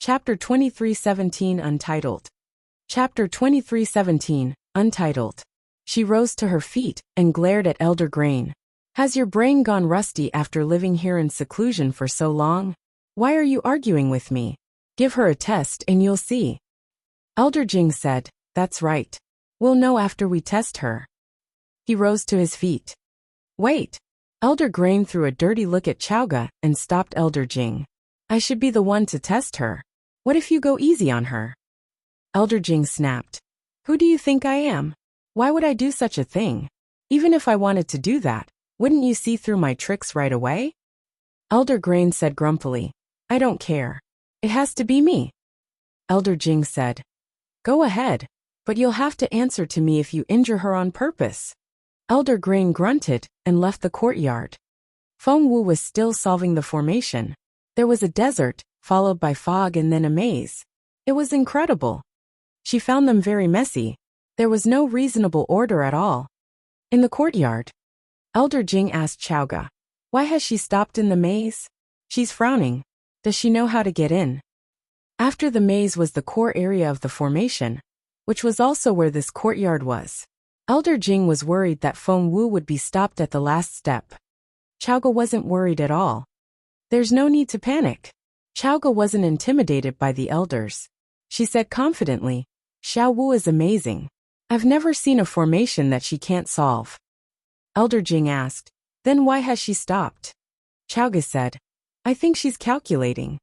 Chapter 2317 Untitled. Chapter 2317, Untitled. She rose to her feet and glared at Elder Grain. Has your brain gone rusty after living here in seclusion for so long? Why are you arguing with me? Give her a test and you'll see. Elder Jing said, That's right. We'll know after we test her. He rose to his feet. Wait. Elder Grain threw a dirty look at Chowga and stopped Elder Jing. I should be the one to test her. What if you go easy on her? Elder Jing snapped. Who do you think I am? Why would I do such a thing? Even if I wanted to do that, wouldn't you see through my tricks right away? Elder Grain said grumpily. I don't care. It has to be me. Elder Jing said. Go ahead, but you'll have to answer to me if you injure her on purpose. Elder Grain grunted and left the courtyard. Feng Wu was still solving the formation. There was a desert, followed by fog and then a maze. It was incredible. She found them very messy. There was no reasonable order at all. In the courtyard, Elder Jing asked Chowga, Why has she stopped in the maze? She's frowning. Does she know how to get in? After the maze was the core area of the formation, which was also where this courtyard was. Elder Jing was worried that Feng Wu would be stopped at the last step. Chowga wasn't worried at all. There's no need to panic. Chowga wasn't intimidated by the elders. She said confidently, Xiao Wu is amazing. I've never seen a formation that she can't solve. Elder Jing asked, Then why has she stopped? Chowga said, I think she's calculating.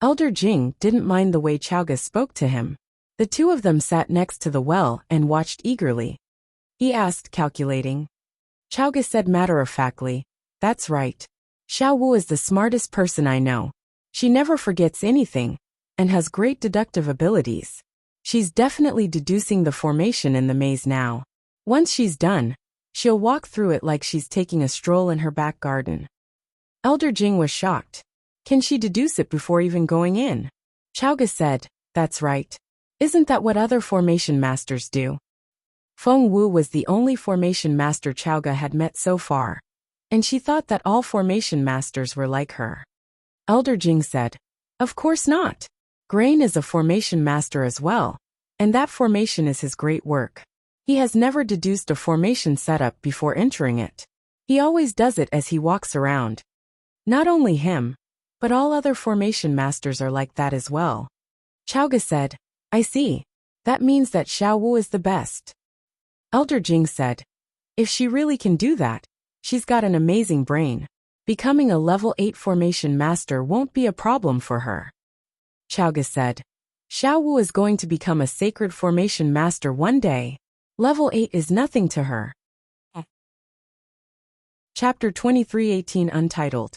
Elder Jing didn't mind the way Chowga spoke to him. The two of them sat next to the well and watched eagerly. He asked, calculating. Chowga said matter-of-factly, That's right. Xiao Wu is the smartest person I know. She never forgets anything, and has great deductive abilities. She's definitely deducing the formation in the maze now. Once she's done, she'll walk through it like she's taking a stroll in her back garden. Elder Jing was shocked. Can she deduce it before even going in? Chowga said, That's right. Isn't that what other formation masters do? Feng Wu was the only formation master Chowga had met so far, and she thought that all formation masters were like her. Elder Jing said, Of course not. Grain is a formation master as well, and that formation is his great work. He has never deduced a formation setup before entering it. He always does it as he walks around. Not only him, but all other formation masters are like that as well. Chowga said, I see. That means that Xiao Wu is the best. Elder Jing said, If she really can do that, she's got an amazing brain. Becoming a level 8 formation master won't be a problem for her. Chowga said, Xiao Wu is going to become a sacred formation master one day. Level 8 is nothing to her. Chapter 2318 Untitled.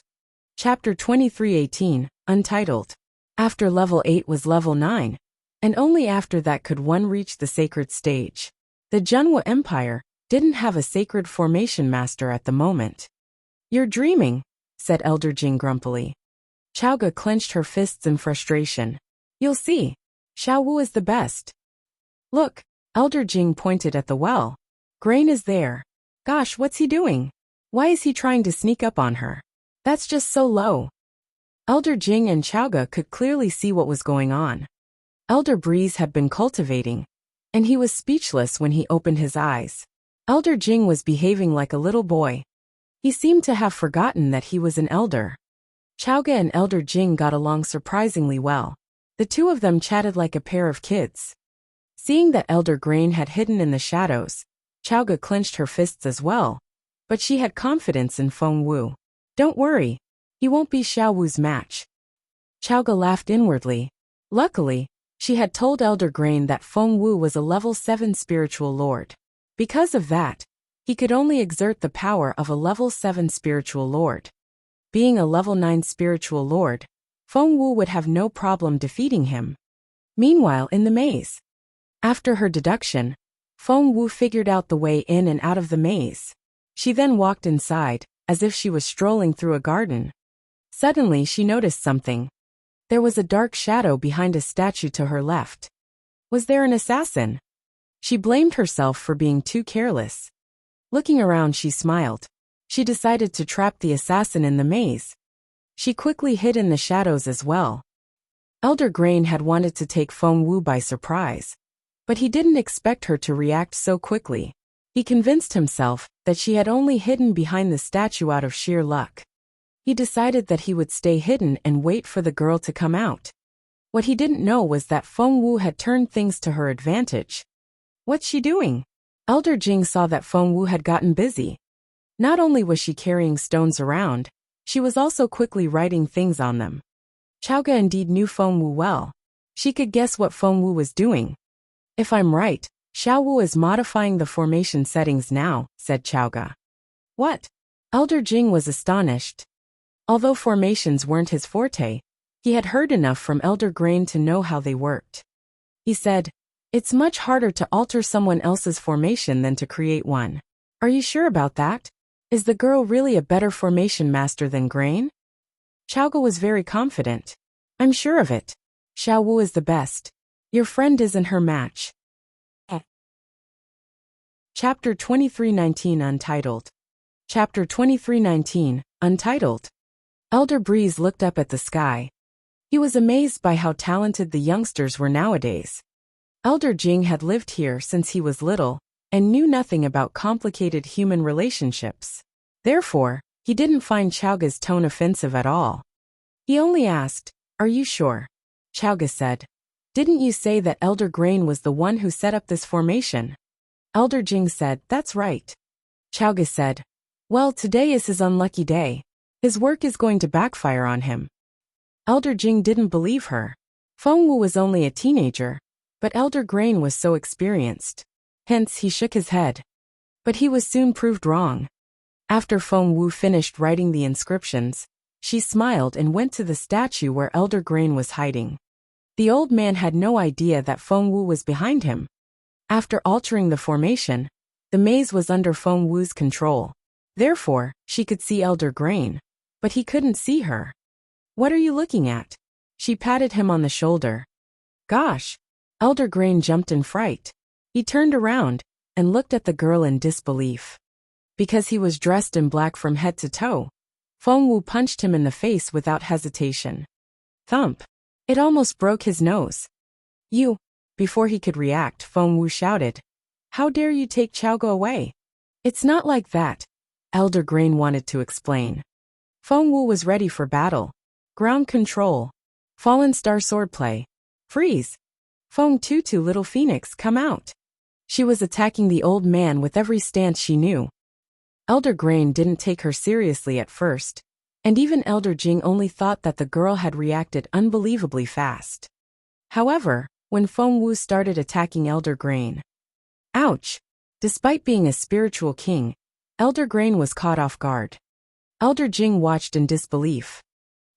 Chapter 2318, Untitled. After level 8 was level 9, and only after that could one reach the sacred stage. The Junhua Empire didn't have a sacred formation master at the moment. You're dreaming, said Elder Jing grumpily. Chowga clenched her fists in frustration. You'll see. Xiao Wu is the best. Look, Elder Jing pointed at the well. Grain is there. Gosh, what's he doing? Why is he trying to sneak up on her? That's just so low. Elder Jing and Chowga could clearly see what was going on. Elder Breeze had been cultivating, and he was speechless when he opened his eyes. Elder Jing was behaving like a little boy. He seemed to have forgotten that he was an elder. Chowga and Elder Jing got along surprisingly well. The two of them chatted like a pair of kids. Seeing that Elder Grain had hidden in the shadows, Chowga clenched her fists as well, but she had confidence in Feng Wu. Don't worry, he won't be Xiao Wu's match. Chowga laughed inwardly. Luckily, she had told Elder Grain that Feng Wu was a level 7 spiritual lord. Because of that, he could only exert the power of a level 7 spiritual lord. Being a level 9 spiritual lord, Feng Wu would have no problem defeating him. Meanwhile, in the maze, after her deduction, Feng Wu figured out the way in and out of the maze. She then walked inside, as if she was strolling through a garden. Suddenly she noticed something. There was a dark shadow behind a statue to her left. Was there an assassin? She blamed herself for being too careless. Looking around, she smiled. She decided to trap the assassin in the maze. She quickly hid in the shadows as well. Elder Grain had wanted to take Feng Wu by surprise, but he didn't expect her to react so quickly. He convinced himself that she had only hidden behind the statue out of sheer luck. He decided that he would stay hidden and wait for the girl to come out. What he didn't know was that Feng Wu had turned things to her advantage. What's she doing? Elder Jing saw that Feng Wu had gotten busy. Not only was she carrying stones around, she was also quickly writing things on them. Chowga indeed knew Feng Wu well. She could guess what Feng Wu was doing. If I'm right, Xiao Wu is modifying the formation settings now, said Chowga. What? Elder Jing was astonished. Although formations weren't his forte, he had heard enough from Elder Grain to know how they worked. He said, it's much harder to alter someone else's formation than to create one. Are you sure about that? Is the girl really a better formation master than Grain? Chowga was very confident. I'm sure of it. Xiao Wu is the best. Your friend isn't her match. Chapter 2319 Untitled. Chapter 2319, Untitled. Elder Breeze looked up at the sky. He was amazed by how talented the youngsters were nowadays. Elder Jing had lived here since he was little, and knew nothing about complicated human relationships. Therefore, he didn't find Chowga's tone offensive at all. He only asked, are you sure? Chowga said, didn't you say that Elder Grain was the one who set up this formation? Elder Jing said, that's right. Chowga said, well, today is his unlucky day. His work is going to backfire on him. Elder Jing didn't believe her. Feng Wu was only a teenager, but Elder Grain was so experienced. Hence he shook his head. But he was soon proved wrong. After Feng Wu finished writing the inscriptions, she smiled and went to the statue where Elder Grain was hiding. The old man had no idea that Feng Wu was behind him. After altering the formation, the maze was under Feng Wu's control. Therefore, she could see Elder Grain, but he couldn't see her. What are you looking at? She patted him on the shoulder. Gosh! Elder Grain jumped in fright. He turned around and looked at the girl in disbelief. Because he was dressed in black from head to toe, Feng Wu punched him in the face without hesitation. Thump! It almost broke his nose. You! Before he could react, Feng Wu shouted, how dare you take Chowga away? It's not like that, Elder Grain wanted to explain. Feng Wu was ready for battle. Ground control. Fallen star swordplay. Freeze! Feng Tutu Little Phoenix, come out! She was attacking the old man with every stance she knew. Elder Grain didn't take her seriously at first, and even Elder Jing only thought that the girl had reacted unbelievably fast. However, when Feng Wu started attacking Elder Grain. Ouch! Despite being a spiritual king, Elder Grain was caught off guard. Elder Jing watched in disbelief.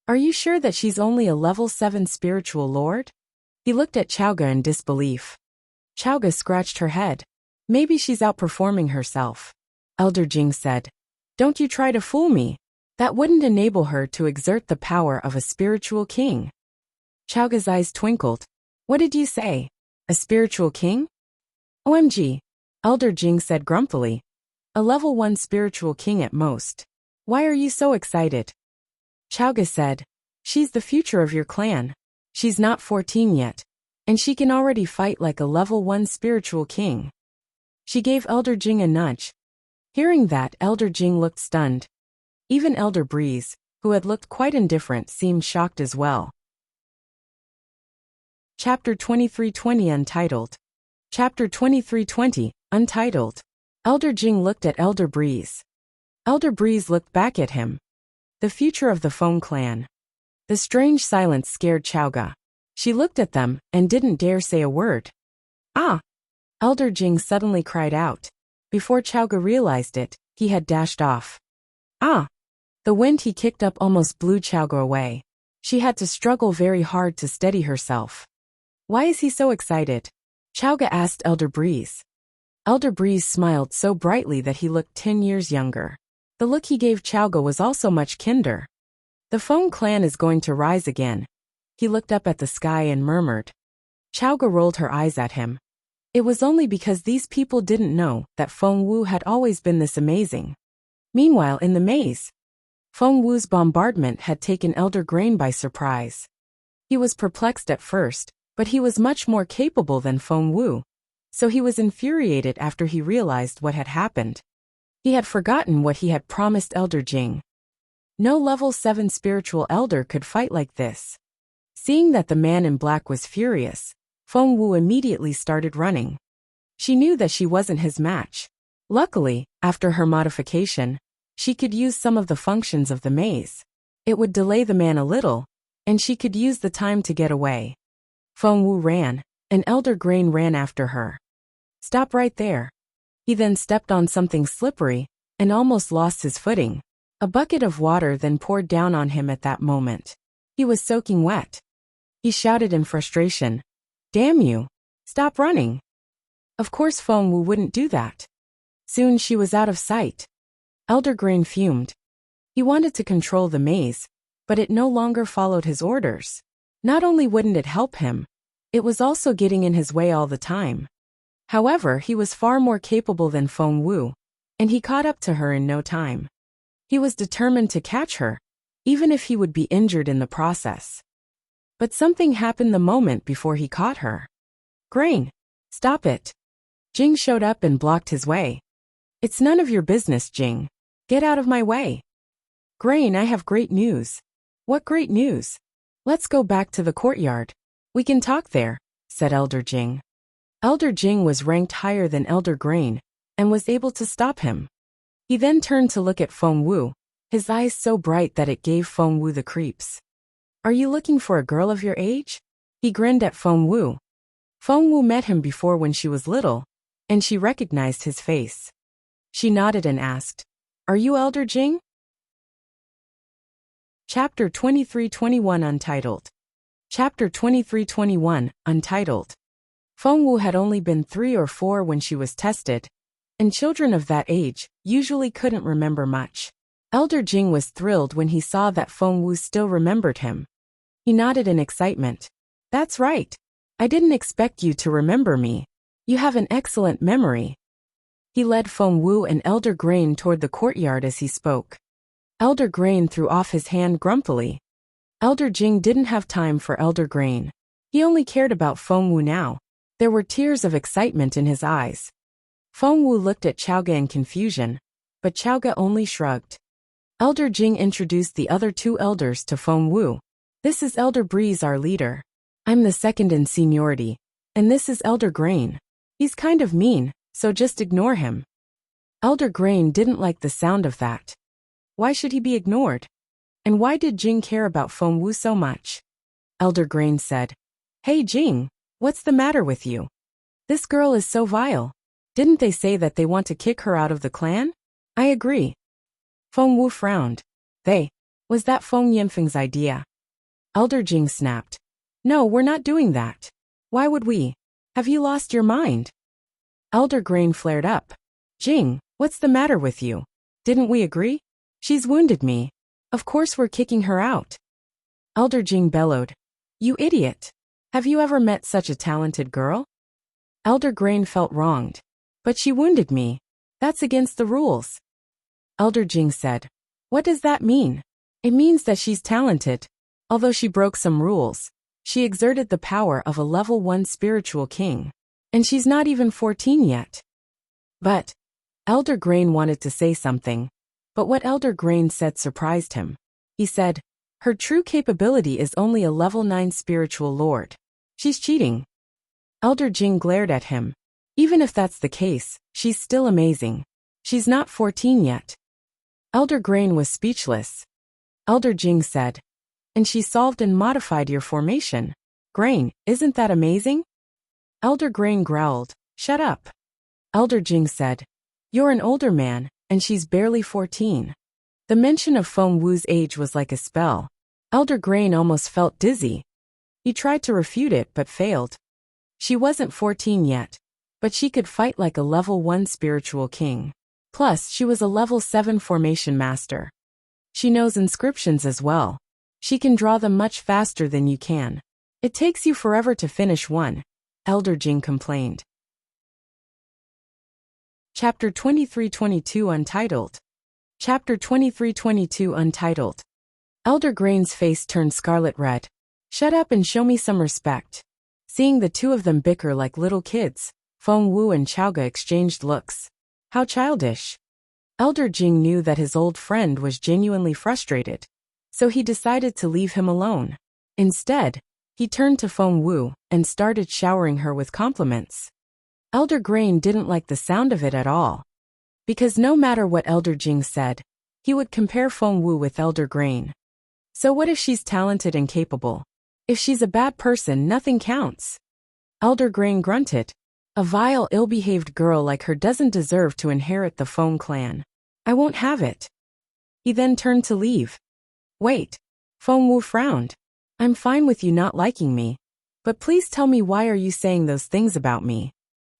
Are you sure that she's only a level 7 spiritual lord? He looked at Chowga in disbelief. Chowga scratched her head. Maybe she's outperforming herself. Elder Jing said, don't you try to fool me. That wouldn't enable her to exert the power of a spiritual king. Chowga's eyes twinkled. What did you say? A spiritual king? OMG, Elder Jing said grumpily. A level 1 spiritual king at most. Why are you so excited? Chowga said, she's the future of your clan. She's not 14 yet, and she can already fight like a level 1 spiritual king. She gave Elder Jing a nudge. Hearing that, Elder Jing looked stunned. Even Elder Breeze, who had looked quite indifferent, seemed shocked as well. Chapter 2320 Untitled. Chapter 2320, Untitled. Elder Jing looked at Elder Breeze. Elder Breeze looked back at him. The future of the Feng clan. The strange silence scared Chowga. She looked at them and didn't dare say a word. Ah! Elder Jing suddenly cried out. Before Chowga realized it, he had dashed off. Ah! The wind he kicked up almost blew Chowga away. She had to struggle very hard to steady herself. Why is he so excited? Chowga asked Elder Breeze. Elder Breeze smiled so brightly that he looked 10 years younger. The look he gave Chowga was also much kinder. The Feng clan is going to rise again. He looked up at the sky and murmured. Chowga rolled her eyes at him. It was only because these people didn't know that Feng Wu had always been this amazing. Meanwhile, in the maze, Feng Wu's bombardment had taken Elder Grain by surprise. He was perplexed at first, but he was much more capable than Feng Wu, so he was infuriated after he realized what had happened. He had forgotten what he had promised Elder Jing. No level 7 spiritual elder could fight like this. Seeing that the man in black was furious, Feng Wu immediately started running. She knew that she wasn't his match. Luckily, after her modification, she could use some of the functions of the maze. It would delay the man a little, and she could use the time to get away. Feng Wu ran, and Elder Grain ran after her. Stop right there. He then stepped on something slippery, and almost lost his footing. A bucket of water then poured down on him at that moment. He was soaking wet. He shouted in frustration, "Damn you! Stop running!" Of course Feng Wu wouldn't do that. Soon she was out of sight. Elder Grain fumed. He wanted to control the maze, but it no longer followed his orders. Not only wouldn't it help him, it was also getting in his way all the time. However, he was far more capable than Feng Wu, and he caught up to her in no time. He was determined to catch her, even if he would be injured in the process. But something happened the moment before he caught her. "Grain, stop it." Jing showed up and blocked his way. "It's none of your business, Jing. Get out of my way." "Grain, I have great news." "What great news?" "Let's go back to the courtyard. We can talk there," said Elder Jing. Elder Jing was ranked higher than Elder Grain, and was able to stop him. He then turned to look at Feng Wu, his eyes so bright that it gave Feng Wu the creeps. "Are you looking for a girl of your age?" He grinned at Feng Wu. Feng Wu met him before when she was little, and she recognized his face. She nodded and asked, "Are you Elder Jing?" Chapter 2321 Untitled. Chapter 2321 Untitled. Feng Wu had only been 3 or 4 when she was tested, and children of that age usually couldn't remember much. Elder Jing was thrilled when he saw that Feng Wu still remembered him. He nodded in excitement. "That's right. I didn't expect you to remember me. You have an excellent memory." He led Feng Wu and Elder Grain toward the courtyard as he spoke. Elder Grain threw off his hand grumpily. Elder Jing didn't have time for Elder Grain. He only cared about Feng Wu now. There were tears of excitement in his eyes. Feng Wu looked at Chaoga in confusion, but Chaoga only shrugged. Elder Jing introduced the other 2 elders to Feng Wu. "This is Elder Breeze, our leader. I'm the second in seniority, and this is Elder Grain. He's kind of mean, so just ignore him." Elder Grain didn't like the sound of that. Why should he be ignored? And why did Jing care about Feng Wu so much? Elder Grain said, "Hey Jing, what's the matter with you? This girl is so vile. Didn't they say that they want to kick her out of the clan?" "I agree." Feng Wu frowned. Was that Feng Yinfeng's idea? Elder Jing snapped. "No, we're not doing that. Why would we? Have you lost your mind?" Elder Grain flared up. "Jing, what's the matter with you? Didn't we agree? She's wounded me. Of course we're kicking her out." Elder Jing bellowed. "You idiot. Have you ever met such a talented girl?" Elder Grain felt wronged. "But she wounded me. That's against the rules." Elder Jing said, "What does that mean?" "It means that she's talented. Although she broke some rules, she exerted the power of a level 1 spiritual king. And she's not even 14 yet." But Elder Grain wanted to say something, but what Elder Grain said surprised him. He said, "Her true capability is only a level 9 spiritual lord. She's cheating." Elder Jing glared at him. "Even if that's the case, she's still amazing. She's not 14 yet." Elder Grain was speechless. Elder Jing said, "And she solved and modified your formation. Grain, isn't that amazing?" Elder Grain growled, "Shut up." Elder Jing said, "You're an older man, and she's barely 14. The mention of Feng Wu's age was like a spell. Elder Grain almost felt dizzy. He tried to refute it but failed. She wasn't 14 yet, but she could fight like a level 1 spiritual king. Plus, she was a level 7 formation master. She knows inscriptions as well. She can draw them much faster than you can. It takes you forever to finish one," Elder Jing complained. Chapter 2322 Untitled. Chapter 2322 Untitled. Elder Grain's face turned scarlet red. Shut up and show me some respect. Seeing the two of them bicker like little kids, Feng Wu and Chaoga exchanged looks. How childish. Elder Jing knew that his old friend was genuinely frustrated, so he decided to leave him alone. Instead, he turned to Feng Wu and started showering her with compliments. Elder Grain didn't like the sound of it at all, because no matter what Elder Jing said, he would compare Feng Wu with Elder Grain. So what if she's talented and capable? If she's a bad person, nothing counts. Elder Grain grunted. A vile, ill-behaved girl like her doesn't deserve to inherit the Feng clan. I won't have it. He then turned to leave. Wait. Feng Wu frowned. I'm fine with you not liking me, but please tell me, why are you saying those things about me?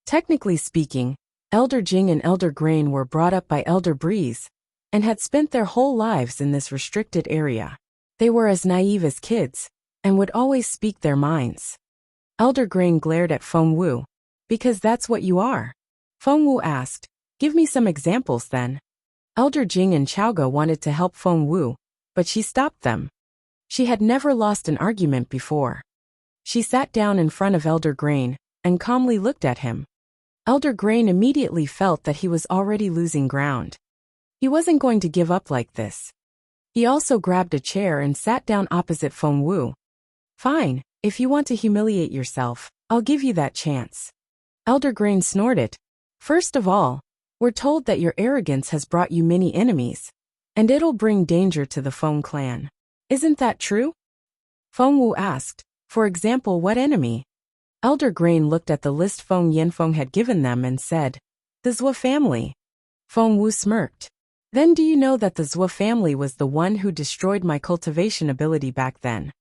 Technically speaking, Elder Jing and Elder Grain were brought up by Elder Breeze and had spent their whole lives in this restricted area. They were as naive as kids and would always speak their minds. Elder Grain glared at Feng Wu. Because that's what you are. Feng Wu asked, give me some examples then. Elder Jing and Chaoga wanted to help Feng Wu, but she stopped them. She had never lost an argument before. She sat down in front of Elder Grain and calmly looked at him. Elder Grain immediately felt that he was already losing ground. He wasn't going to give up like this. He also grabbed a chair and sat down opposite Feng Wu. Fine, if you want to humiliate yourself, I'll give you that chance. Elder Grain snorted. First of all, we're told that your arrogance has brought you many enemies, and it'll bring danger to the Feng clan. Isn't that true? Feng Wu asked, for example, what enemy? Elder Grain looked at the list Feng Yanfeng had given them and said, the Zhou family. Feng Wu smirked. Then do you know that the Zhou family was the one who destroyed my cultivation ability back then?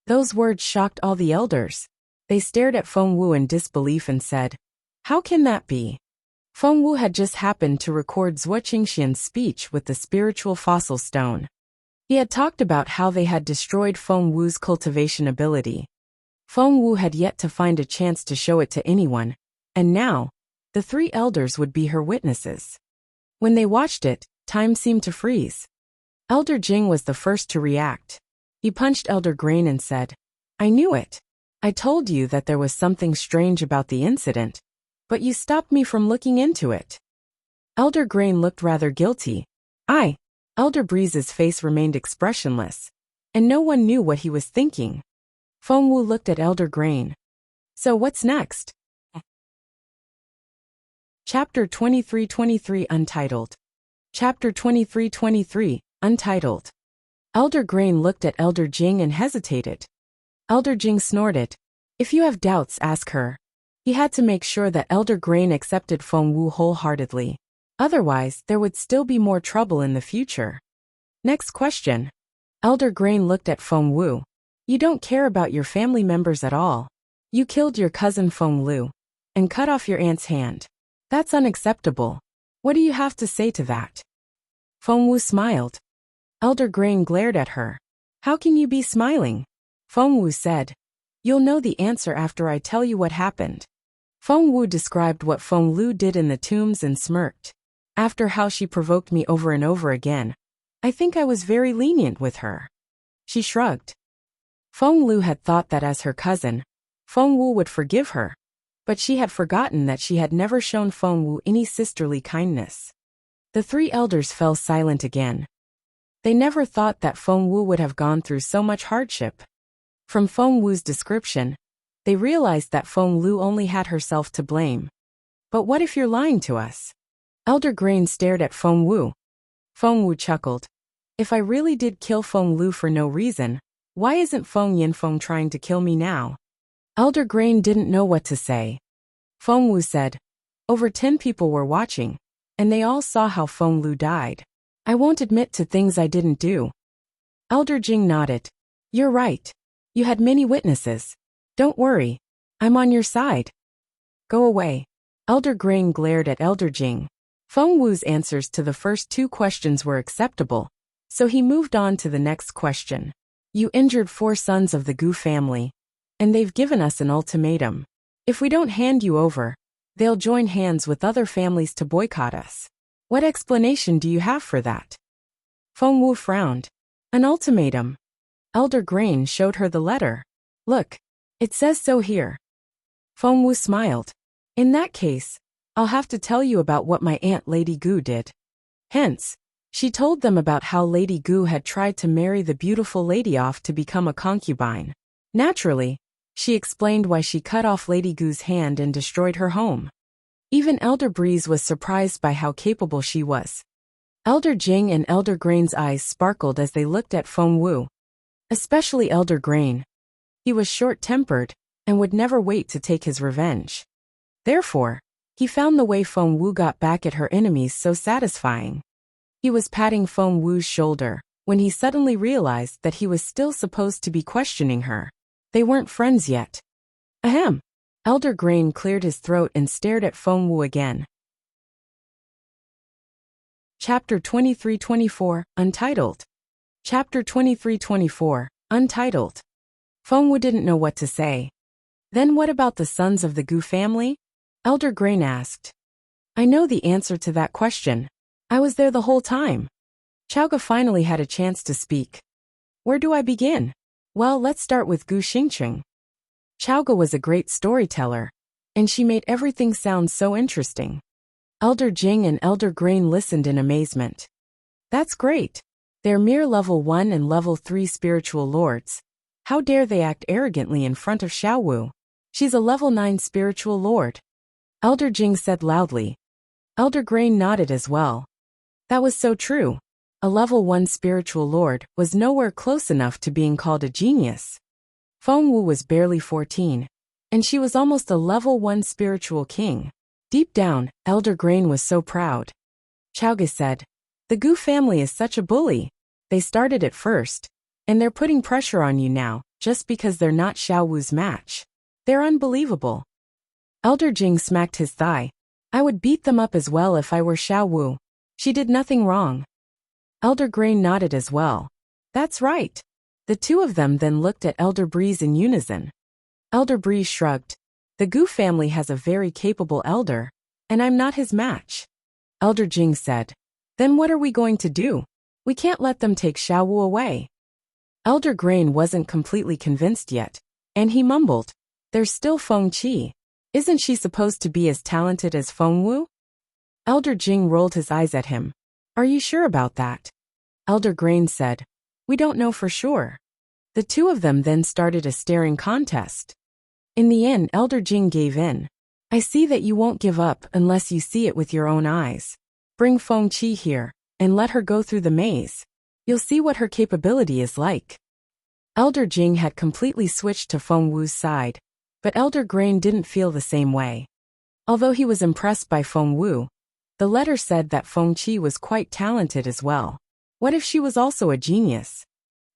Those words shocked all the elders. They stared at Feng Wu in disbelief and said, how can that be? Feng Wu had just happened to record Zhuo Qingxian's speech with the spiritual fossil stone. He had talked about how they had destroyed Feng Wu's cultivation ability. Feng Wu had yet to find a chance to show it to anyone, and now, the three elders would be her witnesses. When they watched it, time seemed to freeze. Elder Jing was the first to react. He punched Elder Grain and said, I knew it. I told you that there was something strange about the incident, but you stopped me from looking into it. Elder Grain looked rather guilty. Elder Breeze's face remained expressionless, and no one knew what he was thinking. Feng Wu looked at Elder Grain. So what's next? Chapter 2323 Untitled. Chapter 2323 Untitled. Elder Grain looked at Elder Jing and hesitated. Elder Jing snorted. If you have doubts, ask her. He had to make sure that Elder Grain accepted Feng Wu wholeheartedly. Otherwise, there would still be more trouble in the future. Next question. Elder Grain looked at Feng Wu. You don't care about your family members at all. You killed your cousin Feng Lu and cut off your aunt's hand. That's unacceptable. What do you have to say to that? Feng Wu smiled. Elder Grain glared at her. How can you be smiling? Feng Wu said. You'll know the answer after I tell you what happened. Feng Wu described what Feng Lu did in the tombs and smirked. After how she provoked me over and over again, I think I was very lenient with her. She shrugged. Feng Lu had thought that as her cousin, Feng Wu would forgive her, but she had forgotten that she had never shown Feng Wu any sisterly kindness. The three elders fell silent again. They never thought that Feng Wu would have gone through so much hardship. From Feng Wu's description, they realized that Feng Lu only had herself to blame. But what if you're lying to us? Elder Grain stared at Feng Wu. Feng Wu chuckled. If I really did kill Feng Lu for no reason, why isn't Feng Yanfeng trying to kill me now? Elder Grain didn't know what to say. Feng Wu said, over 10 people were watching, and they all saw how Feng Lu died. I won't admit to things I didn't do. Elder Jing nodded. You're right. You had many witnesses. Don't worry. I'm on your side. Go away. Elder Grain glared at Elder Jing. Feng Wu's answers to the first two questions were acceptable, so he moved on to the next question. You injured 4 sons of the Gu family, and they've given us an ultimatum. If we don't hand you over, they'll join hands with other families to boycott us. What explanation do you have for that? Feng Wu frowned. An ultimatum. Elder Grain showed her the letter. Look, it says so here. Feng Wu smiled. In that case, I'll have to tell you about what my aunt Lady Gu did. Hence, she told them about how Lady Gu had tried to marry the beautiful lady off to become a concubine. Naturally, she explained why she cut off Lady Gu's hand and destroyed her home. Even Elder Breeze was surprised by how capable she was. Elder Jing and Elder Grain's eyes sparkled as they looked at Feng Wu. Especially Elder Grain. He was short-tempered and would never wait to take his revenge. Therefore, he found the way Feng Wu got back at her enemies so satisfying. He was patting Feng Wu's shoulder when he suddenly realized that he was still supposed to be questioning her. They weren't friends yet. Ahem. Elder Grain cleared his throat and stared at Feng Wu again. Chapter 23-24, Untitled. Chapter 23-24, Untitled. Feng Wu didn't know what to say. Then what about the sons of the Gu family? Elder Grain asked. I know the answer to that question. I was there the whole time. Chaoga finally had a chance to speak. Where do I begin? Well, let's start with Gu Xingqing. Chaoga was a great storyteller, and she made everything sound so interesting. Elder Jing and Elder Grain listened in amazement. That's great. They're mere level 1 and level 3 spiritual lords. How dare they act arrogantly in front of Xiao Wu? She's a level 9 spiritual lord. Elder Jing said loudly. Elder Grain nodded as well. That was so true. A level 1 spiritual lord was nowhere close enough to being called a genius. Feng Wu was barely 14, and she was almost a level 1 spiritual king. Deep down, Elder Grain was so proud. Chaoga said, the Gu family is such a bully. They started it first, and they're putting pressure on you now, just because they're not Xiao Wu's match. They're unbelievable. Elder Jing smacked his thigh. I would beat them up as well if I were Xiao Wu. She did nothing wrong. Elder Grain nodded as well. That's right. The two of them then looked at Elder Breeze in unison. Elder Breeze shrugged. The Gu family has a very capable elder, and I'm not his match. Elder Jing said. Then what are we going to do? We can't let them take Xiao Wu away. Elder Grain wasn't completely convinced yet, and he mumbled. There's still Feng Qi. Isn't she supposed to be as talented as Feng Wu? Elder Jing rolled his eyes at him. Are you sure about that? Elder Grain said. We don't know for sure. The two of them then started a staring contest. In the end, Elder Jing gave in. I see that you won't give up unless you see it with your own eyes. Bring Feng Qi here, and let her go through the maze. You'll see what her capability is like. Elder Jing had completely switched to Feng Wu's side, but Elder Grain didn't feel the same way. Although he was impressed by Feng Wu, the letter said that Feng Qi was quite talented as well. What if she was also a genius?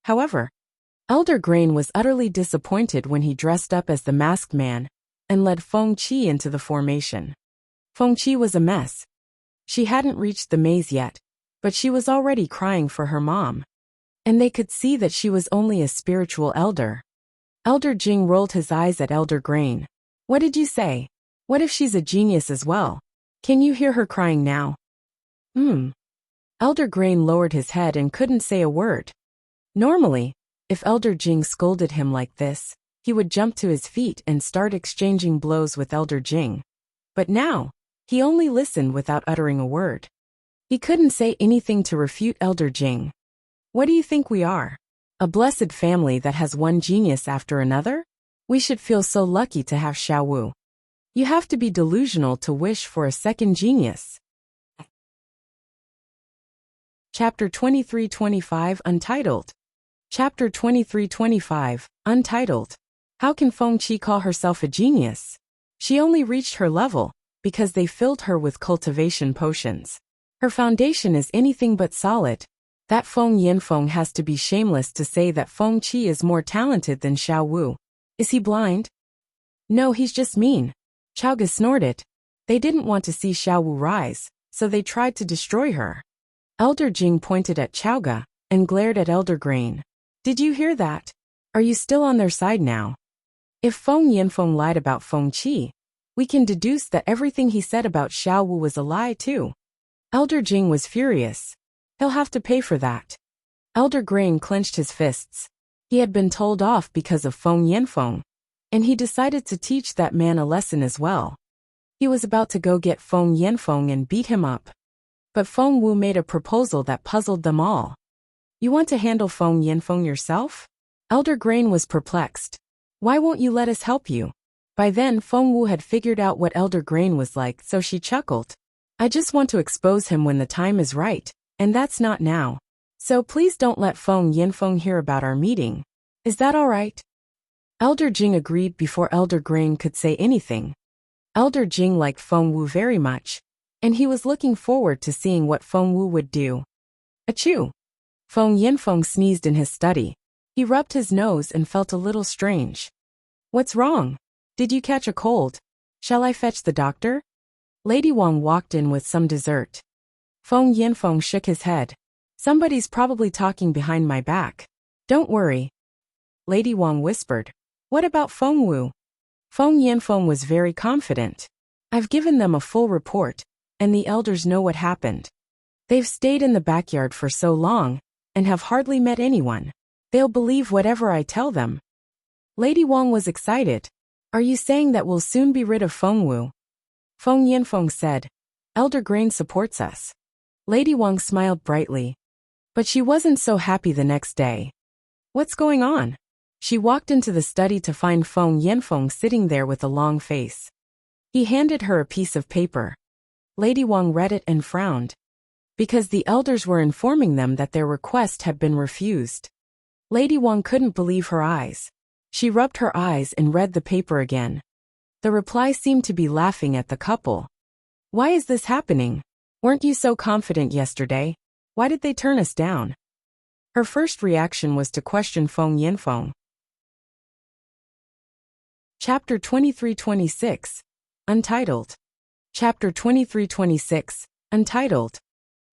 However, Elder Grain was utterly disappointed when he dressed up as the masked man and led Feng Qi into the formation. Feng Qi was a mess. She hadn't reached the maze yet, but she was already crying for her mom. And they could see that she was only a spiritual elder. Elder Jing rolled his eyes at Elder Grain. What did you say? What if she's a genius as well? Can you hear her crying now? Elder Grain lowered his head and couldn't say a word. Normally, if Elder Jing scolded him like this, he would jump to his feet and start exchanging blows with Elder Jing. But now, he only listened without uttering a word. He couldn't say anything to refute Elder Jing. What do you think we are? A blessed family that has one genius after another? We should feel so lucky to have Xiao Wu. You have to be delusional to wish for a second genius. Chapter 23-25, Untitled. Chapter 23-25, Untitled. How can Feng Qi call herself a genius? She only reached her level because they filled her with cultivation potions. Her foundation is anything but solid. That Feng Yanfeng has to be shameless to say that Feng Qi is more talented than Xiao Wu. Is he blind? No, he's just mean. Chaoga snorted. They didn't want to see Xiao Wu rise, so they tried to destroy her. Elder Jing pointed at Chaoga and glared at Elder Grain. Did you hear that? Are you still on their side now? If Feng Yanfeng lied about Feng Qi, we can deduce that everything he said about Xiao Wu was a lie too. Elder Jing was furious. He'll have to pay for that. Elder Grain clenched his fists. He had been told off because of Feng Yanfeng, and he decided to teach that man a lesson as well. He was about to go get Feng Yanfeng and beat him up. But Feng Wu made a proposal that puzzled them all. You want to handle Feng Yanfeng yourself? Elder Grain was perplexed. Why won't you let us help you? By then Feng Wu had figured out what Elder Grain was like, so she chuckled. I just want to expose him when the time is right, and that's not now. So please don't let Feng Yanfeng hear about our meeting. Is that all right? Elder Jing agreed before Elder Grain could say anything. Elder Jing liked Feng Wu very much, and he was looking forward to seeing what Feng Wu would do. Achoo! Feng Yanfeng sneezed in his study. He rubbed his nose and felt a little strange. What's wrong? Did you catch a cold? Shall I fetch the doctor? Lady Wang walked in with some dessert. Feng Yanfeng shook his head. Somebody's probably talking behind my back. Don't worry. Lady Wang whispered. What about Feng Wu? Feng Yanfeng was very confident. I've given them a full report, and the elders know what happened. They've stayed in the backyard for so long, and have hardly met anyone. They'll believe whatever I tell them. Lady Wang was excited. Are you saying that we'll soon be rid of Feng Wu? Feng Yanfeng said. Elder Grain supports us. Lady Wang smiled brightly. But she wasn't so happy the next day. What's going on? She walked into the study to find Feng Yanfeng sitting there with a long face. He handed her a piece of paper. Lady Wang read it and frowned. Because the elders were informing them that their request had been refused. Lady Wang couldn't believe her eyes. She rubbed her eyes and read the paper again. The reply seemed to be laughing at the couple. Why is this happening? Weren't you so confident yesterday? Why did they turn us down? Her first reaction was to question Feng Yanfeng. Chapter 2326. Untitled. Chapter 2326. Untitled.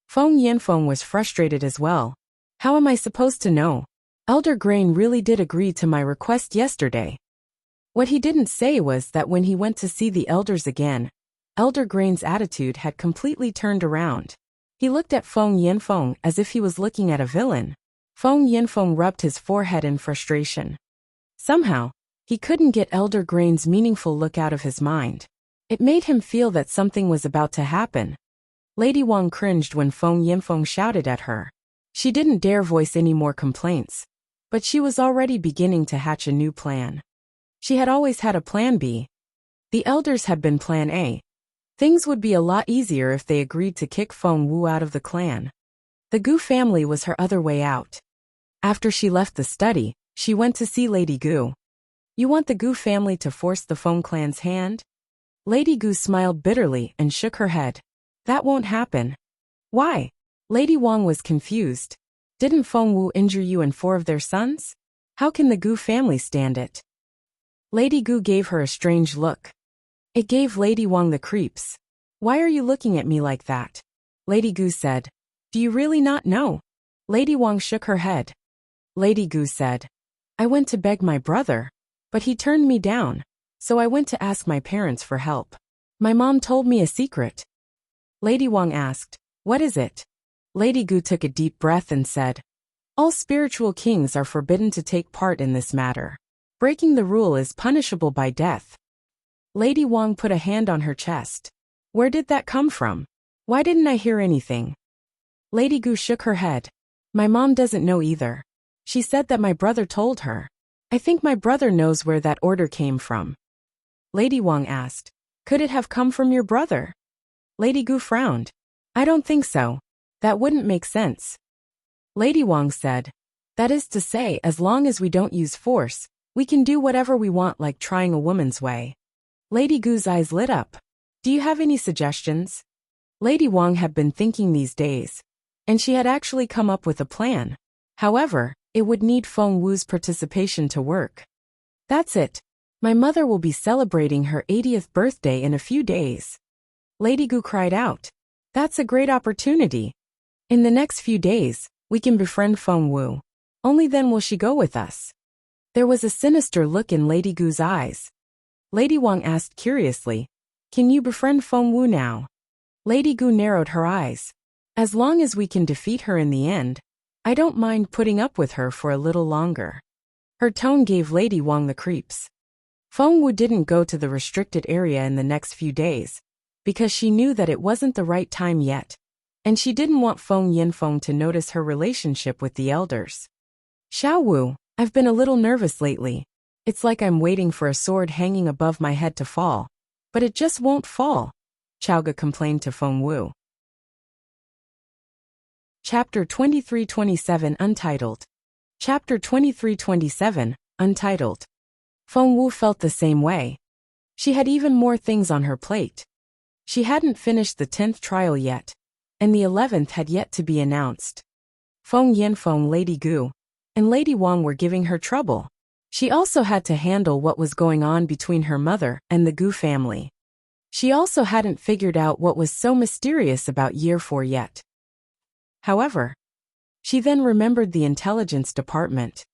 Feng Yanfeng was frustrated as well. How am I supposed to know? Elder Grain really did agree to my request yesterday. What he didn't say was that when he went to see the elders again, Elder Grain's attitude had completely turned around. He looked at Feng Yanfeng as if he was looking at a villain. Feng Yanfeng rubbed his forehead in frustration. Somehow, he couldn't get Elder Grain's meaningful look out of his mind. It made him feel that something was about to happen. Lady Wang cringed when Feng Yanfeng shouted at her. She didn't dare voice any more complaints, but she was already beginning to hatch a new plan. She had always had a plan B. The elders had been plan A. Things would be a lot easier if they agreed to kick Feng Wu out of the clan. The Gu family was her other way out. After she left the study, she went to see Lady Gu. You want the Gu family to force the Feng clan's hand? Lady Gu smiled bitterly and shook her head. That won't happen. Why? Lady Wang was confused. Didn't Feng Wu injure you and 4 of their sons? How can the Gu family stand it? Lady Gu gave her a strange look. It gave Lady Wang the creeps. Why are you looking at me like that? Lady Gu said. Do you really not know? Lady Wang shook her head. Lady Gu said. I went to beg my brother, but he turned me down, so I went to ask my parents for help. My mom told me a secret. Lady Wang asked, what is it? Lady Gu took a deep breath and said, all spiritual kings are forbidden to take part in this matter. Breaking the rule is punishable by death. Lady Wang put a hand on her chest. Where did that come from? Why didn't I hear anything? Lady Gu shook her head. My mom doesn't know either. She said that my brother told her. I think my brother knows where that order came from. Lady Wang asked, could it have come from your brother? Lady Gu frowned. I don't think so. That wouldn't make sense. Lady Wang said, that is to say, as long as we don't use force, we can do whatever we want, like trying a woman's way. Lady Gu's eyes lit up. Do you have any suggestions? Lady Wang had been thinking these days, and she had actually come up with a plan. However, it would need Feng Wu's participation to work. That's it. My mother will be celebrating her 80th birthday in a few days. Lady Gu cried out. That's a great opportunity. In the next few days, we can befriend Feng Wu. Only then will she go with us. There was a sinister look in Lady Gu's eyes. Lady Wang asked curiously, can you befriend Feng Wu now? Lady Gu narrowed her eyes. As long as we can defeat her in the end, I don't mind putting up with her for a little longer. Her tone gave Lady Wang the creeps. Feng Wu didn't go to the restricted area in the next few days, because she knew that it wasn't the right time yet, and she didn't want Feng Yinfeng to notice her relationship with the elders. Xiao Wu, I've been a little nervous lately. It's like I'm waiting for a sword hanging above my head to fall, but it just won't fall, Xiaoge complained to Feng Wu. Chapter 2327 Untitled. Chapter 2327, Untitled. Feng Wu felt the same way. She had even more things on her plate. She hadn't finished the 10th trial yet, and the 11th had yet to be announced. Feng Yanfeng, Lady Gu, and Lady Wang were giving her trouble. She also had to handle what was going on between her mother and the Gu family. She also hadn't figured out what was so mysterious about Year 4 yet. However, she then remembered the intelligence department.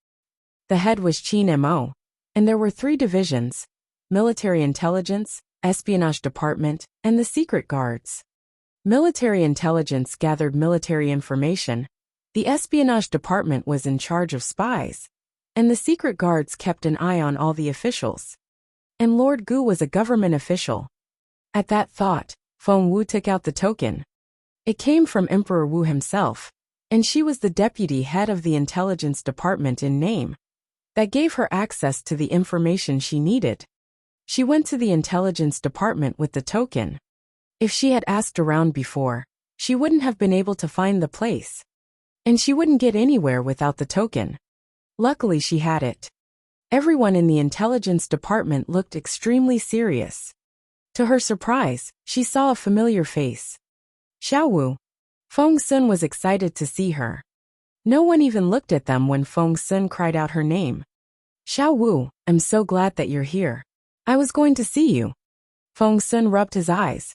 The head was Qin Mo, and there were 3 divisions: military intelligence, espionage department, and the secret guards. Military intelligence gathered military information, the espionage department was in charge of spies, and the secret guards kept an eye on all the officials. And Lord Gu was a government official. At that thought, Feng Wu took out the token. It came from Emperor Wu himself, and she was the deputy head of the intelligence department in name. That gave her access to the information she needed. She went to the intelligence department with the token. If she had asked around before, she wouldn't have been able to find the place. And she wouldn't get anywhere without the token. Luckily she had it. Everyone in the intelligence department looked extremely serious. To her surprise, she saw a familiar face. Xiao Wu. Feng Sun was excited to see her. No one even looked at them when Feng Sun cried out her name. Xiao Wu, I'm so glad that you're here. I was going to see you. Feng Sun rubbed his eyes.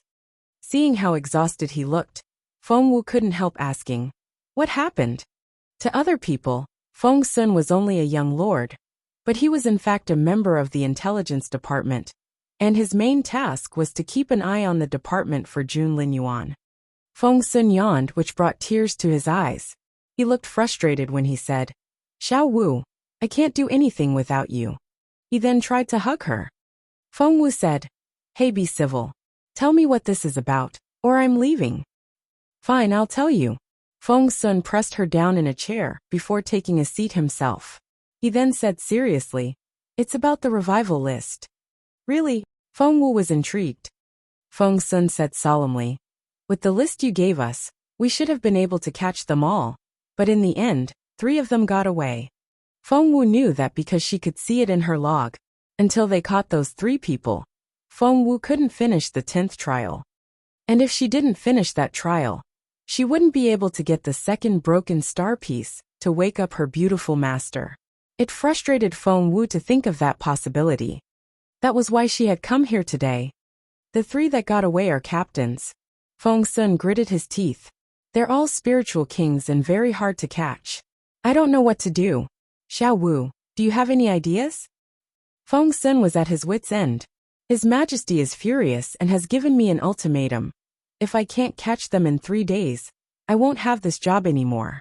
Seeing how exhausted he looked, Feng Wu couldn't help asking, what happened? To other people, Feng Sun was only a young lord, but he was in fact a member of the intelligence department, and his main task was to keep an eye on the department for Jun Linyuan. Feng Sun yawned, which brought tears to his eyes. He looked frustrated when he said, Xiao Wu, I can't do anything without you. He then tried to hug her. Feng Wu said, Hey, be civil. Tell me what this is about, or I'm leaving. Fine, I'll tell you. Feng Sun pressed her down in a chair before taking a seat himself. He then said seriously, It's about the revival list. Really? Feng Wu was intrigued. Feng Sun said solemnly, With the list you gave us, we should have been able to catch them all, but in the end, 3 of them got away. Feng Wu knew that because she could see it in her log. Until they caught those 3 people, Feng Wu couldn't finish the 10th trial. And if she didn't finish that trial, she wouldn't be able to get the 2nd broken star piece to wake up her beautiful master. It frustrated Feng Wu to think of that possibility. That was why she had come here today. The 3 that got away are captains. Feng Sun gritted his teeth. They're all spiritual kings and very hard to catch. I don't know what to do. Xiao Wu, do you have any ideas? Feng Sun was at his wit's end. His Majesty is furious and has given me an ultimatum. If I can't catch them in 3 days, I won't have this job anymore.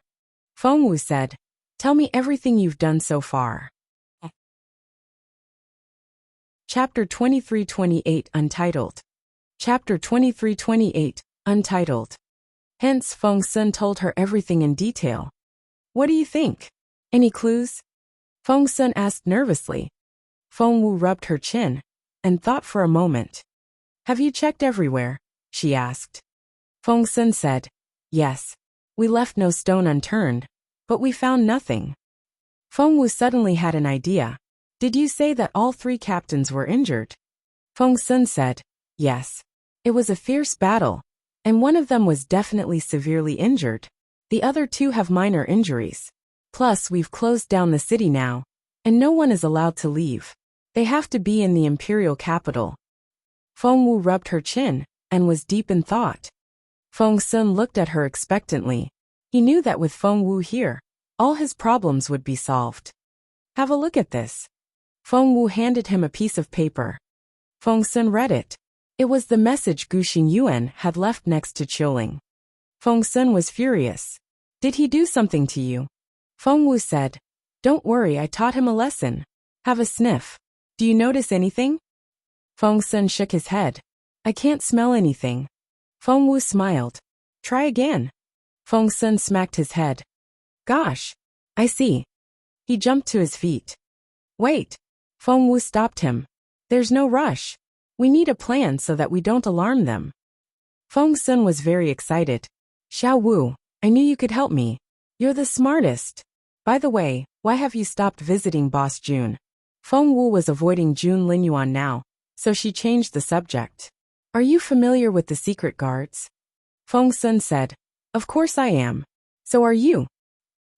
Feng Wu said, Tell me everything you've done so far. Chapter 2328 Untitled. Chapter 2328, Untitled. Hence Feng Sun told her everything in detail. What do you think? Any clues? Feng Sun asked nervously. Feng Wu rubbed her chin and thought for a moment. Have you checked everywhere? She asked. Feng Sun said, Yes. We left no stone unturned, but we found nothing. Feng Wu suddenly had an idea. Did you say that all 3 captains were injured? Feng Sun said, Yes. It was a fierce battle, and one of them was definitely severely injured. The other 2 have minor injuries. Plus, we've closed down the city now, and no one is allowed to leave. They have to be in the imperial capital. Feng Wu rubbed her chin and was deep in thought. Feng Sun looked at her expectantly. He knew that with Feng Wu here, all his problems would be solved. Have a look at this. Feng Wu handed him a piece of paper. Feng Sun read it. It was the message Gu Xingyuan had left next to Qiuling. Feng Sun was furious. Did he do something to you? Feng Wu said, Don't worry, I taught him a lesson. Have a sniff. Do you notice anything? Feng Sun shook his head. I can't smell anything. Feng Wu smiled. Try again. Feng Sun smacked his head. Gosh. I see. He jumped to his feet. Wait. Feng Wu stopped him. There's no rush. We need a plan so that we don't alarm them. Feng Sun was very excited. Xiao Wu, I knew you could help me. You're the smartest. By the way, why have you stopped visiting Boss Jun? Feng Wu was avoiding Jun Linyuan now, so she changed the subject. Are you familiar with the secret guards? Feng Sun said. Of course I am. So are you.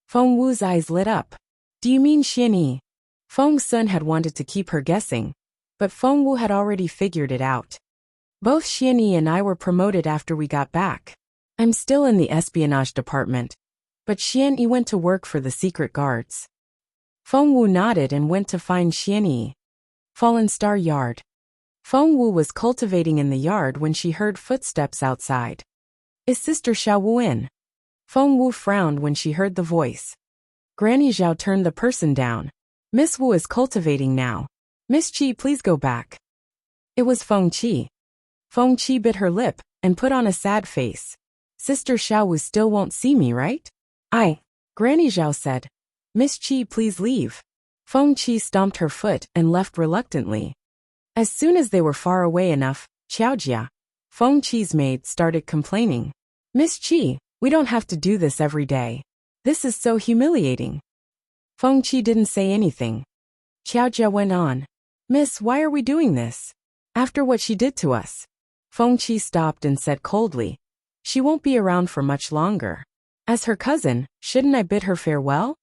Feng Wu's eyes lit up. Do you mean Xianyi? Feng Sun had wanted to keep her guessing, but Feng Wu had already figured it out. Both Xianyi and I were promoted after we got back. I'm still in the espionage department, but Xianyi went to work for the secret guards. Feng Wu nodded and went to find Xianyi. Fallen Star Yard. Feng Wu was cultivating in the yard when she heard footsteps outside. Is Sister Xiao Wu in? Feng Wu frowned when she heard the voice. Granny Zhao turned the person down. Miss Wu is cultivating now. Miss Qi, please go back. It was Feng Qi. Feng Qi bit her lip and put on a sad face. Sister Xiao Wu still won't see me, right? Granny Zhao said. Miss Qi, please leave. Feng Qi stomped her foot and left reluctantly. As soon as they were far away enough, Qiaojia, Feng Qi's maid, started complaining. Miss Qi, we don't have to do this every day. This is so humiliating. Feng Qi didn't say anything. Qiaojia went on. Miss, why are we doing this? After what she did to us. Feng Qi stopped and said coldly. She won't be around for much longer. As her cousin, shouldn't I bid her farewell?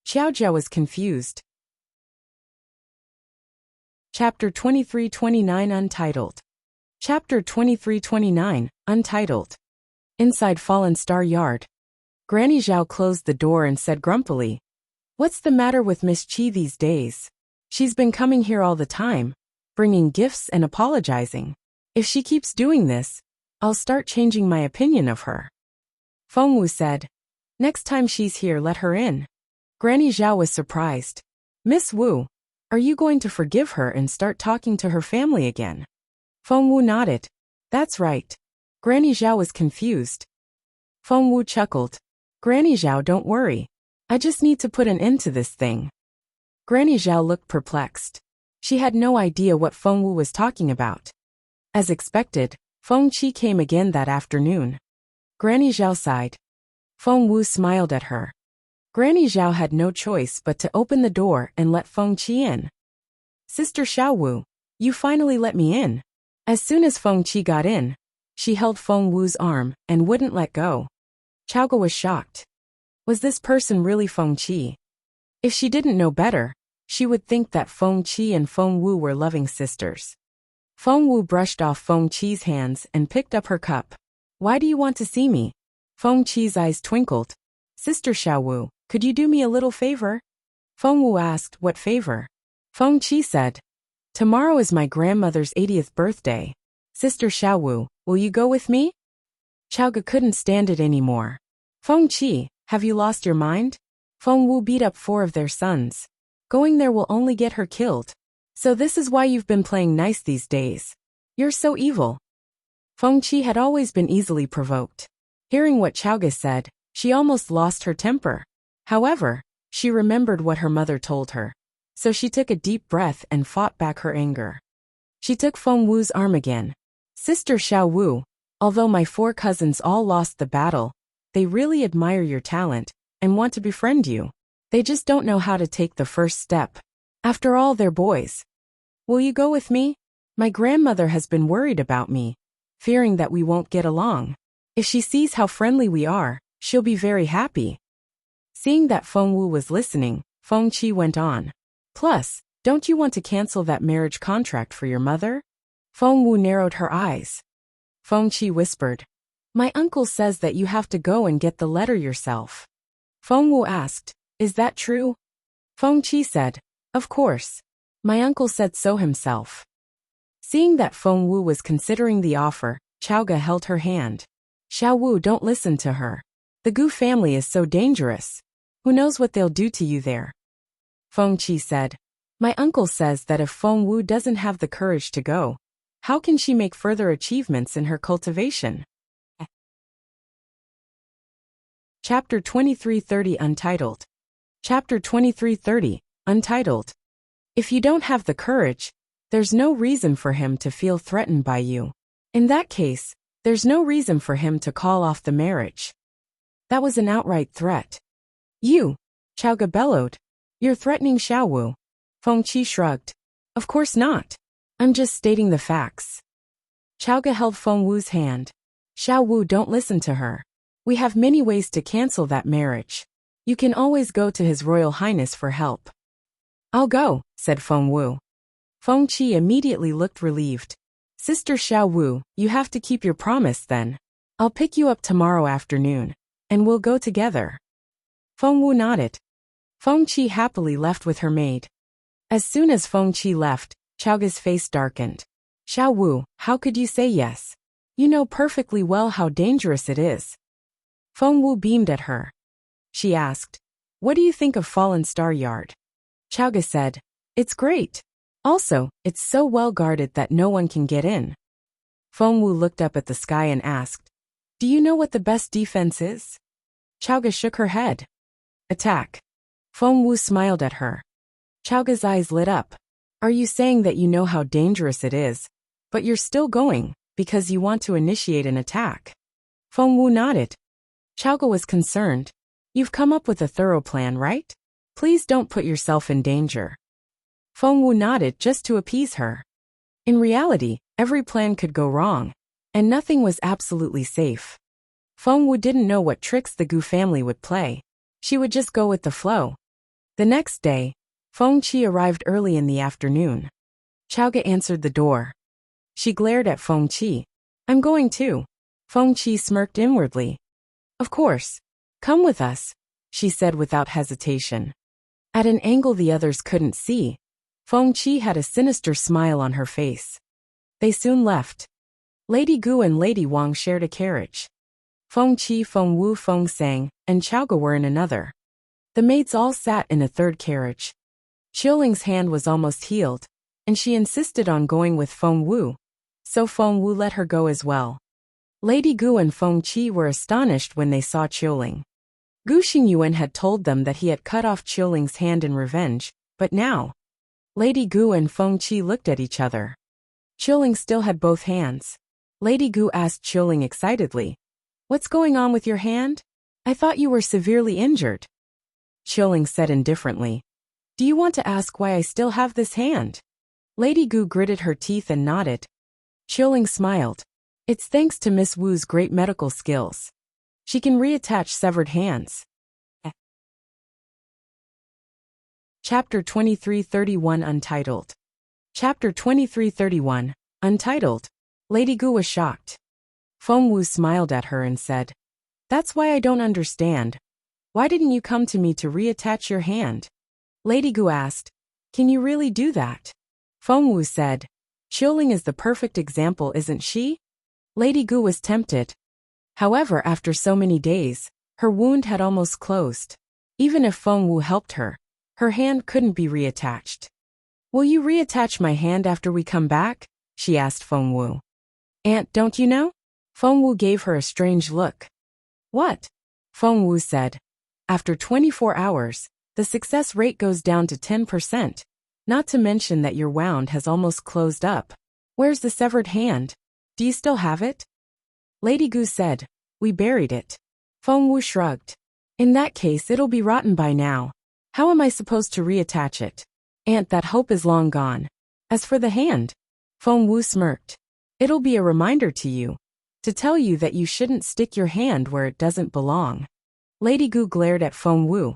Qiaojia was confused. Chapter 2329 Untitled. Chapter 2329, Untitled. Inside Fallen Star Yard. Granny Zhao closed the door and said grumpily. What's the matter with Miss Qi these days? She's been coming here all the time, bringing gifts and apologizing. If she keeps doing this, I'll start changing my opinion of her. Feng Wu said. Next time she's here, let her in. Granny Zhao was surprised. Miss Wu, are you going to forgive her and start talking to her family again? Feng Wu nodded. That's right. Granny Zhao was confused. Feng Wu chuckled. Granny Zhao, don't worry. I just need to put an end to this thing. Granny Zhao looked perplexed. She had no idea what Feng Wu was talking about. As expected, Feng Qi came again that afternoon. Granny Zhao sighed. Feng Wu smiled at her. Granny Zhao had no choice but to open the door and let Feng Qi in. Sister Xiao Wu, you finally let me in. As soon as Feng Qi got in, she held Feng Wu's arm and wouldn't let go. Qiaoge was shocked. Was this person really Feng Qi? If she didn't know better, she would think that Feng Qi and Feng Wu were loving sisters. Feng Wu brushed off Feng Qi's hands and picked up her cup. Why do you want to see me? Feng Qi's eyes twinkled. Sister Xiao Wu, could you do me a little favor? Feng Wu asked, what favor? Feng Qi said, tomorrow is my grandmother's 80th birthday. Sister Xiao Wu, will you go with me? Qiaoge couldn't stand it anymore. Feng Qi, have you lost your mind? Feng Wu beat up 4 of their sons. Going there will only get her killed. So this is why you've been playing nice these days. You're so evil. Feng Qi had always been easily provoked. Hearing what Qiaoge said, she almost lost her temper. However, she remembered what her mother told her. So she took a deep breath and fought back her anger. She took Feng Wu's arm again. Sister Xiao Wu, although my 4 cousins all lost the battle, they really admire your talent and want to befriend you. They just don't know how to take the first step. After all, they're boys. Will you go with me? My grandmother has been worried about me, fearing that we won't get along. If she sees how friendly we are, she'll be very happy. Seeing that Feng Wu was listening, Feng Qi went on. Plus, don't you want to cancel that marriage contract for your mother? Feng Wu narrowed her eyes. Feng Qi whispered. My uncle says that you have to go and get the letter yourself. Feng Wu asked, is that true? Feng Qi said, of course. My uncle said so himself. Seeing that Feng Wu was considering the offer, Qiaoge held her hand. Xiao Wu, don't listen to her. The Gu family is so dangerous. Who knows what they'll do to you there? Feng Qi said. My uncle says that if Feng Wu doesn't have the courage to go, how can she make further achievements in her cultivation? Chapter 2330 Untitled. Chapter 2330, Untitled. If you don't have the courage, there's no reason for him to feel threatened by you. In that case, there's no reason for him to call off the marriage. That was an outright threat. You, Chao Ge bellowed. You're threatening Xiao Wu. Feng Qi shrugged. Of course not. I'm just stating the facts. Chao Ge held Feng Wu's hand. Xiao Wu, don't listen to her. We have many ways to cancel that marriage. You can always go to His Royal Highness for help. I'll go, said Feng Wu. Feng Qi immediately looked relieved. Sister Xiao Wu, you have to keep your promise then. I'll pick you up tomorrow afternoon, and we'll go together. Feng Wu nodded. Feng Qi happily left with her maid. As soon as Feng Qi left, Chao Ge's face darkened. Xiao Wu, how could you say yes? You know perfectly well how dangerous it is. Feng Wu beamed at her. She asked, what do you think of Fallen Star Yard? Chao Ge said, it's great. Also, it's so well guarded that no one can get in. Feng Wu looked up at the sky and asked, do you know what the best defense is? Chao Ge shook her head. Attack. Feng Wu smiled at her. Chao Ge's eyes lit up. Are you saying that you know how dangerous it is, but you're still going, because you want to initiate an attack? Feng Wu nodded. Chao Ge was concerned. You've come up with a thorough plan, right? Please don't put yourself in danger. Feng Wu nodded just to appease her. In reality, every plan could go wrong, and nothing was absolutely safe. Feng Wu didn't know what tricks the Gu family would play. She would just go with the flow. The next day, Feng Qi arrived early in the afternoon. Chao Ge answered the door. She glared at Feng Qi. I'm going too. Feng Qi smirked inwardly. Of course. Come with us, she said without hesitation. At an angle the others couldn't see, Feng Qi had a sinister smile on her face. They soon left. Lady Gu and Lady Wang shared a carriage. Feng Qi, Feng Wu, Feng Sang, and Chao Ge were in another. The maids all sat in a third carriage. Qiuling's hand was almost healed, and she insisted on going with Feng Wu, so Feng Wu let her go as well. Lady Gu and Feng Qi were astonished when they saw Qiuling. Gu Xingyuan had told them that he had cut off Qiuling's hand in revenge, but now, Lady Gu and Feng Qi looked at each other. Qiuling still had both hands. Lady Gu asked Qiuling excitedly, what's going on with your hand? I thought you were severely injured. Qiuling said indifferently, do you want to ask why I still have this hand? Lady Gu gritted her teeth and nodded. Qiuling smiled. It's thanks to Miss Wu's great medical skills. She can reattach severed hands. Chapter 2331 Untitled. Chapter 2331, Untitled. Lady Gu was shocked. Feng Wu smiled at her and said, that's why I don't understand. Why didn't you come to me to reattach your hand? Lady Gu asked, can you really do that? Feng Wu said, Qiuling is the perfect example, isn't she? Lady Gu was tempted. However, after so many days, her wound had almost closed. Even if Feng Wu helped her, her hand couldn't be reattached. Will you reattach my hand after we come back? She asked Feng Wu. Aunt, don't you know? Feng Wu gave her a strange look. What? Feng Wu said. After 24 hours, the success rate goes down to 10%, not to mention that your wound has almost closed up. Where's the severed hand? Do you still have it? Lady Gu said, we buried it. Feng Wu shrugged. In that case it'll be rotten by now. How am I supposed to reattach it? Aunt, that hope is long gone. As for the hand, Feng Wu smirked. It'll be a reminder to you, to tell you that you shouldn't stick your hand where it doesn't belong. Lady Gu glared at Feng Wu.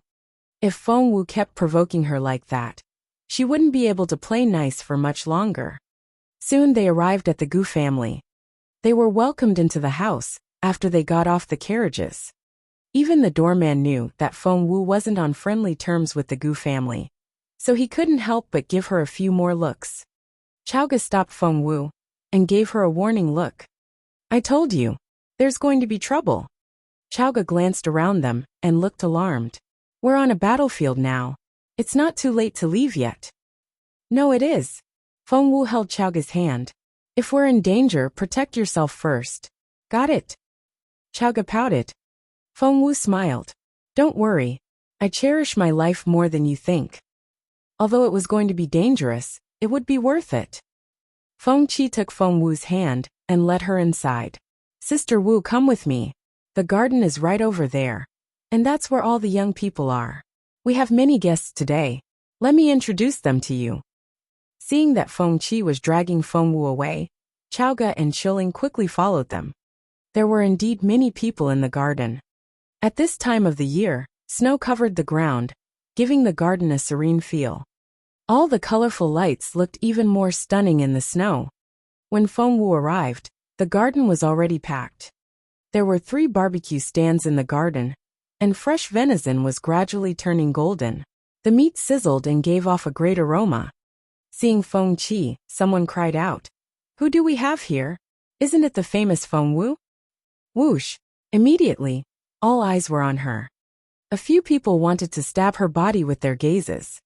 If Feng Wu kept provoking her like that, she wouldn't be able to play nice for much longer. Soon they arrived at the Gu family. They were welcomed into the house after they got off the carriages. Even the doorman knew that Feng Wu wasn't on friendly terms with the Gu family, so he couldn't help but give her a few more looks. Chao Ge stopped Feng Wu and gave her a warning look. I told you, there's going to be trouble. Chao Ge glanced around them and looked alarmed. We're on a battlefield now. It's not too late to leave yet. No, it is. Feng Wu held Chaoga's hand. If we're in danger, protect yourself first. Got it? Chaoga pouted. Feng Wu smiled. Don't worry. I cherish my life more than you think. Although it was going to be dangerous, it would be worth it. Feng Qi took Feng Wu's hand and led her inside. Sister Wu, come with me. The garden is right over there. And that's where all the young people are. We have many guests today. Let me introduce them to you. Seeing that Feng Qi was dragging Feng Wu away, Chaoga and Qiling quickly followed them. There were indeed many people in the garden. At this time of the year, snow covered the ground, giving the garden a serene feel. All the colorful lights looked even more stunning in the snow. When Feng Wu arrived, the garden was already packed. There were 3 barbecue stands in the garden, and fresh venison was gradually turning golden. The meat sizzled and gave off a great aroma. Seeing Feng Qi, someone cried out, "Who do we have here? Isn't it the famous Feng Wu?" Whoosh! Immediately, all eyes were on her. A few people wanted to stab her body with their gazes.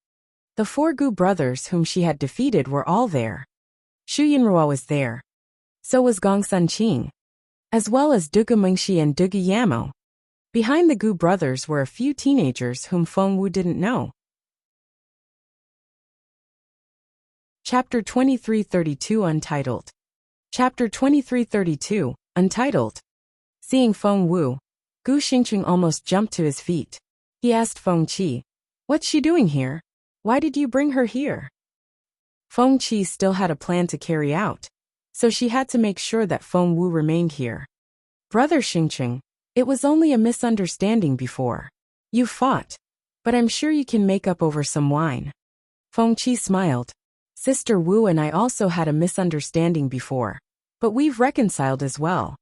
The 4 Gu brothers whom she had defeated were all there. Xu Yinruo was there. So was Gong Sun Qing, as well as Dugu Mingxi and Dugu Yamo. Behind the Gu brothers were a few teenagers whom Feng Wu didn't know. Chapter 2332 Untitled. Chapter 2332, Untitled. Seeing Feng Wu, Gu Xingqing almost jumped to his feet. He asked Feng Qi, "What's she doing here? Why did you bring her here?" Feng Qi still had a plan to carry out, so she had to make sure that Feng Wu remained here. "Brother Xingqing, it was only a misunderstanding before. You fought, but I'm sure you can make up over some wine." Feng Qi smiled. "Sister Wu and I also had a misunderstanding before, but we've reconciled as well."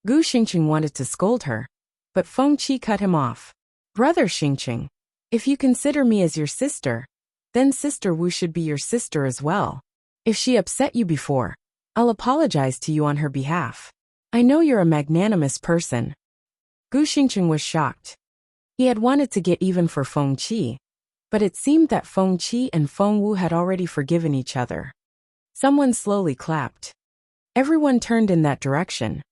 Gu Xingqing wanted to scold her, but Feng Qi cut him off. "Brother Xingqing, if you consider me as your sister, then Sister Wu should be your sister as well. If she upset you before, I'll apologize to you on her behalf. I know you're a magnanimous person." Gu Xingqing was shocked. He had wanted to get even for Feng Qi, but it seemed that Feng Qi and Feng Wu had already forgiven each other. Someone slowly clapped. Everyone turned in that direction.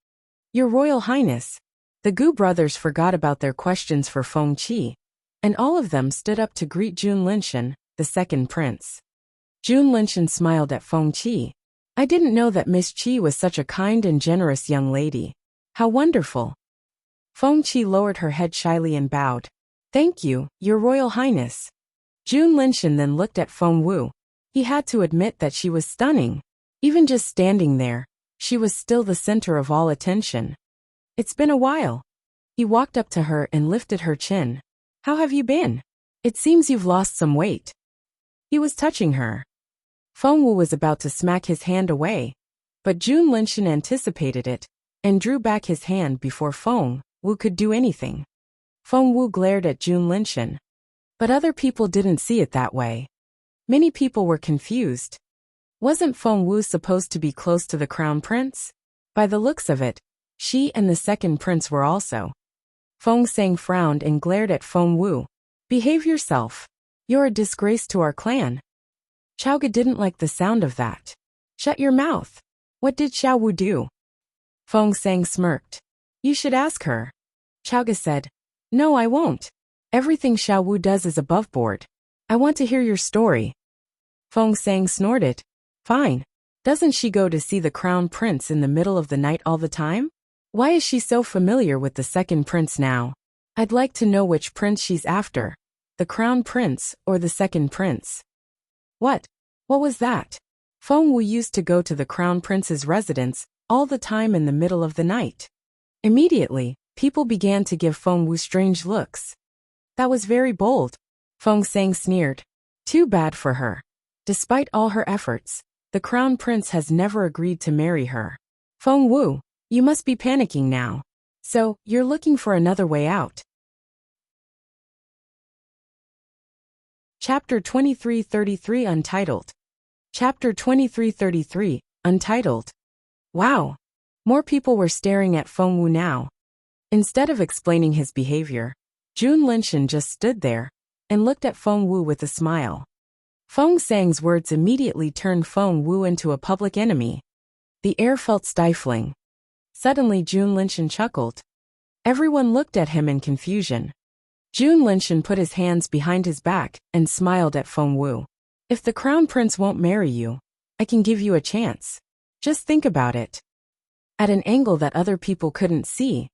"Your Royal Highness." The Gu brothers forgot about their questions for Feng Qi, and all of them stood up to greet Jun Linshan, the second prince. Jun Linshan smiled at Feng Qi. "I didn't know that Miss Qi was such a kind and generous young lady. How wonderful." Feng Qi lowered her head shyly and bowed. "Thank you, Your Royal Highness." Jun Linshan then looked at Feng Wu. He had to admit that she was stunning. Even just standing there, she was still the center of all attention. "It's been a while." He walked up to her and lifted her chin. "How have you been? It seems you've lost some weight." He was touching her. Feng Wu was about to smack his hand away, but Jun Linshan anticipated it and drew back his hand before Feng Wu could do anything. Feng Wu glared at Jun Linshan, but other people didn't see it that way. Many people were confused. Wasn't Feng Wu supposed to be close to the crown prince? By the looks of it, she and the second prince were also. Feng Sang frowned and glared at Feng Wu. "Behave yourself. You're a disgrace to our clan." Chaoga didn't like the sound of that. "Shut your mouth. What did Xiao Wu do?" Feng Sang smirked. "You should ask her." Chaoga said, "No, I won't. Everything Xiao Wu does is above board. I want to hear your story." Feng Sang snorted. "Fine. Doesn't she go to see the crown prince in the middle of the night all the time? Why is she so familiar with the second prince now? I'd like to know which prince she's after, the crown prince or the second prince." What was that? Feng Wu used to go to the crown prince's residence all the time in the middle of the night. Immediately, people began to give Feng Wu strange looks. "That was very bold." Feng Sang sneered. "Too bad for her. Despite all her efforts, the crown prince has never agreed to marry her. Feng Wu, you must be panicking now. So, you're looking for another way out." Chapter 2333 Untitled. Chapter 2333, Untitled. Wow! More people were staring at Feng Wu now. Instead of explaining his behavior, Jun Linshan just stood there and looked at Feng Wu with a smile. Feng Sang's words immediately turned Feng Wu into a public enemy. The air felt stifling. Suddenly Jun Linshan chuckled. Everyone looked at him in confusion. Jun Linshan put his hands behind his back and smiled at Feng Wu. If the crown prince won't marry you, I can give you a chance. Just think about it. At an angle that other people couldn't see,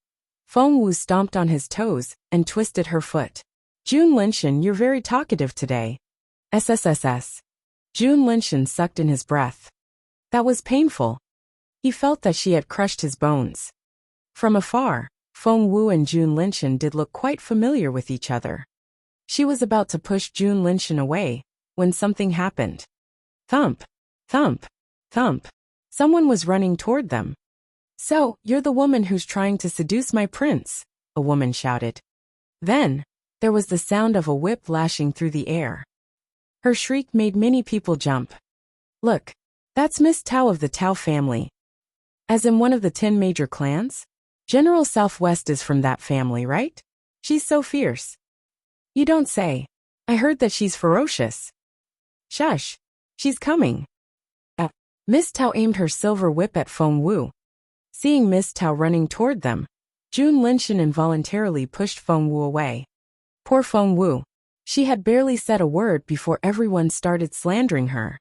Feng Wu stomped on his toes and twisted her foot. Jun Linshan, you're very talkative today. SSSS. Jun Linshan sucked in his breath. That was painful. He felt that she had crushed his bones. From afar, Feng Wu and Jun Linshan did look quite familiar with each other. She was about to push Jun Linshan away when something happened. Thump, thump, thump. Someone was running toward them. So, you're the woman who's trying to seduce my prince, a woman shouted. Then, there was the sound of a whip lashing through the air. Her shriek made many people jump. Look, that's Miss Tao of the Tao family. As in one of the 10 major clans? General Southwest is from that family, right? She's so fierce. You don't say. I heard that she's ferocious. Shush. She's coming. Miss Tao aimed her silver whip at Feng Wu. Seeing Miss Tao running toward them, Jun Linshan involuntarily pushed Feng Wu away. Poor Feng Wu. She had barely said a word before everyone started slandering her.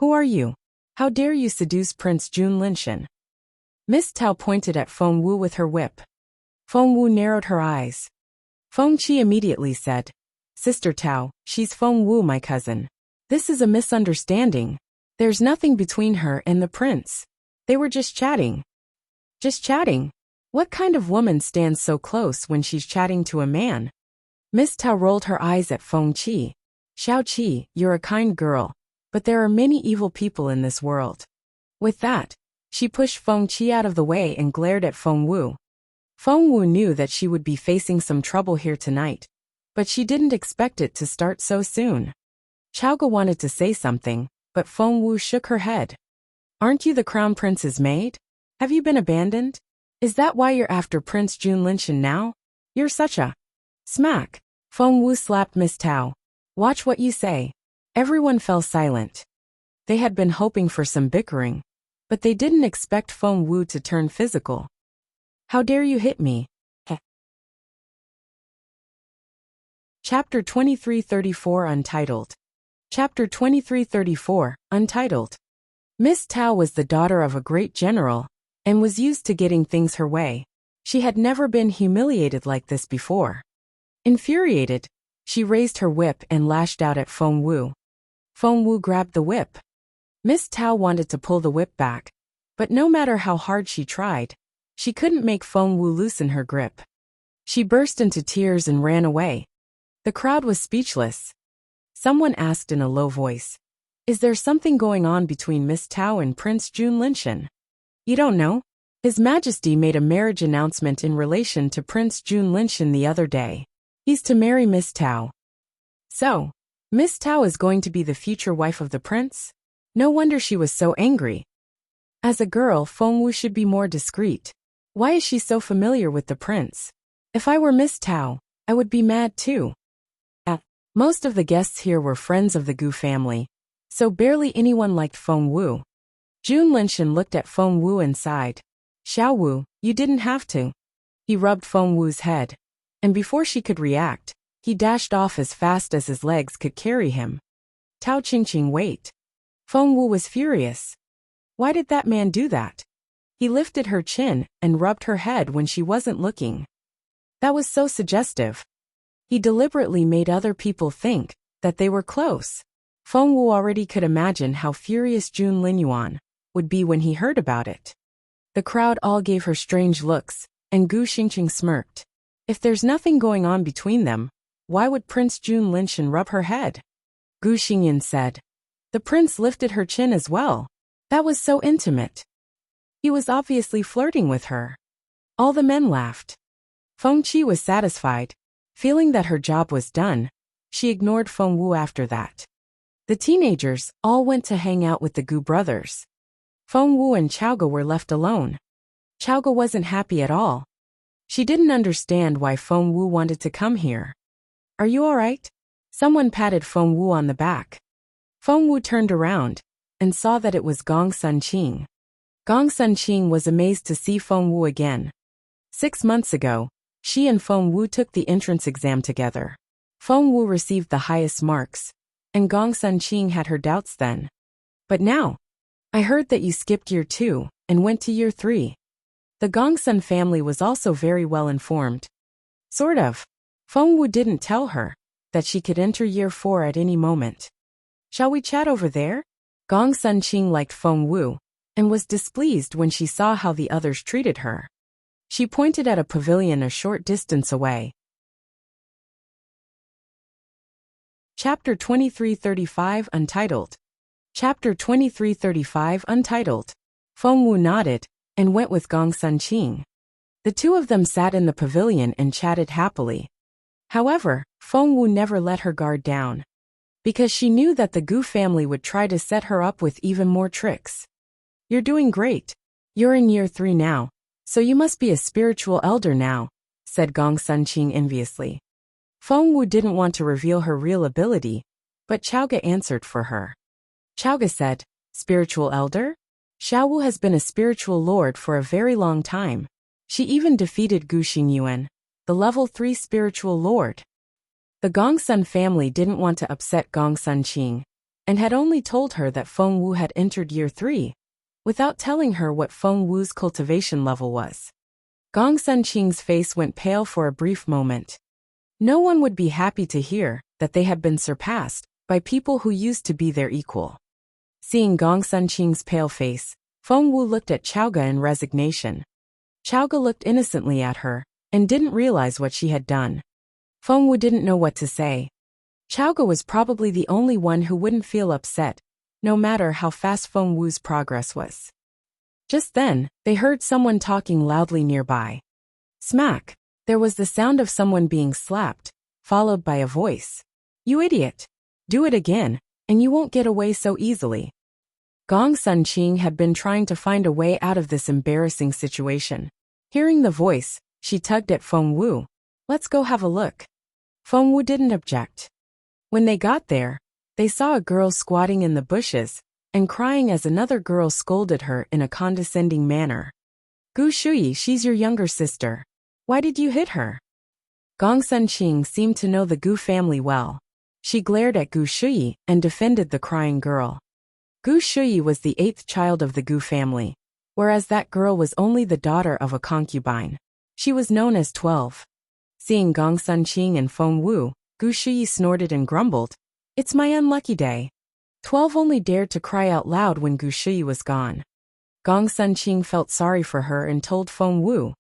Who are you? How dare you seduce Prince Jun Linshan? Miss Tao pointed at Feng Wu with her whip. Feng Wu narrowed her eyes. Feng Qi immediately said, Sister Tao, she's Feng Wu, my cousin. This is a misunderstanding. There's nothing between her and the prince. They were just chatting. Just chatting? What kind of woman stands so close when she's chatting to a man? Miss Tao rolled her eyes at Feng Qi. Xiao Qi, you're a kind girl, but there are many evil people in this world. With that, she pushed Feng Qi out of the way and glared at Feng Wu. Feng Wu knew that she would be facing some trouble here tonight, but she didn't expect it to start so soon. Chaoga wanted to say something, but Feng Wu shook her head. Aren't you the crown prince's maid? Have you been abandoned? Is that why you're after Prince Jun Linshan now? You're such a... Smack! Feng Wu slapped Miss Tao. Watch what you say. Everyone fell silent. They had been hoping for some bickering, but they didn't expect Feng Wu to turn physical. How dare you hit me? Chapter 2334 Untitled. Chapter 2334, Untitled. Miss Tao was the daughter of a great general, and was used to getting things her way. She had never been humiliated like this before. Infuriated, she raised her whip and lashed out at Feng Wu. Feng Wu grabbed the whip. Miss Tao wanted to pull the whip back, but no matter how hard she tried, she couldn't make Feng Wu loosen her grip. She burst into tears and ran away. The crowd was speechless. Someone asked in a low voice, Is there something going on between Miss Tao and Prince Jun Linshan? You don't know? His Majesty made a marriage announcement in relation to Prince Jun Linshan the other day. He's to marry Miss Tao. So, Miss Tao is going to be the future wife of the prince? No wonder she was so angry. As a girl, Feng Wu should be more discreet. Why is she so familiar with the prince? If I were Miss Tao, I would be mad too. Most of the guests here were friends of the Gu family, so barely anyone liked Feng Wu. Jun Linshan looked at Feng Wu and sighed. Xiao Wu, you didn't have to. He rubbed Feng Wu's head, and before she could react, he dashed off as fast as his legs could carry him. Tao Qingqing, wait. Feng Wu was furious. Why did that man do that? He lifted her chin and rubbed her head when she wasn't looking. That was so suggestive. He deliberately made other people think that they were close. Feng Wu already could imagine how furious Jun Linyuan would be when he heard about it. The crowd all gave her strange looks, and Gu Xingqing smirked. If there's nothing going on between them, why would Prince Jun Linshan rub her head? Gu Xingyan said. The prince lifted her chin as well. That was so intimate. He was obviously flirting with her. All the men laughed. Feng Qi was satisfied. Feeling that her job was done, she ignored Feng Wu after that. The teenagers all went to hang out with the Gu brothers. Feng Wu and Chaoga were left alone. Chaoga wasn't happy at all. She didn't understand why Feng Wu wanted to come here. Are you all right? Someone patted Feng Wu on the back. Feng Wu turned around and saw that it was Gong Sun Qing. Gong Sun Qing was amazed to see Feng Wu again. 6 months ago, she and Feng Wu took the entrance exam together. Feng Wu received the highest marks, and Gong Sun Qing had her doubts then. But now, I heard that you skipped year 2 and went to year 3. The Gong Sun family was also very well informed. Sort of. Feng Wu didn't tell her that she could enter year 4 at any moment. Shall we chat over there? Gong Sun Qing liked Feng Wu and was displeased when she saw how the others treated her. She pointed at a pavilion a short distance away. Chapter 2335 Untitled. Chapter 2335 Untitled. Feng Wu nodded and went with Gong Sun Qing. The two of them sat in the pavilion and chatted happily. However, Feng Wu never let her guard down, because she knew that the Gu family would try to set her up with even more tricks. You're doing great. You're in year 3 now, so you must be a spiritual elder now, said Gong Sun Qing enviously. Feng Wu didn't want to reveal her real ability, but Chaoga answered for her. Chaoga said, spiritual elder? Xiao Wu has been a spiritual lord for a very long time. She even defeated Gu Xingyuan, the level 3 spiritual lord. The Gong Sun family didn't want to upset Gong Sun Qing, and had only told her that Feng Wu had entered year 3, without telling her what Feng Wu's cultivation level was. Gong Sun Qing's face went pale for a brief moment. No one would be happy to hear that they had been surpassed by people who used to be their equal. Seeing Gong Sun Qing's pale face, Feng Wu looked at Chaoga in resignation. Chaoga looked innocently at her and didn't realize what she had done. Feng Wu didn't know what to say. Chaoga was probably the only one who wouldn't feel upset, no matter how fast Feng Wu's progress was. Just then, they heard someone talking loudly nearby. Smack! There was the sound of someone being slapped, followed by a voice. You idiot! Do it again, and you won't get away so easily. Gong Sun Qing had been trying to find a way out of this embarrassing situation. Hearing the voice, she tugged at Feng Wu. Let's go have a look. Feng Wu didn't object. When they got there, they saw a girl squatting in the bushes and crying as another girl scolded her in a condescending manner. Gu Shuyi, she's your younger sister. Why did you hit her? Gong Sun Qing seemed to know the Gu family well. She glared at Gu Shuyi and defended the crying girl. Gu Shuyi was the 8th child of the Gu family, whereas that girl was only the daughter of a concubine. She was known as 12. Seeing Gong Sun Qing and Feng Wu, Gu Shuyi snorted and grumbled. It's my unlucky day. 12 only dared to cry out loud when Gu Shuyi was gone. Gong Sun Qing felt sorry for her and told Feng Wu.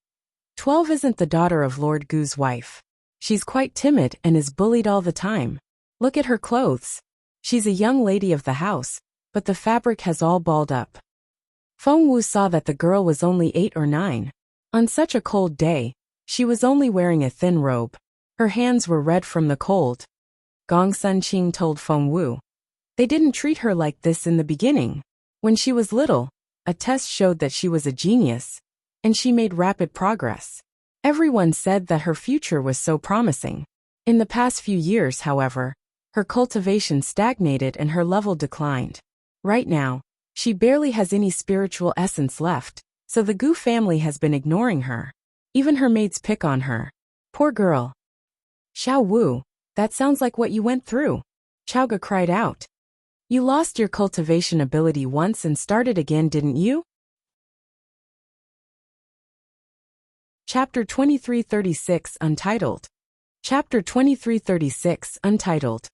12 isn't the daughter of Lord Gu's wife. She's quite timid and is bullied all the time. Look at her clothes. She's a young lady of the house, but the fabric has all balled up. Feng Wu saw that the girl was only 8 or 9. On such a cold day, she was only wearing a thin robe. Her hands were red from the cold. Gong Sun Qing told Feng Wu. They didn't treat her like this in the beginning. When she was little, a test showed that she was a genius, and she made rapid progress. Everyone said that her future was so promising. In the past few years, however, her cultivation stagnated and her level declined. Right now, she barely has any spiritual essence left, so the Gu family has been ignoring her. Even her maids pick on her. Poor girl. Xiao Wu, that sounds like what you went through. Chaoga cried out. You lost your cultivation ability once and started again, didn't you? Chapter 2336 Untitled. Chapter 2336 Untitled.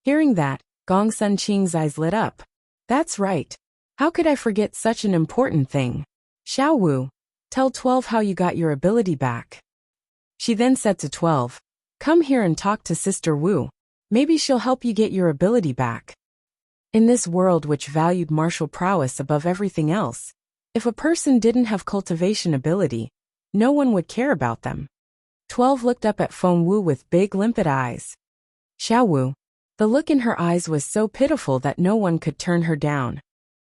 Hearing that, Gong Sun Qing's eyes lit up. That's right. How could I forget such an important thing? Xiao Wu, tell 12 how you got your ability back. She then said to 12, come here and talk to Sister Wu. Maybe she'll help you get your ability back. In this world which valued martial prowess above everything else, if a person didn't have cultivation ability, no one would care about them. 12 looked up at Feng Wu with big limpid eyes. Xiao Wu. The look in her eyes was so pitiful that no one could turn her down.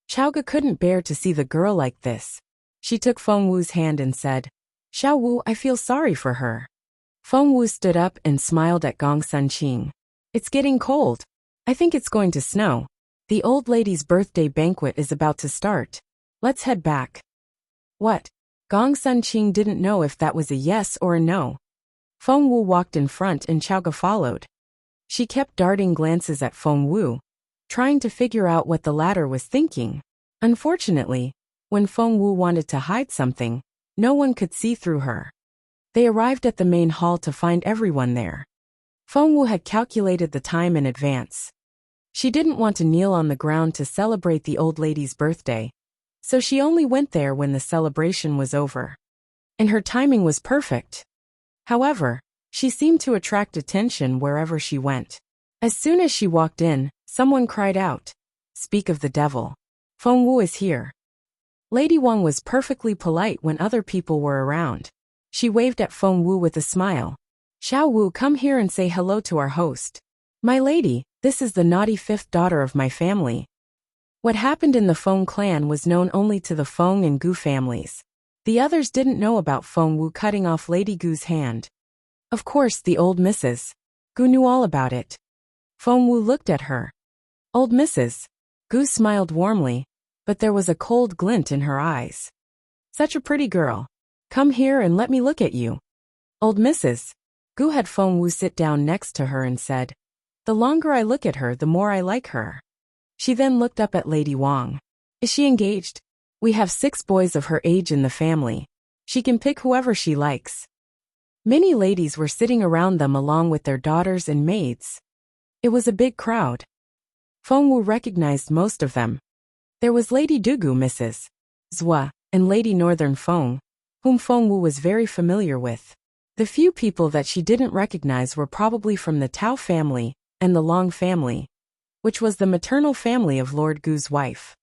Chaoga couldn't bear to see the girl like this. She took Feng Wu's hand and said, Xiao Wu, I feel sorry for her. Feng Wu stood up and smiled at Gong Sun Qing. It's getting cold. I think it's going to snow. The old lady's birthday banquet is about to start. Let's head back. What? Gong Sun Qing didn't know if that was a yes or a no. Feng Wu walked in front and Chao followed. She kept darting glances at Feng Wu, trying to figure out what the latter was thinking. Unfortunately, when Feng Wu wanted to hide something, no one could see through her. They arrived at the main hall to find everyone there. Feng Wu had calculated the time in advance. She didn't want to kneel on the ground to celebrate the old lady's birthday, so she only went there when the celebration was over. And her timing was perfect. However, she seemed to attract attention wherever she went. As soon as she walked in, someone cried out, "Speak of the devil. Feng Wu is here." Lady Wang was perfectly polite when other people were around. She waved at Feng Wu with a smile. "Xiao Wu, come here and say hello to our host. My lady, this is the naughty fifth daughter of my family." What happened in the Feng clan was known only to the Feng and Gu families. The others didn't know about Feng Wu cutting off Lady Gu's hand. Of course, the old Mrs. Gu knew all about it. Feng Wu looked at her. Old Mrs. Gu smiled warmly, but there was a cold glint in her eyes. "Such a pretty girl. Come here and let me look at you." Old Mrs. Gu had Feng Wu sit down next to her and said, "The longer I look at her, the more I like her." She then looked up at Lady Wang. "Is she engaged? We have 6 boys of her age in the family. She can pick whoever she likes." Many ladies were sitting around them along with their daughters and maids. It was a big crowd. Feng Wu recognized most of them. There was Lady Dugu, Mrs. Zhua, and Lady Northern Feng, whom Feng Wu was very familiar with. The few people that she didn't recognize were probably from the Tao family and the Long family, which was the maternal family of Lord Gu's wife.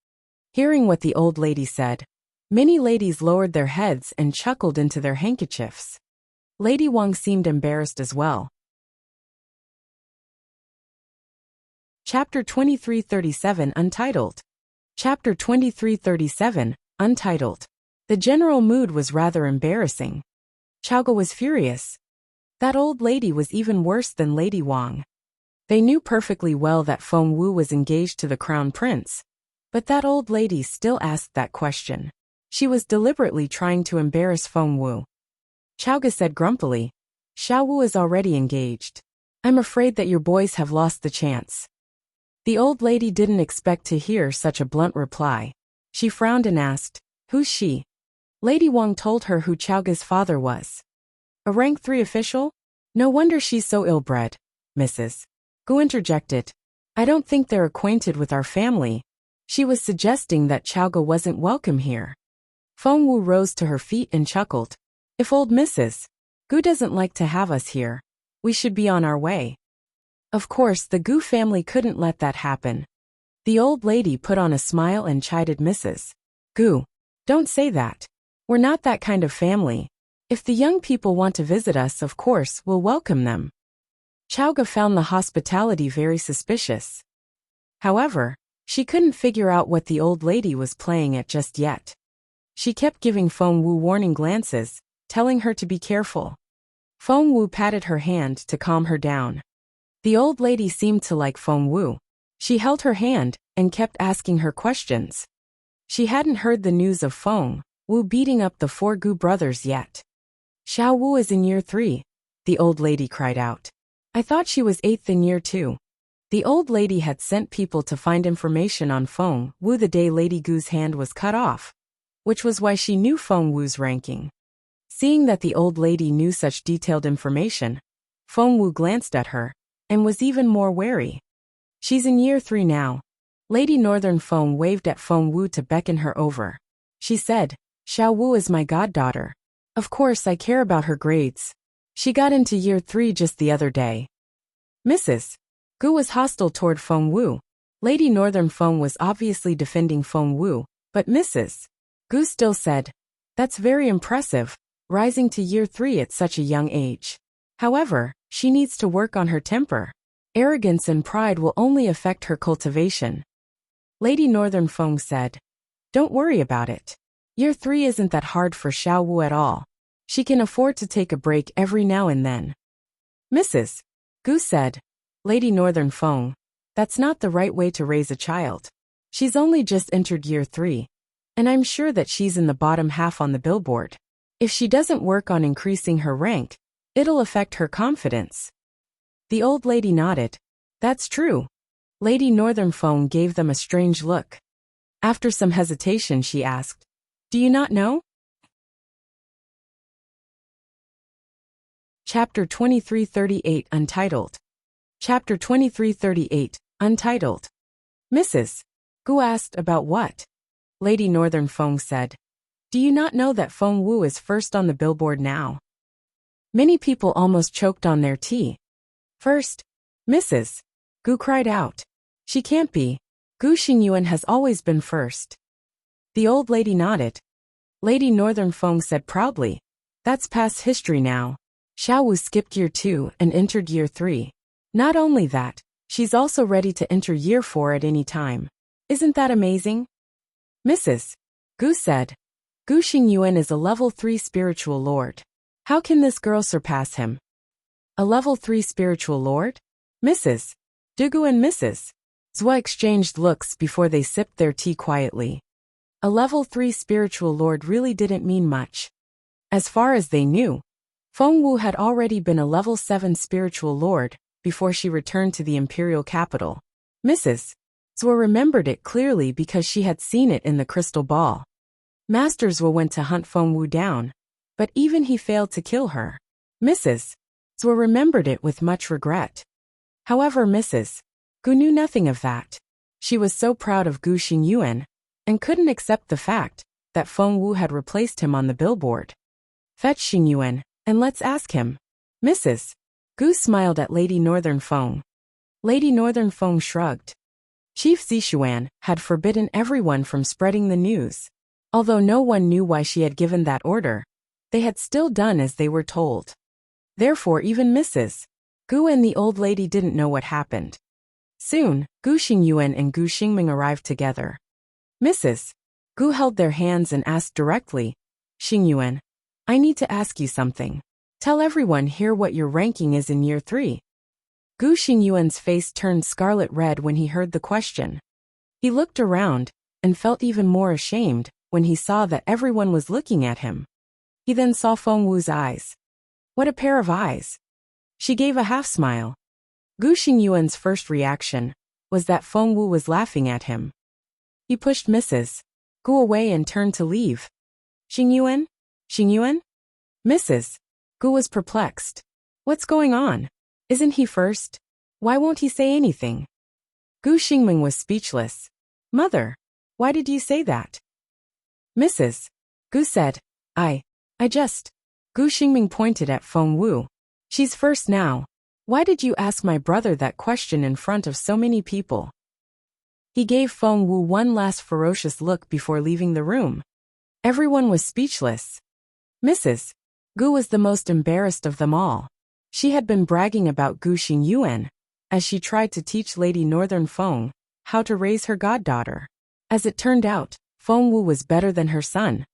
Hearing what the old lady said, many ladies lowered their heads and chuckled into their handkerchiefs. Lady Wang seemed embarrassed as well. Chapter 2337 Untitled. Chapter 2337 Untitled. The general mood was rather embarrassing. Chao was furious. That old lady was even worse than Lady Wang. They knew perfectly well that Feng Wu was engaged to the crown prince, but that old lady still asked that question. She was deliberately trying to embarrass Feng Wu. Chao said grumpily, "Xiao Wu is already engaged. I'm afraid that your boys have lost the chance." The old lady didn't expect to hear such a blunt reply. She frowned and asked, "Who's she?" Lady Wang told her who Chao's father was. "A rank 3 official? No wonder she's so ill-bred." Mrs. Gu interjected, "I don't think they're acquainted with our family." She was suggesting that Chao wasn't welcome here. Feng Wu rose to her feet and chuckled. "If old Mrs. Gu doesn't like to have us here, we should be on our way." Of course, the Gu family couldn't let that happen. The old lady put on a smile and chided Mrs. Gu. "Don't say that. We're not that kind of family. If the young people want to visit us, of course, we'll welcome them." Chao found the hospitality very suspicious. However, she couldn't figure out what the old lady was playing at just yet. She kept giving Feng Wu warning glances, telling her to be careful. Feng Wu patted her hand to calm her down. The old lady seemed to like Feng Wu. She held her hand and kept asking her questions. She hadn't heard the news of Feng Wu beating up the 4 Gu brothers yet. "Xiao Wu is in year 3, the old lady cried out. "I thought she was 8th in year 2. The old lady had sent people to find information on Feng Wu the day Lady Gu's hand was cut off, which was why she knew Feng Wu's ranking. Seeing that the old lady knew such detailed information, Feng Wu glanced at her and was even more wary. "She's in year 3 now." Lady Northern Feng waved at Feng Wu to beckon her over. She said, "Xiao Wu is my goddaughter. Of course I care about her grades. She got into year 3 just the other day." Mrs. Gu was hostile toward Feng Wu. Lady Northern Feng was obviously defending Feng Wu, but Mrs. Gu still said, "That's very impressive, rising to year 3 at such a young age. However, she needs to work on her temper. Arrogance and pride will only affect her cultivation." Lady Northern Feng said, "Don't worry about it. Year 3 isn't that hard for Xiao Wu at all. She can afford to take a break every now and then." Mrs. Gu said, Lady Northern Feng, that's not the right way to raise a child. She's only just entered year 3. And I'm sure that she's in the bottom half on the billboard. If she doesn't work on increasing her rank, it'll affect her confidence. The old lady nodded. That's true. Lady Northern Feng gave them a strange look. After some hesitation, she asked, Do you not know? Chapter 2338 Untitled. Chapter 2338 Untitled. Mrs. Gu asked about what? Lady Northern Feng said, Do you not know that Feng Wu is first on the billboard now? Many people almost choked on their tea. First, Mrs. Gu cried out. She can't be. Gu Xingyuan has always been first. The old lady nodded. Lady Northern Feng said proudly, That's past history now. Xiao Wu skipped year 2 and entered year 3. Not only that, she's also ready to enter year 4 at any time. Isn't that amazing? Mrs. Gu said, Gu Xingyuan is a level 3 spiritual lord. How can this girl surpass him? A level 3 spiritual lord? Mrs. Dugu and Mrs. Zhua exchanged looks before they sipped their tea quietly. A level 3 spiritual lord really didn't mean much. As far as they knew, Feng Wu had already been a level 7 spiritual lord before she returned to the imperial capital. Mrs. Zhua remembered it clearly because she had seen it in the crystal ball. Master Zhua went to hunt Feng Wu down, but even he failed to kill her. Mrs. Zhua remembered it with much regret. However, Mrs. Gu knew nothing of that. She was so proud of Gu Xingyuan and couldn't accept the fact that Feng Wu had replaced him on the billboard. Fetch Xingyuan, and let's ask him. Mrs. Gu smiled at Lady Northern Feng. Lady Northern Feng shrugged. Chief Zishuan had forbidden everyone from spreading the news. Although no one knew why she had given that order, they had still done as they were told. Therefore even Mrs. Gu and the old lady didn't know what happened. Soon, Gu Xingyuan and Gu Xingming arrived together. Mrs. Gu held their hands and asked directly, Xingyuan, I need to ask you something. Tell everyone here what your ranking is in year 3. Gu Xingyuan's face turned scarlet red when he heard the question. He looked around and felt even more ashamed when he saw that everyone was looking at him. He then saw Feng Wu's eyes. What a pair of eyes! She gave a half-smile. Gu Xingyuan's first reaction was that Feng Wu was laughing at him. He pushed Mrs. Gu away and turned to leave. Xingyuan? Xingyuan? Mrs. Gu was perplexed. What's going on? Isn't he first? Why won't he say anything? Gu Xingming was speechless. Mother, why did you say that? Mrs. Gu said, I just. Gu Xingming pointed at Feng Wu. She's first now. Why did you ask my brother that question in front of so many people? He gave Feng Wu one last ferocious look before leaving the room. Everyone was speechless. Mrs. Gu was the most embarrassed of them all. She had been bragging about Gu Xingyuan as she tried to teach Lady Northern Feng how to raise her goddaughter. As it turned out, Feng Wu was better than her son.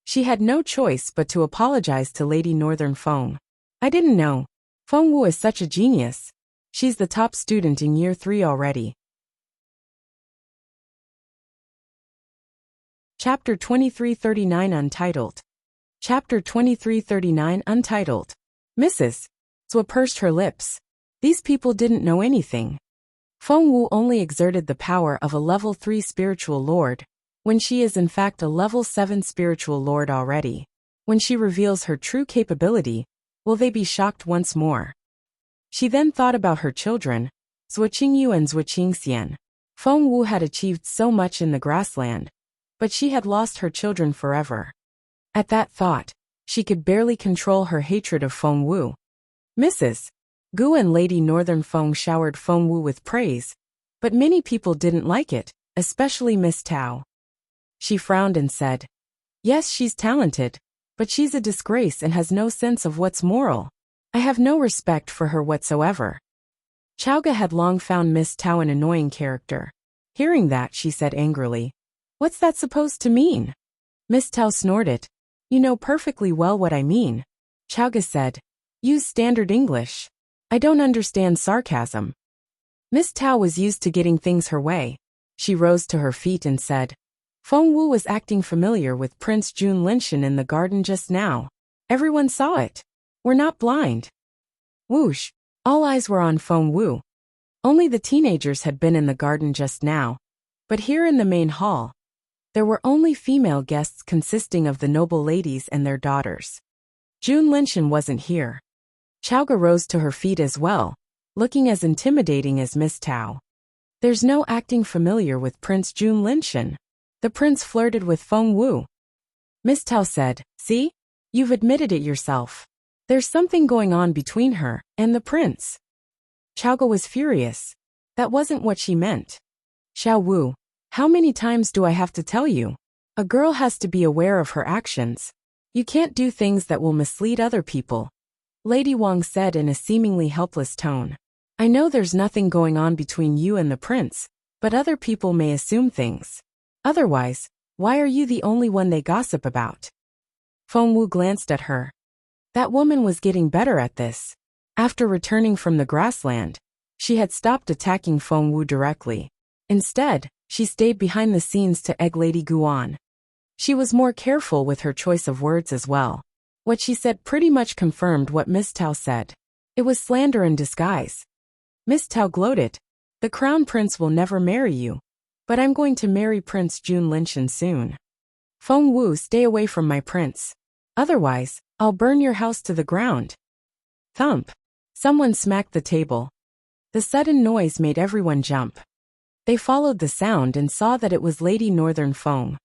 She had no choice but to apologize to Lady Northern Feng. I didn't know. Feng Wu is such a genius. She's the top student in year 3 already. Chapter 2339 Untitled. Chapter 2339 Untitled. Mrs. Zhua pursed her lips. These people didn't know anything. Feng Wu only exerted the power of a level 3 spiritual lord, when she is in fact a level 7 spiritual lord already. When she reveals her true capability, will they be shocked once more? She then thought about her children, Zhua Qingyu and Zhua Qingxian. Feng Wu had achieved so much in the grassland, but she had lost her children forever. At that thought, she could barely control her hatred of Feng Wu. Mrs. Gu and Lady Northern Feng showered Feng Wu with praise, but many people didn't like it, especially Miss Tao. She frowned and said, Yes, she's talented, but she's a disgrace and has no sense of what's moral. I have no respect for her whatsoever. Chaoga had long found Miss Tao an annoying character. Hearing that, she said angrily, What's that supposed to mean? Miss Tao snorted. You know perfectly well what I mean. Chaoga said, Use standard English. I don't understand sarcasm. Miss Tao was used to getting things her way. She rose to her feet and said, Feng Wu was acting familiar with Prince Jun Linshan in the garden just now. Everyone saw it. We're not blind. Whoosh. All eyes were on Feng Wu. Only the teenagers had been in the garden just now. But here in the main hall, there were only female guests consisting of the noble ladies and their daughters. Jun Linshan wasn't here. Chaoga rose to her feet as well, looking as intimidating as Miss Tao. There's no acting familiar with Prince Jun Linshan. The prince flirted with Feng Wu. Miss Tao said, See? You've admitted it yourself. There's something going on between her and the prince. Chaoga was furious. That wasn't what she meant. Xiao Wu, how many times do I have to tell you? A girl has to be aware of her actions. You can't do things that will mislead other people. Lady Wang said in a seemingly helpless tone. I know there's nothing going on between you and the prince, but other people may assume things. Otherwise, why are you the only one they gossip about? Feng Wu glanced at her. That woman was getting better at this. After returning from the grassland, she had stopped attacking Feng Wu directly. Instead, she stayed behind the scenes to egg Lady Guan. She was more careful with her choice of words as well. What she said pretty much confirmed what Miss Tao said. It was slander in disguise. Miss Tao gloated. The crown prince will never marry you. But I'm going to marry Prince Jun Linshan soon. Feng Wu, stay away from my prince. Otherwise, I'll burn your house to the ground. Thump. Someone smacked the table. The sudden noise made everyone jump. They followed the sound and saw that it was Lady Northern Feng.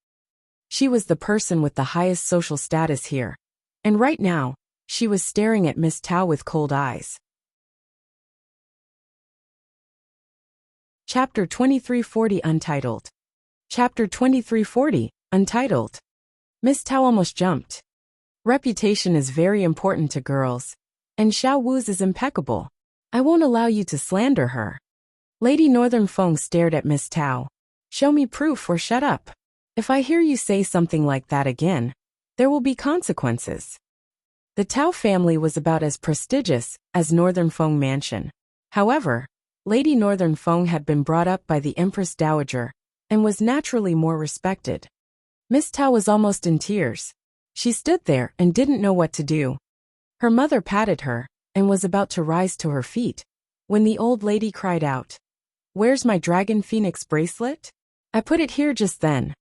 She was the person with the highest social status here. And right now, she was staring at Miss Tao with cold eyes. Chapter 2340 Untitled. Chapter 2340, Untitled. Miss Tao almost jumped. Reputation is very important to girls. And Xiao Wu's is impeccable. I won't allow you to slander her. Lady Northern Feng stared at Miss Tao. Show me proof or shut up. If I hear you say something like that again, there will be consequences. The Tao family was about as prestigious as Northern Feng Mansion. However, Lady Northern Feng had been brought up by the Empress Dowager and was naturally more respected. Miss Tao was almost in tears. She stood there and didn't know what to do. Her mother patted her and was about to rise to her feet when the old lady cried out, Where's my dragon phoenix bracelet? I put it here just then.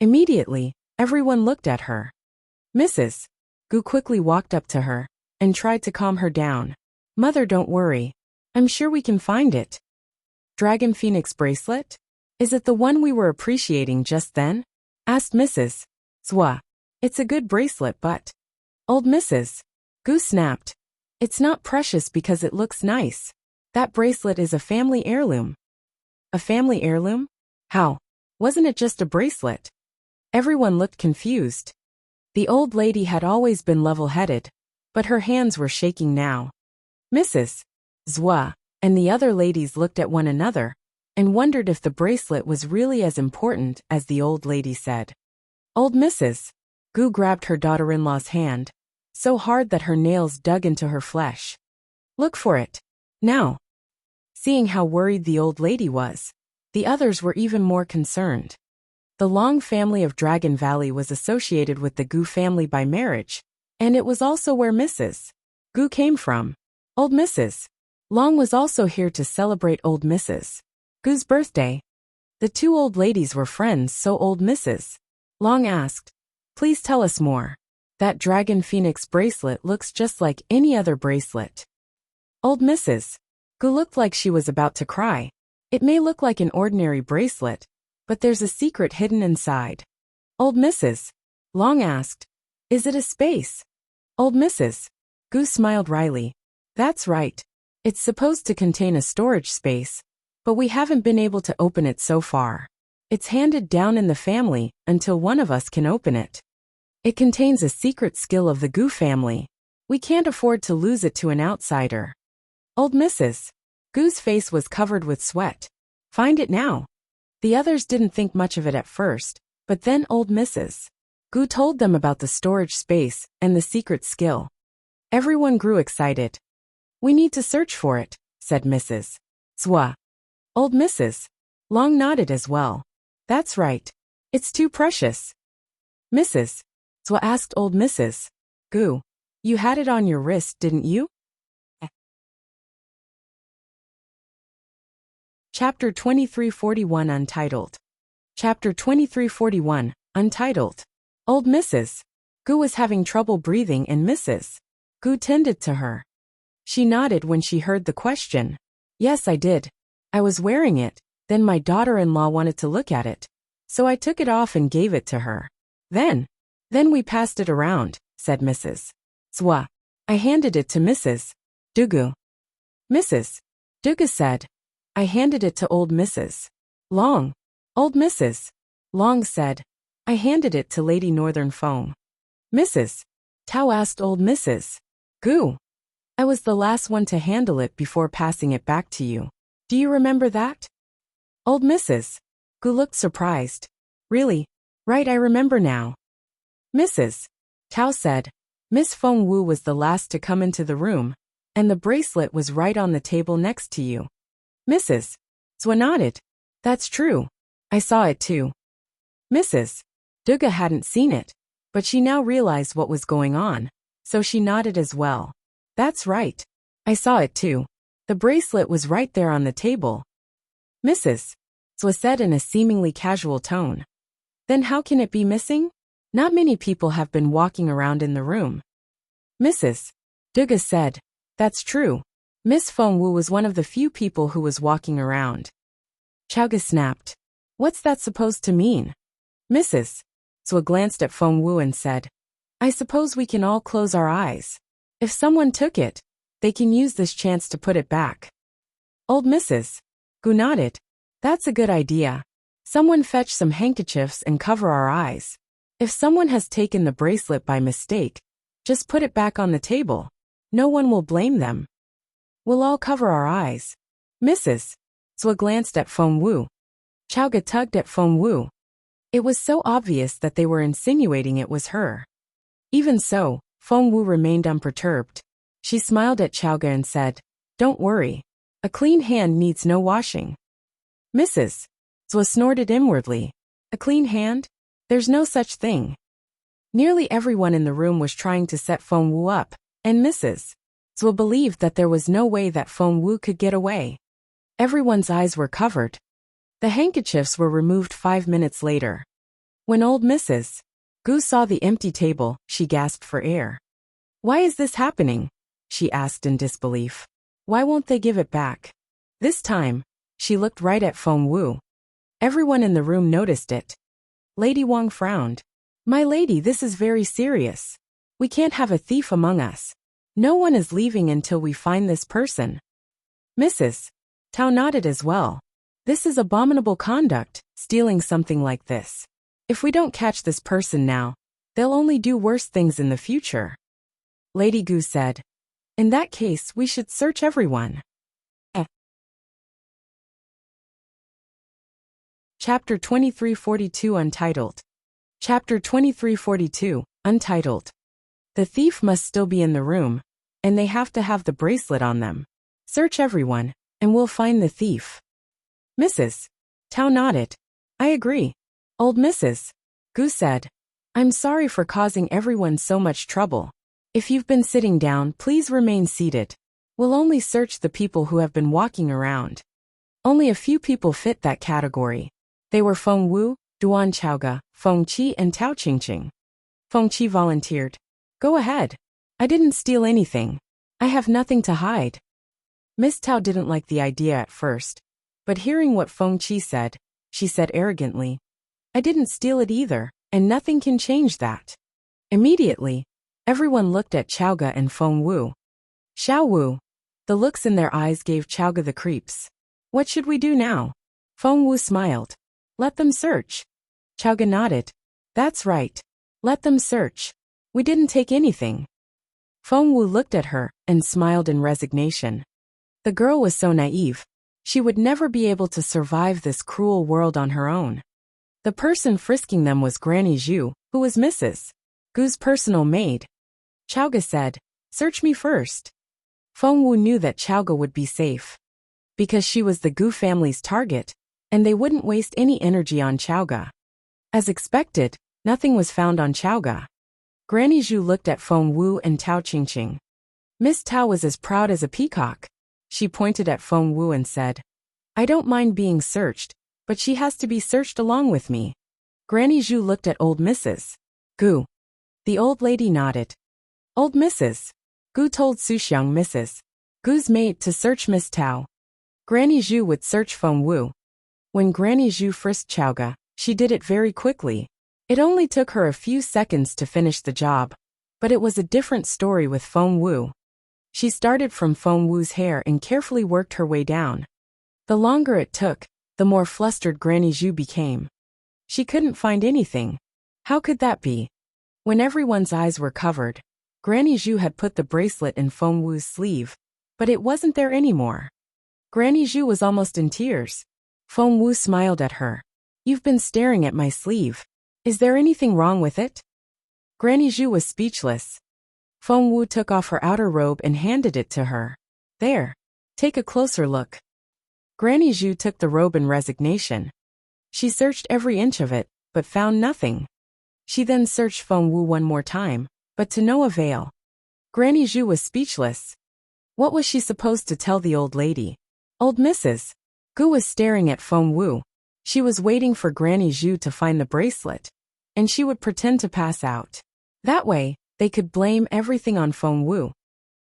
Immediately, everyone looked at her. Mrs. Gu quickly walked up to her and tried to calm her down. Mother, don't worry. I'm sure we can find it. Dragon phoenix bracelet? Is it the one we were appreciating just then? Asked Mrs. Zhua. It's a good bracelet, but... Old Mrs. Gu snapped. It's not precious because it looks nice. That bracelet is a family heirloom. A family heirloom? How? Wasn't it just a bracelet? Everyone looked confused. The old lady had always been level-headed, but her hands were shaking now. Mrs. Zhua and the other ladies looked at one another and wondered if the bracelet was really as important as the old lady said. Old Mrs. Gu grabbed her daughter-in-law's hand, so hard that her nails dug into her flesh. Look for it. Now. Seeing how worried the old lady was, the others were even more concerned. The Long family of Dragon Valley was associated with the Gu family by marriage, and it was also where Mrs. Gu came from. Old Mrs. Long was also here to celebrate old Mrs. Gu's birthday. The two old ladies were friends, so old Mrs. Long asked, Please tell us more. That dragon phoenix bracelet looks just like any other bracelet. Old Mrs. Gu looked like she was about to cry. It may look like an ordinary bracelet, but there's a secret hidden inside. Old Mrs. Long asked, Is it a space? Old Mrs. Gu smiled wryly. That's right. It's supposed to contain a storage space, but we haven't been able to open it so far. It's handed down in the family until one of us can open it. It contains a secret skill of the Gu family. We can't afford to lose it to an outsider. Old Mrs. Gu's face was covered with sweat. Find it now. The others didn't think much of it at first, but then old Mrs. Gu told them about the storage space and the secret skill. Everyone grew excited. We need to search for it, said Mrs. Zhua. Old Mrs. Long nodded as well. That's right. It's too precious. Mrs. Zwa asked old Mrs. Gu. You had it on your wrist, didn't you? Chapter 2341 Untitled. Chapter 2341, Untitled. Old Mrs. Gu was having trouble breathing and Mrs. Gu tended to her. She nodded when she heard the question. Yes, I did. I was wearing it, then my daughter-in-law wanted to look at it. So I took it off and gave it to her. Then we passed it around, said Mrs. Zwa. I handed it to Mrs. Dugu. Mrs. Dugu said. I handed it to old Mrs. Long. Old Mrs. Long said. I handed it to Lady Northern Foam. Mrs. Tao asked old Mrs. Gu. I was the last one to handle it before passing it back to you. Do you remember that? Old Mrs. Gu looked surprised. Really? Right, I remember now. Mrs. Tao said. Miss Feng Wu was the last to come into the room, and the bracelet was right on the table next to you. Mrs. Zwa nodded. That's true. I saw it too. Mrs. Duga hadn't seen it, but she now realized what was going on, so she nodded as well. That's right. I saw it too. The bracelet was right there on the table. Mrs. Zwa said in a seemingly casual tone. Then how can it be missing? Not many people have been walking around in the room. Mrs. Duga said. That's true. Miss Feng Wu was one of the few people who was walking around. Chowga snapped. What's that supposed to mean? Mrs. Zwa glanced at Feng Wu and said, I suppose we can all close our eyes. If someone took it, they can use this chance to put it back. Old Mrs. Gu nodded. That's a good idea. Someone fetch some handkerchiefs and cover our eyes. If someone has taken the bracelet by mistake, just put it back on the table. No one will blame them. We'll all cover our eyes. Mrs. Zwa glanced at Feng Wu. Chowga tugged at Feng Wu. It was so obvious that they were insinuating it was her. Even so, Feng Wu remained unperturbed. She smiled at Chowga and said, Don't worry. A clean hand needs no washing. Mrs. Zwa snorted inwardly. A clean hand? There's no such thing. Nearly everyone in the room was trying to set Feng Wu up, and Mrs. Zwa believed that there was no way that Feng Wu could get away. Everyone's eyes were covered. The handkerchiefs were removed 5 minutes later. When old Mrs. Gu saw the empty table, she gasped for air. Why is this happening? She asked in disbelief. Why won't they give it back? This time, she looked right at Feng Wu. Everyone in the room noticed it. Lady Wang frowned. My lady, this is very serious. We can't have a thief among us. No one is leaving until we find this person. Mrs. Tao nodded as well. This is abominable conduct, stealing something like this. If we don't catch this person now, they'll only do worse things in the future. Lady Gu said. In that case, we should search everyone. Chapter 2342 Untitled. Chapter 2342, Untitled. The thief must still be in the room, and they have to have the bracelet on them. Search everyone, and we'll find the thief. Mrs. Tao nodded. I agree. Old Mrs. Gu said. I'm sorry for causing everyone so much trouble. If you've been sitting down, please remain seated. We'll only search the people who have been walking around. Only a few people fit that category. They were Feng Wu, Duan Chaoga, Feng Qi and Tao Qingqing. Feng Qi volunteered. Go ahead. I didn't steal anything. I have nothing to hide. Miss Tao didn't like the idea at first, but hearing what Feng Qi said, she said arrogantly, I didn't steal it either, and nothing can change that. Immediately, everyone looked at Chaoga and Feng Wu. Xiao Wu. The looks in their eyes gave Chaoga the creeps. What should we do now? Feng Wu smiled. Let them search. Chaoga nodded. That's right. Let them search. We didn't take anything. Feng Wu looked at her and smiled in resignation. The girl was so naive. She would never be able to survive this cruel world on her own. The person frisking them was Granny Zhu, who was Mrs. Gu's personal maid. Chaoga said, Search me first. Feng Wu knew that Chaoga would be safe. because she was the Gu family's target, and they wouldn't waste any energy on Chaoga. As expected, nothing was found on Chaoga. Granny Zhu looked at Feng Wu and Tao Qingqing. Miss Tao was as proud as a peacock. She pointed at Feng Wu and said, "I don't mind being searched, but she has to be searched along with me." Granny Zhu looked at old Mrs. Gu. The old lady nodded. Old Mrs. Gu told Suxiang Mrs. Gu's maid to search Miss Tao. Granny Zhu would search Feng Wu. When Granny Zhu frisked Chaoga, she did it very quickly. It only took her a few seconds to finish the job, but it was a different story with Feng Wu. She started from Feng Wu's hair and carefully worked her way down. The longer it took, the more flustered Granny Zhu became. She couldn't find anything. How could that be? When everyone's eyes were covered, Granny Zhu had put the bracelet in Feng Wu's sleeve, but it wasn't there anymore. Granny Zhu was almost in tears. Feng Wu smiled at her. "You've been staring at my sleeve. Is there anything wrong with it?" Granny Zhu was speechless. Feng Wu took off her outer robe and handed it to her. "There. Take a closer look." Granny Zhu took the robe in resignation. She searched every inch of it, but found nothing. She then searched Feng Wu one more time, but to no avail. Granny Zhu was speechless. What was she supposed to tell the old lady? Old Mrs. Gu was staring at Feng Wu. She was waiting for Granny Zhu to find the bracelet, and she would pretend to pass out. That way, they could blame everything on Feng Wu.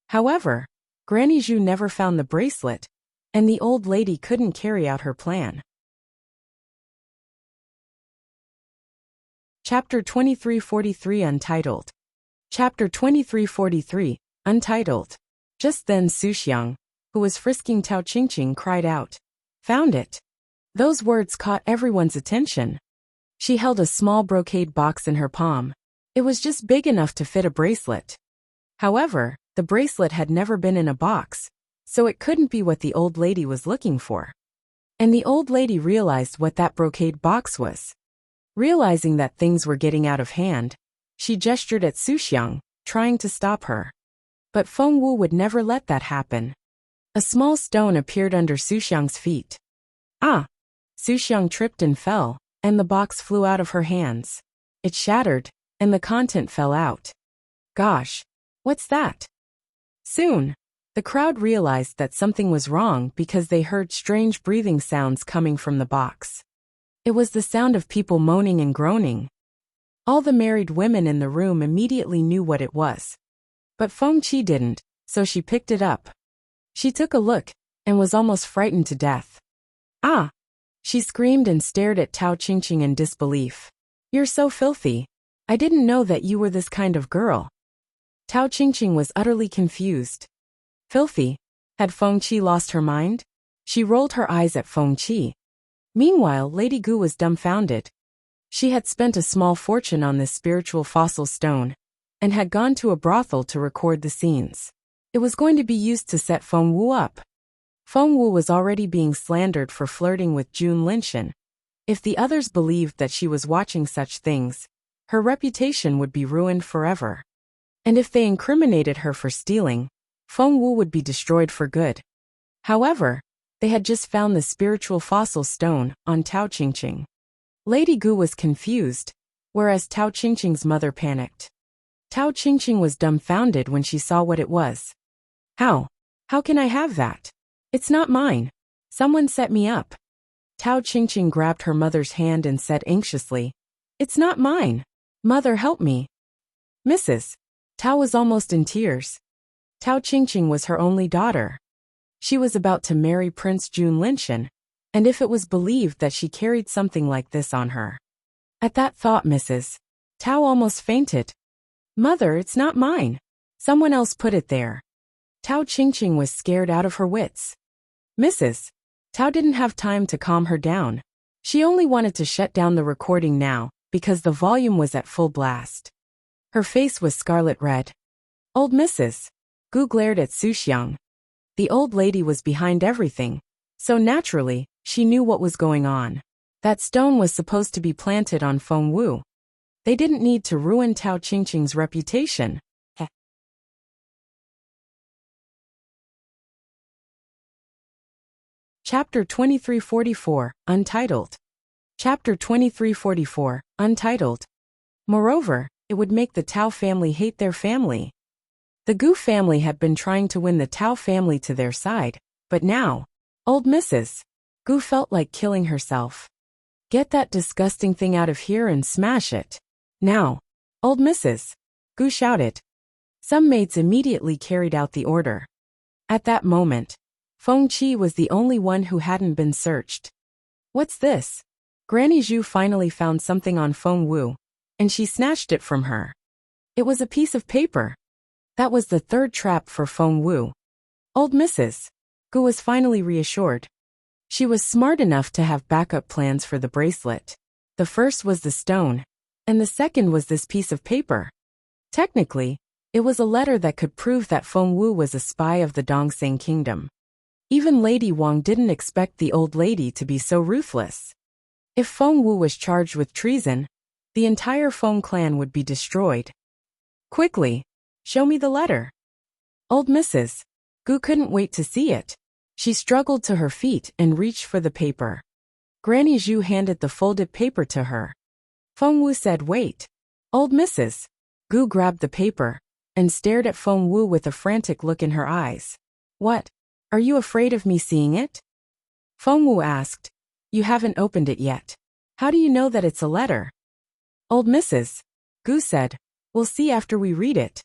However, Granny Zhu never found the bracelet, and the old lady couldn't carry out her plan. Chapter 2343 Untitled. Chapter 2343, Untitled. Just then Suxiang, who was frisking Tao Qingqing, cried out, "Found it!" Those words caught everyone's attention. She held a small brocade box in her palm. It was just big enough to fit a bracelet. However, the bracelet had never been in a box, so it couldn't be what the old lady was looking for. And the old lady realized what that brocade box was. Realizing that things were getting out of hand, she gestured at Suxiang, trying to stop her. But Feng Wu would never let that happen. A small stone appeared under Suxiang's feet. Ah! Suxiang tripped and fell, and the box flew out of her hands. It shattered, and the content fell out. Gosh! What's that? Soon, the crowd realized that something was wrong because they heard strange breathing sounds coming from the box. It was the sound of people moaning and groaning. All the married women in the room immediately knew what it was. But Feng Qi didn't, so she picked it up. She took a look, and was almost frightened to death. Ah! She screamed and stared at Tao Qingqing in disbelief. "You're so filthy. I didn't know that you were this kind of girl." Tao Qingqing was utterly confused. Filthy? Had Feng Qi lost her mind? She rolled her eyes at Feng Qi. Meanwhile, Lady Gu was dumbfounded. She had spent a small fortune on this spiritual fossil stone, and had gone to a brothel to record the scenes. It was going to be used to set Feng Wu up. Feng Wu was already being slandered for flirting with Jun Linshan. If the others believed that she was watching such things, her reputation would be ruined forever. And if they incriminated her for stealing, Feng Wu would be destroyed for good. However, they had just found the spiritual fossil stone on Tao Qingqing. Lady Gu was confused, whereas Tao Qingqing's mother panicked. Tao Qingqing was dumbfounded when she saw what it was. How? How can I have that? It's not mine. Someone set me up. Tao Qingqing grabbed her mother's hand and said anxiously, "It's not mine. Mother, help me." Mrs. Tao was almost in tears. Tao Qingqing was her only daughter. She was about to marry Prince Jun Linshan, and if it was believed that she carried something like this on her. At that thought, Mrs. Tao almost fainted. "Mother, it's not mine. Someone else put it there." Tao Qingqing was scared out of her wits. Mrs. Tao didn't have time to calm her down. She only wanted to shut down the recording now, because the volume was at full blast. Her face was scarlet red. Old Mrs. Gu glared at Suxiang. The old lady was behind everything, so naturally, she knew what was going on. That stone was supposed to be planted on Feng Wu. They didn't need to ruin Tao Qingqing's reputation. Chapter 2344, Untitled. Chapter 2344, Untitled. Moreover, it would make the Tao family hate their family. The Gu family had been trying to win the Tao family to their side, but now, old Mrs. Gu felt like killing herself. Get that disgusting thing out of here and smash it. Now, old Mrs. Gu shouted. Some maids immediately carried out the order. At that moment, Feng Qi was the only one who hadn't been searched. What's this? Granny Zhu finally found something on Feng Wu, and she snatched it from her. It was a piece of paper. That was the third trap for Feng Wu. Old Mrs. Gu was finally reassured. She was smart enough to have backup plans for the bracelet. The first was the stone, and the second was this piece of paper. Technically, it was a letter that could prove that Feng Wu was a spy of the Dongseng Kingdom. Even Lady Wang didn't expect the old lady to be so ruthless. If Feng Wu was charged with treason, the entire Feng clan would be destroyed. Quickly, show me the letter. Old Mrs. Gu couldn't wait to see it. She struggled to her feet and reached for the paper. Granny Zhu handed the folded paper to her. Feng Wu said, "Wait." Old Mrs. Gu grabbed the paper and stared at Feng Wu with a frantic look in her eyes. "What? Are you afraid of me seeing it?" Feng Wu asked. "You haven't opened it yet. How do you know that it's a letter?" Old Mrs. Gu said, "We'll see after we read it."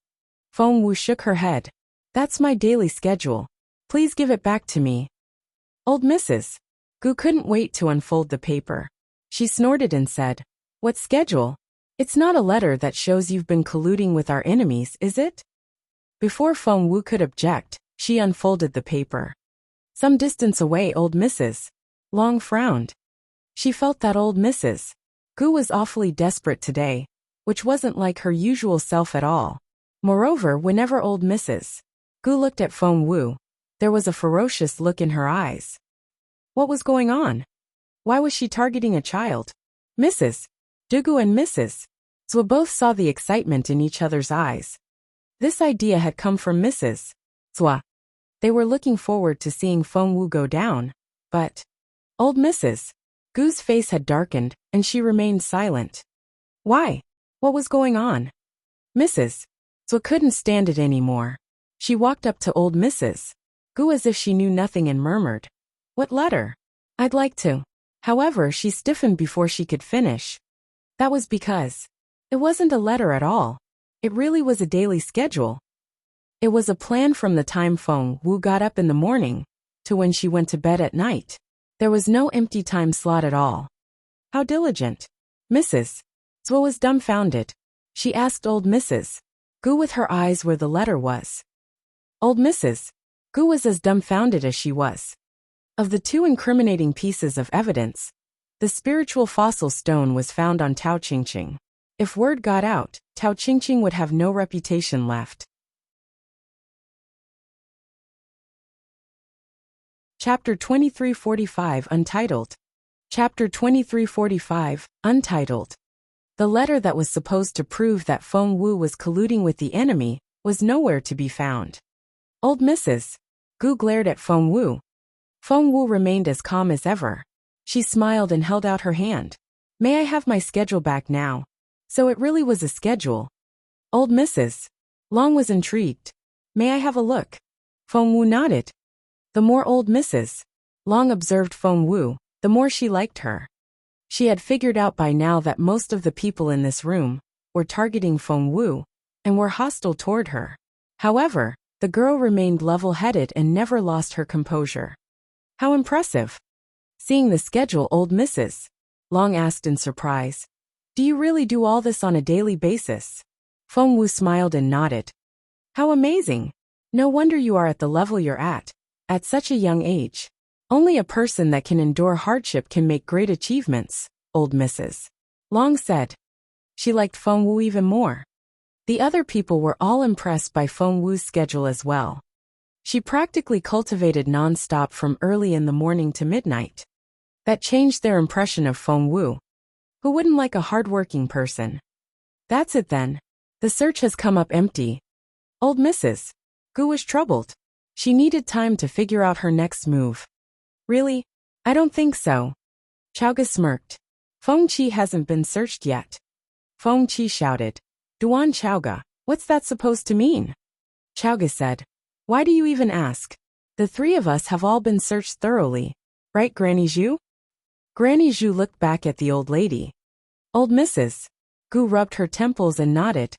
Feng Wu shook her head. "That's my daily schedule. Please give it back to me." Old Mrs. Gu couldn't wait to unfold the paper. She snorted and said, "What schedule? It's not a letter that shows you've been colluding with our enemies, is it?" Before Feng Wu could object, she unfolded the paper. Some distance away, old Mrs. Long frowned. She felt that old Mrs. Gu was awfully desperate today, which wasn't like her usual self at all. Moreover, whenever old Mrs. Gu looked at Feng Wu, there was a ferocious look in her eyes. What was going on? Why was she targeting a child? Mrs. Dugu and Mrs. Zhou both saw the excitement in each other's eyes. This idea had come from Mrs. Zhou. They were looking forward to seeing Feng Wu go down, but old Mrs. Gu's face had darkened, and she remained silent. Why? What was going on? Mrs. Zhou couldn't stand it anymore. She walked up to old Mrs. Gu as if she knew nothing and murmured, "What letter? I'd like to." However, she stiffened before she could finish. That was because it wasn't a letter at all. It really was a daily schedule. It was a plan from the time Feng Wu got up in the morning to when she went to bed at night. There was no empty time slot at all. How diligent. Mrs. Zhou was dumbfounded. She asked old Mrs. Gu with her eyes where the letter was. Old Mrs. Gu was as dumbfounded as she was. Of the two incriminating pieces of evidence, the spiritual fossil stone was found on Tao Qingqing. If word got out, Tao Qingqing would have no reputation left. Chapter 2345, Untitled. Chapter 2345, Untitled. The letter that was supposed to prove that Feng Wu was colluding with the enemy was nowhere to be found. Old Mrs. Gu glared at Feng Wu. Feng Wu remained as calm as ever. She smiled and held out her hand. "May I have my schedule back now?" So it really was a schedule. Old Mrs. Long was intrigued. "May I have a look?" Feng Wu nodded. The more old Mrs. Long observed Feng Wu, the more she liked her. She had figured out by now that most of the people in this room were targeting Feng Wu and were hostile toward her. However, the girl remained level-headed and never lost her composure. How impressive. Seeing the schedule, old Mrs. Long asked in surprise, "Do you really do all this on a daily basis?" Feng Wu smiled and nodded. "How amazing. No wonder you are at the level you're at such a young age. Only a person that can endure hardship can make great achievements," old Mrs. Long said. She liked Feng Wu even more. The other people were all impressed by Feng Wu's schedule as well. She practically cultivated non-stop from early in the morning to midnight. That changed their impression of Feng Wu. Who wouldn't like a hard-working person? That's it then. The search has come up empty. Old Mrs. Gu was troubled. She needed time to figure out her next move. Really? I don't think so. Chaoga smirked. Feng Qi hasn't been searched yet. Feng Qi shouted. Duan Chaoga, what's that supposed to mean? Chaoga said. Why do you even ask? The three of us have all been searched thoroughly. Right, Granny Zhu? Granny Zhu looked back at the old lady. Old Mrs. Gu rubbed her temples and nodded.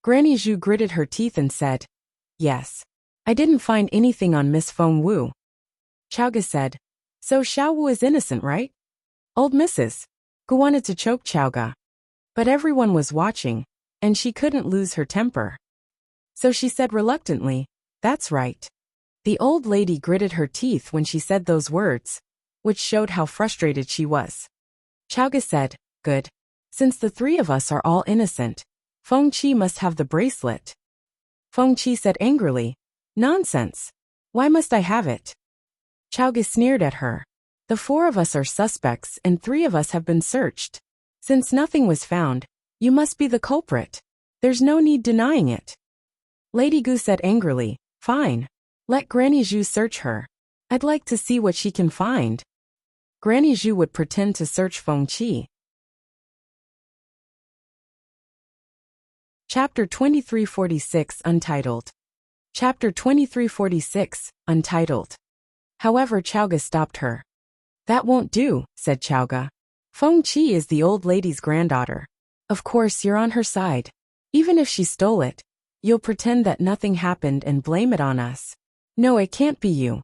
Granny Zhu gritted her teeth and said, Yes. I didn't find anything on Miss Feng Wu. Chaoga said, So Xiao Wu is innocent, right? Old Mrs. Gu wanted to choke Chaoga. But everyone was watching, and she couldn't lose her temper. So she said reluctantly, That's right. The old lady gritted her teeth when she said those words, which showed how frustrated she was. Chaoga said, Good. Since the three of us are all innocent, Feng Qi must have the bracelet. Feng Qi said angrily, Nonsense. Why must I have it? Chaoga sneered at her. The four of us are suspects and three of us have been searched. Since nothing was found, you must be the culprit. There's no need denying it. Lady Gu said angrily, Fine. Let Granny Zhu search her. I'd like to see what she can find. Granny Zhu would pretend to search Feng Qi. Chapter 2346 Untitled. Chapter 2346, Untitled. However, Chaoga stopped her. That won't do, said Chaoga. Feng Qi is the old lady's granddaughter. Of course you're on her side. Even if she stole it, you'll pretend that nothing happened and blame it on us. No, it can't be you.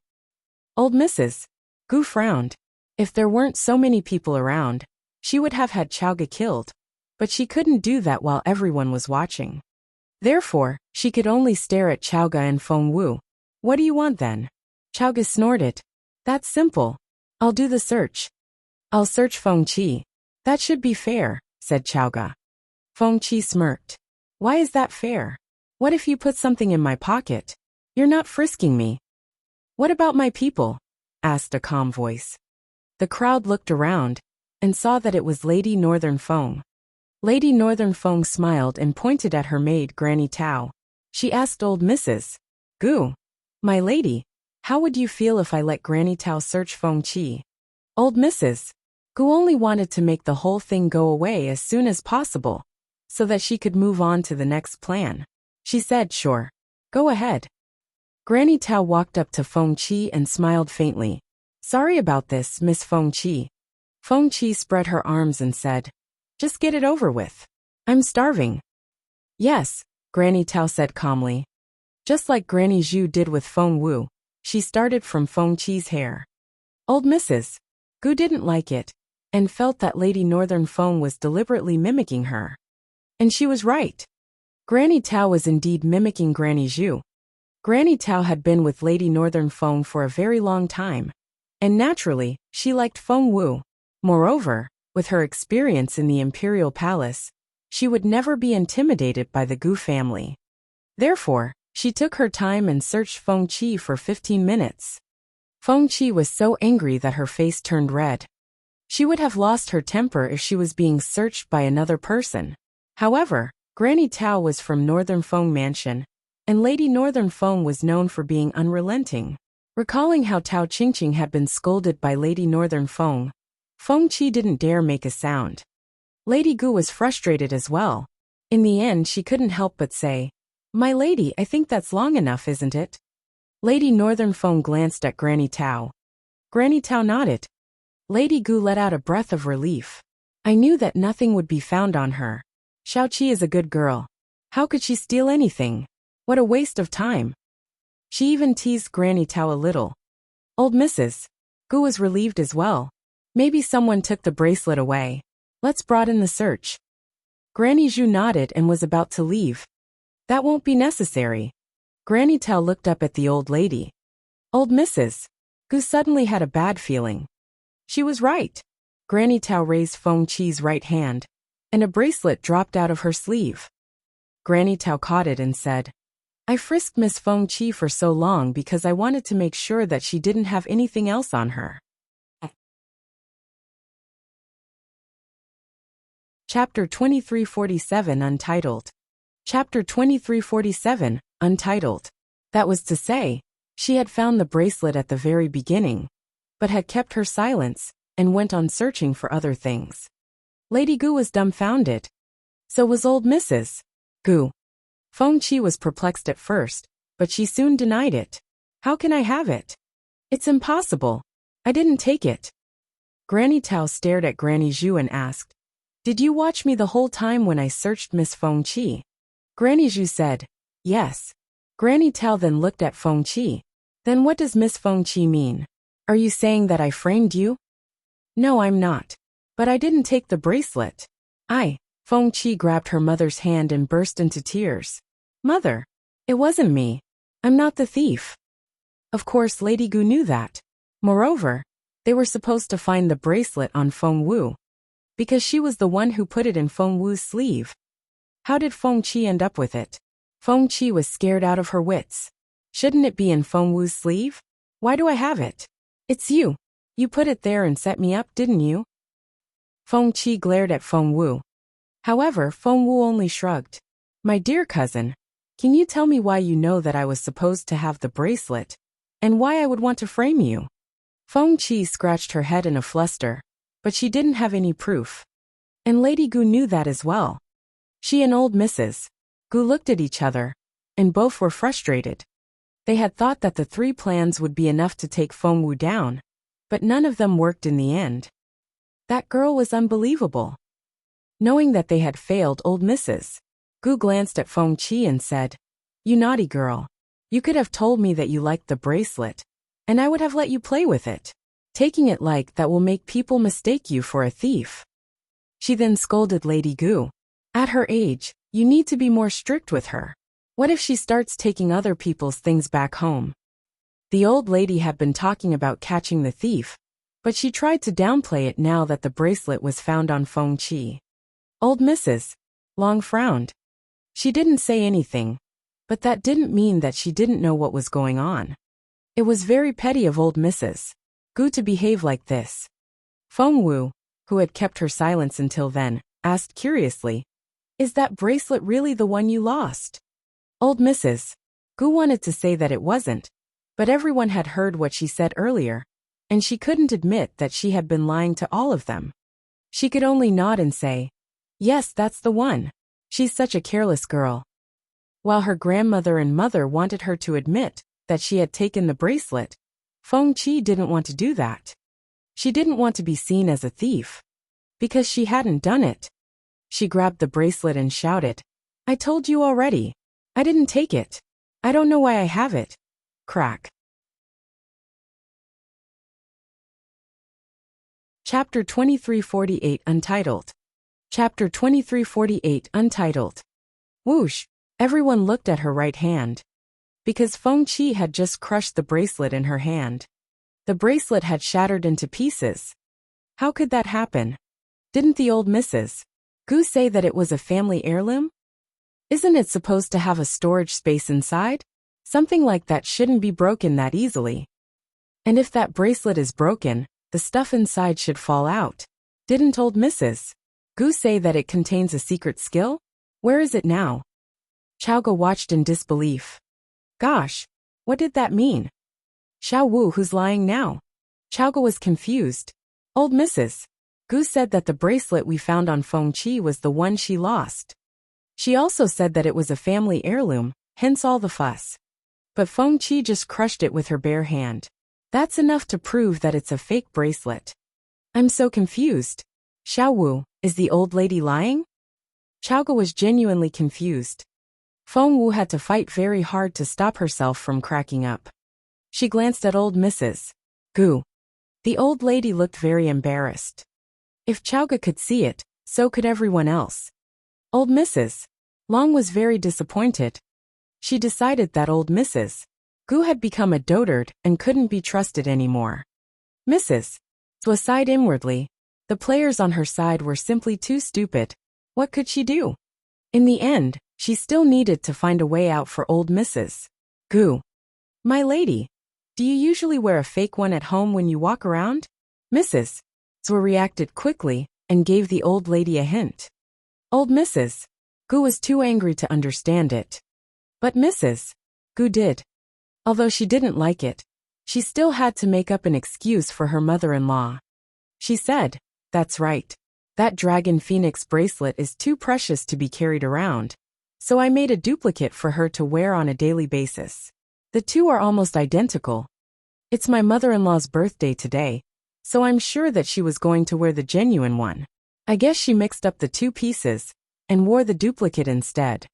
Old Mrs. Gu frowned. If there weren't so many people around, she would have had Chaoga killed. But she couldn't do that while everyone was watching. Therefore, she could only stare at Chaoga and Feng Wu. What do you want then? Chaoga snorted. That's simple. I'll do the search. I'll search Feng Qi. That should be fair, said Chaoga. Feng Qi smirked. Why is that fair? What if you put something in my pocket? You're not frisking me. What about my people? Asked a calm voice. The crowd looked around and saw that it was Lady Northern Feng. Lady Northern Feng smiled and pointed at her maid Granny Tao. She asked old Mrs. Gu, My lady, how would you feel if I let Granny Tao search Feng Qi? Old Mrs. Gu only wanted to make the whole thing go away as soon as possible, so that she could move on to the next plan. She said, Sure. Go ahead. Granny Tao walked up to Feng Qi and smiled faintly. Sorry about this, Miss Feng Qi. Feng Qi spread her arms and said, Just get it over with. I'm starving. Yes, Granny Tao said calmly. Just like Granny Zhu did with Feng Wu, she started from Feng Qi's hair. Old Mrs. Gu didn't like it, and felt that Lady Northern Feng was deliberately mimicking her. And she was right. Granny Tao was indeed mimicking Granny Zhu. Granny Tao had been with Lady Northern Feng for a very long time, and naturally, she liked Feng Wu. Moreover, with her experience in the Imperial Palace, she would never be intimidated by the Gu family. Therefore, she took her time and searched Feng Qi for 15 minutes. Feng Qi was so angry that her face turned red. She would have lost her temper if she was being searched by another person. However, Granny Tao was from Northern Feng Mansion, and Lady Northern Feng was known for being unrelenting. Recalling how Tao Qingqing had been scolded by Lady Northern Feng, Feng Qi didn't dare make a sound. Lady Gu was frustrated as well. In the end, she couldn't help but say, My lady, I think that's long enough, isn't it? Lady Northern Feng glanced at Granny Tao. Granny Tao nodded. Lady Gu let out a breath of relief. I knew that nothing would be found on her. Xiaoqi is a good girl. How could she steal anything? What a waste of time. She even teased Granny Tao a little. Old Mrs. Gu was relieved as well. Maybe someone took the bracelet away. Let's broaden the search. Granny Zhu nodded and was about to leave. That won't be necessary. Granny Tao looked up at the old lady. Old Mrs. Gu suddenly had a bad feeling. She was right. Granny Tao raised Feng Qi's right hand, and a bracelet dropped out of her sleeve. Granny Tao caught it and said, I frisked Miss Feng Qi for so long because I wanted to make sure that she didn't have anything else on her. Chapter 2347 Untitled. Chapter 2347, Untitled. That was to say, she had found the bracelet at the very beginning, but had kept her silence, and went on searching for other things. Lady Gu was dumbfounded. So was old Mrs. Gu. Feng Qi was perplexed at first, but she soon denied it. How can I have it? It's impossible. I didn't take it. Granny Tao stared at Granny Zhu and asked, Did you watch me the whole time when I searched Miss Feng Qi? Granny Zhu said, Yes. Granny Tao then looked at Feng Qi. Then what does Miss Feng Qi mean? Are you saying that I framed you? No, I'm not. But I didn't take the bracelet. Feng Qi grabbed her mother's hand and burst into tears. Mother, it wasn't me. I'm not the thief. Of course, Lady Gu knew that. Moreover, they were supposed to find the bracelet on Feng Wu, because she was the one who put it in Feng Wu's sleeve. How did Feng Qi end up with it? Feng Qi was scared out of her wits. Shouldn't it be in Feng Wu's sleeve? Why do I have it? It's you. You put it there and set me up, didn't you? Feng Qi glared at Feng Wu. However, Feng Wu only shrugged. My dear cousin, can you tell me why you know that I was supposed to have the bracelet, and why I would want to frame you? Feng Qi scratched her head in a fluster, but she didn't have any proof. And Lady Gu knew that as well. She and old Mrs. Gu looked at each other, and both were frustrated. They had thought that the 3 plans would be enough to take Feng Wu down, but none of them worked in the end. That girl was unbelievable. Knowing that they had failed, old Mrs. Gu glanced at Feng Qi and said, You naughty girl. You could have told me that you liked the bracelet, and I would have let you play with it. Taking it like that will make people mistake you for a thief. She then scolded Lady Gu. At her age, you need to be more strict with her. What if she starts taking other people's things back home? The old lady had been talking about catching the thief, but she tried to downplay it now that the bracelet was found on Feng Qi. Old Mrs. Long frowned. She didn't say anything, but that didn't mean that she didn't know what was going on. It was very petty of old Mrs. Gu to behave like this. Feng Wu, who had kept her silence until then, asked curiously, Is that bracelet really the one you lost? Old Mrs. Gu wanted to say that it wasn't, but everyone had heard what she said earlier, and she couldn't admit that she had been lying to all of them. She could only nod and say, Yes, that's the one. She's such a careless girl. While her grandmother and mother wanted her to admit that she had taken the bracelet, Feng Qi didn't want to do that. She didn't want to be seen as a thief, because she hadn't done it. She grabbed the bracelet and shouted, I told you already. I didn't take it. I don't know why I have it. Crack. Chapter 2348 Untitled. Chapter 2348 Untitled. Whoosh! Everyone looked at her right hand. Because Feng Qi had just crushed the bracelet in her hand. The bracelet had shattered into pieces. How could that happen? Didn't the old Mrs. Gu say that it was a family heirloom? Isn't it supposed to have a storage space inside? Something like that shouldn't be broken that easily. And if that bracelet is broken, the stuff inside should fall out. Didn't old Mrs. Gu say that it contains a secret skill? Where is it now? Xiaoge watched in disbelief. Gosh, what did that mean? Xiao Wu, who's lying now? Xiaoge was confused. Old Mrs. Gu said that the bracelet we found on Feng Qi was the one she lost. She also said that it was a family heirloom, hence all the fuss. But Feng Qi just crushed it with her bare hand. That's enough to prove that it's a fake bracelet. I'm so confused. Xiao Wu, is the old lady lying? Xiaoge was genuinely confused. Feng Wu had to fight very hard to stop herself from cracking up. She glanced at old Mrs. Gu. The old lady looked very embarrassed. If Xiaoge could see it, so could everyone else. Old Mrs. Long was very disappointed. She decided that old Mrs. Gu had become a dotard and couldn't be trusted anymore. Mrs. Zhou sighed inwardly. The players on her side were simply too stupid. What could she do? In the end, she still needed to find a way out for old Mrs. Gu. My lady, do you usually wear a fake one at home when you walk around? Mrs. Zhou reacted quickly and gave the old lady a hint. Old Mrs. Gu was too angry to understand it. But Mrs. Gu did. Although she didn't like it, She still had to make up an excuse for her mother-in-law. She said, "That's right. That dragon phoenix bracelet is too precious to be carried around, so I made a duplicate for her to wear on a daily basis. The two are almost identical. It's my mother-in-law's birthday today, so I'm sure that she was going to wear the genuine one. I guess she mixed up the two pieces and wore the duplicate instead."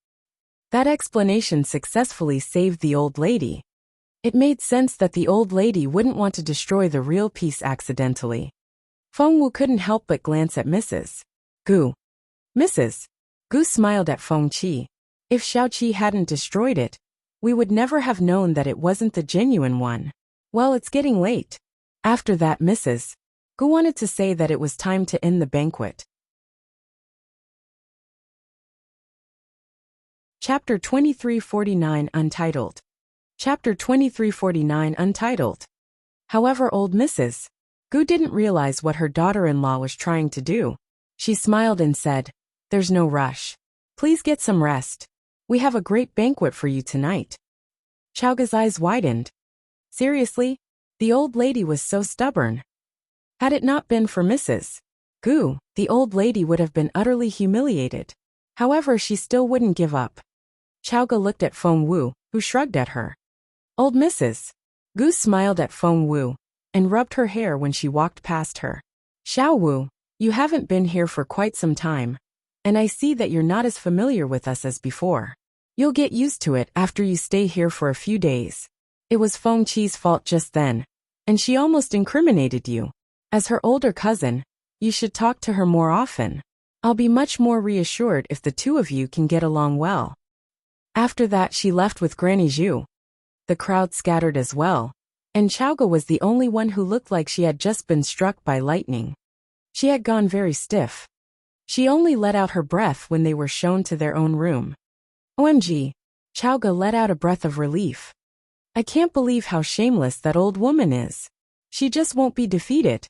That explanation successfully saved the old lady. It made sense that the old lady wouldn't want to destroy the real piece accidentally. Feng Wu couldn't help but glance at Mrs. Gu. Mrs. Gu smiled at Feng Qi. "If Xiao Qi hadn't destroyed it, we would never have known that it wasn't the genuine one. Well, it's getting late." After that, Mrs. Gu wanted to say that it was time to end the banquet. Chapter 2349 Untitled. Chapter 2349 Untitled. However, old Mrs. Gu didn't realize what her daughter-in-law was trying to do. She smiled and said, "There's no rush. Please get some rest. We have a great banquet for you tonight." Chaoga's eyes widened. Seriously? The old lady was so stubborn. Had it not been for Mrs. Gu, the old lady would have been utterly humiliated. However, she still wouldn't give up. Chaoga looked at Feng Wu, who shrugged at her. Old Mrs. Gu smiled at Feng Wu and rubbed her hair when she walked past her. "Xiao Wu, you haven't been here for quite some time, and I see that you're not as familiar with us as before. You'll get used to it after you stay here for a few days." It was Feng Qi's fault just then, and she almost incriminated you. As her older cousin, you should talk to her more often. I'll be much more reassured if the two of you can get along well. After that, she left with Granny Zhu. The crowd scattered as well, and Chaoga was the only one who looked like she had just been struck by lightning. She had gone very stiff. She only let out her breath when they were shown to their own room. OMG, Chaoga let out a breath of relief. I can't believe how shameless that old woman is. She just won't be defeated.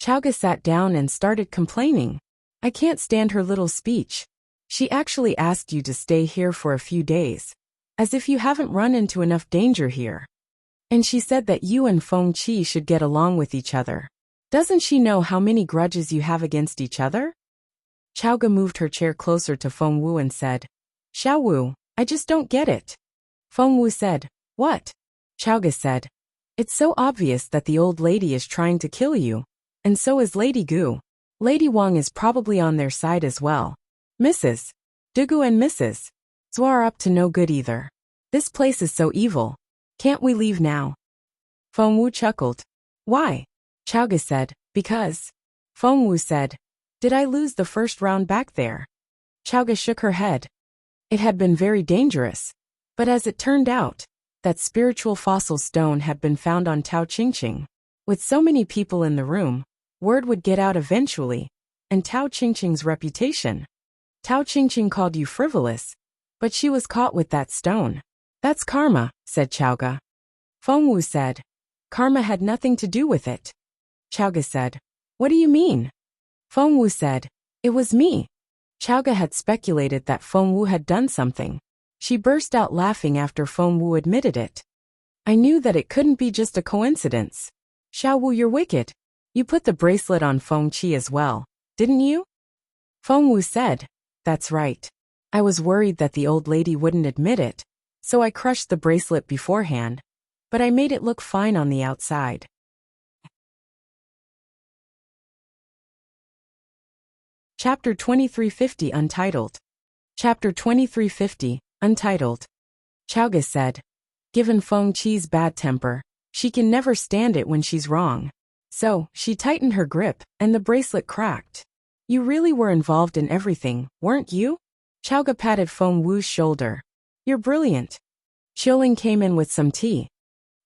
Chaoga sat down and started complaining. I can't stand her little speech. She actually asked you to stay here for a few days, as if you haven't run into enough danger here. And she said that you and Feng Qi should get along with each other. Doesn't she know how many grudges you have against each other? Chaoga moved her chair closer to Feng Wu and said, "Xiao Wu, I just don't get it." Feng Wu said, "What?" Chaoga said, "It's so obvious that the old lady is trying to kill you, and so is Lady Gu. Lady Wang is probably on their side as well. Mrs. Dugu and Mrs. Zhou are up to no good either. This place is so evil. Can't we leave now?" Feng Wu chuckled. "Why?" Chaoga said, "Because." Feng Wu said, "Did I lose the first round back there?" Chaoga shook her head. It had been very dangerous, but as it turned out, that spiritual fossil stone had been found on Tao Qingqing. With so many people in the room, word would get out eventually, and Tao Qingqing's reputation. Tao Qingqing called you frivolous, but she was caught with that stone. "That's karma," said Chaoga. Feng Wu said, "Karma had nothing to do with it." Chaoga said, "What do you mean?" Feng Wu said, "It was me." Chaoga had speculated that Feng Wu had done something. She burst out laughing after Feng Wu admitted it. "I knew that it couldn't be just a coincidence. Xiao Wu, you're wicked. You put the bracelet on Feng Qi as well, didn't you?" Feng Wu said, "That's right. I was worried that the old lady wouldn't admit it, so I crushed the bracelet beforehand, but I made it look fine on the outside." Chapter 2350 Untitled. Chapter 2350 Untitled. Chaoga said, "Given Feng Qi's bad temper, she can never stand it when she's wrong. So, she tightened her grip, and the bracelet cracked. You really were involved in everything, weren't you?" Chaoga patted Feng Wu's shoulder. "You're brilliant." Qiuling came in with some tea.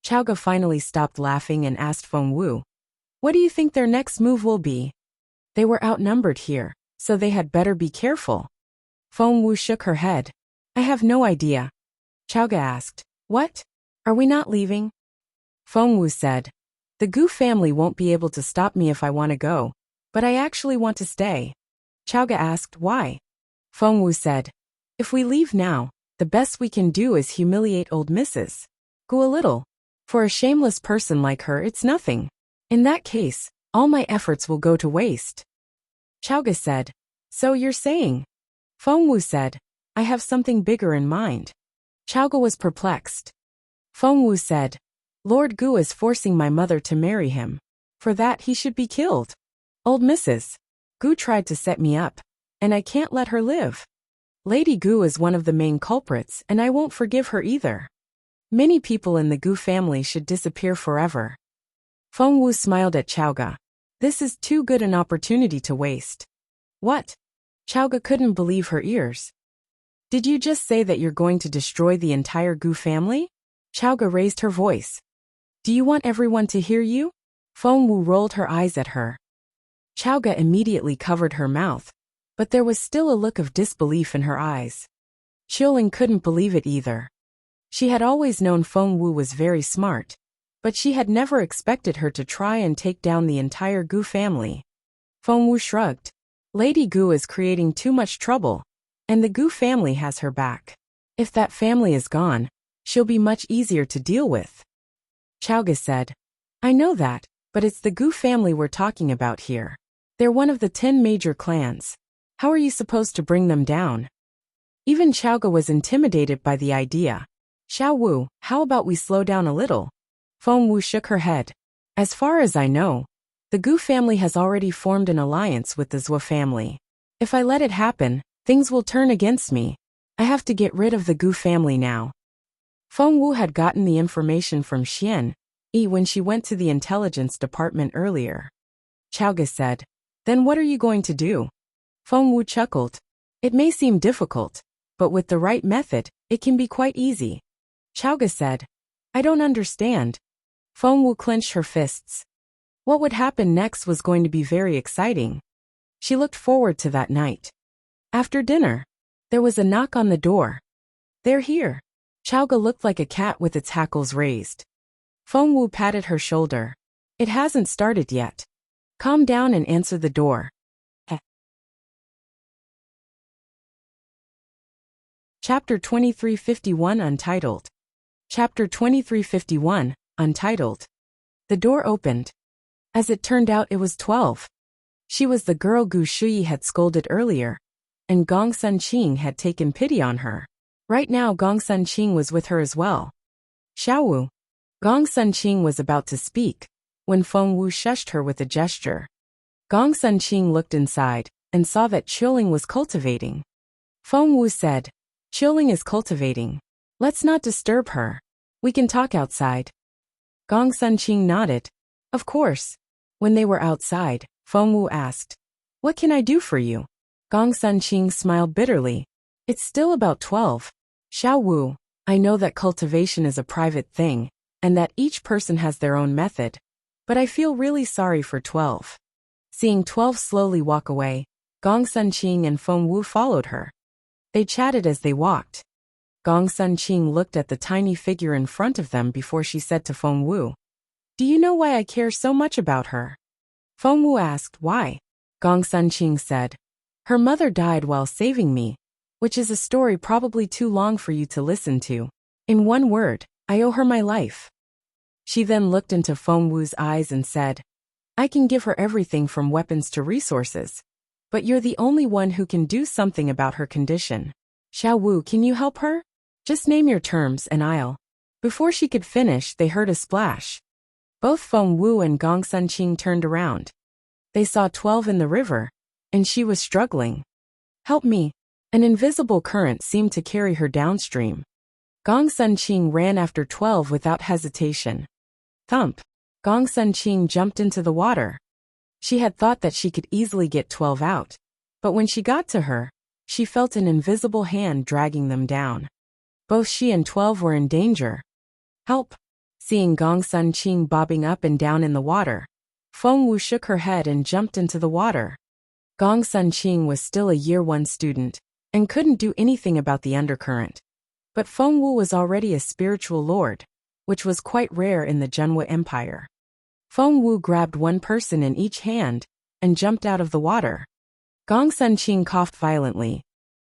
Chaoga finally stopped laughing and asked Feng Wu, "What do you think their next move will be?" They were outnumbered here, so they had better be careful. Feng Wu shook her head. "I have no idea." Chaoga asked, "What? Are we not leaving?" Feng Wu said, "The Gu family won't be able to stop me if I want to go, but I actually want to stay." Chaoga asked, "Why?" Feng Wu said, "If we leave now, the best we can do is humiliate old Mrs. Gu a little. For a shameless person like her, it's nothing. In that case, all my efforts will go to waste. Chaoga said. So you're saying? Fengwu said. I have something bigger in mind. Chaoga was perplexed. Fengwu said. Lord Gu is forcing my mother to marry him. For that he should be killed. Old Mrs. Gu tried to set me up, and I can't let her live. Lady Gu is one of the main culprits, and I won't forgive her either. Many people in the Gu family should disappear forever. Fengwu smiled at Chaoga. This is too good an opportunity to waste. What? Chaoga couldn't believe her ears. Did you just say that you're going to destroy the entire Gu family? Chaoga raised her voice. Do you want everyone to hear you? Fengwu rolled her eyes at her. Chaoga immediately covered her mouth, but there was still a look of disbelief in her eyes. Qiuling couldn't believe it either. She had always known Fengwu was very smart, but she had never expected her to try and take down the entire Gu family. Fengwu shrugged. Lady Gu is creating too much trouble, and the Gu family has her back. If that family is gone, she'll be much easier to deal with. Chaoga said. I know that, but it's the Gu family we're talking about here. They're one of the 10 major clans. How are you supposed to bring them down? Even Chaoga was intimidated by the idea. Xiaowu, how about we slow down a little? Fengwu shook her head. As far as I know, the Gu family has already formed an alliance with the Zhou family. If I let it happen, things will turn against me. I have to get rid of the Gu family now. Fengwu had gotten the information from Xian Yi when she went to the intelligence department earlier. Chaoga said. Then what are you going to do? Fengwu chuckled. It may seem difficult, but with the right method, it can be quite easy. Chaoga said. I don't understand. Fengwu clenched her fists. What would happen next was going to be very exciting. She looked forward to that night. After dinner, there was a knock on the door. They're here. Chaoga looked like a cat with its hackles raised. Fengwu patted her shoulder. It hasn't started yet. Calm down and answer the door. Chapter 2351 Untitled. Chapter 2351, Untitled. The door opened. As it turned out, it was 12. She was the girl Gu Shuyi had scolded earlier, and Gong Sunqing had taken pity on her. Right now Gong Sunqing was with her as well. Xiaowu. Gong Sunqing was about to speak, when Fengwu shushed her with a gesture. Gong Sunqing looked inside, and saw that Qiuling was cultivating. Fengwu said, Qiuling is cultivating. Let's not disturb her. We can talk outside. Gong Sunqing nodded. Of course. When they were outside, Fengwu asked, What can I do for you? Gong Sunqing smiled bitterly. It's still about 12. Xiaowu, I know that cultivation is a private thing, and that each person has their own method, but I feel really sorry for 12. Seeing 12 slowly walk away, Gong Sunqing and Fengwu followed her. They chatted as they walked. Gong Sunqing looked at the tiny figure in front of them before she said to Fengwu, Do you know why I care so much about her? Fengwu asked why. Gong Sunqing said, Her mother died while saving me, which is a story probably too long for you to listen to. In one word, I owe her my life. She then looked into Fengwu's eyes and said, I can give her everything from weapons to resources, but you're the only one who can do something about her condition. Xiaowu, can you help her? Just name your terms and I'll. Before she could finish, they heard a splash. Both Fengwu and Gong Sunqing turned around. They saw 12 in the river, and she was struggling. Help me. An invisible current seemed to carry her downstream. Gong Sunqing ran after 12 without hesitation. Thump. Gong Sunqing jumped into the water. She had thought that she could easily get 12 out, but when she got to her, she felt an invisible hand dragging them down. Both she and 12 were in danger. Help! Seeing Gong Sunqing bobbing up and down in the water, Fengwu shook her head and jumped into the water. Gong Sunqing was still a Year 1 student, and couldn't do anything about the undercurrent. But Fengwu was already a spiritual lord, which was quite rare in the Zhenhua Empire. Fengwu grabbed one person in each hand, and jumped out of the water. Gong Sunqing coughed violently.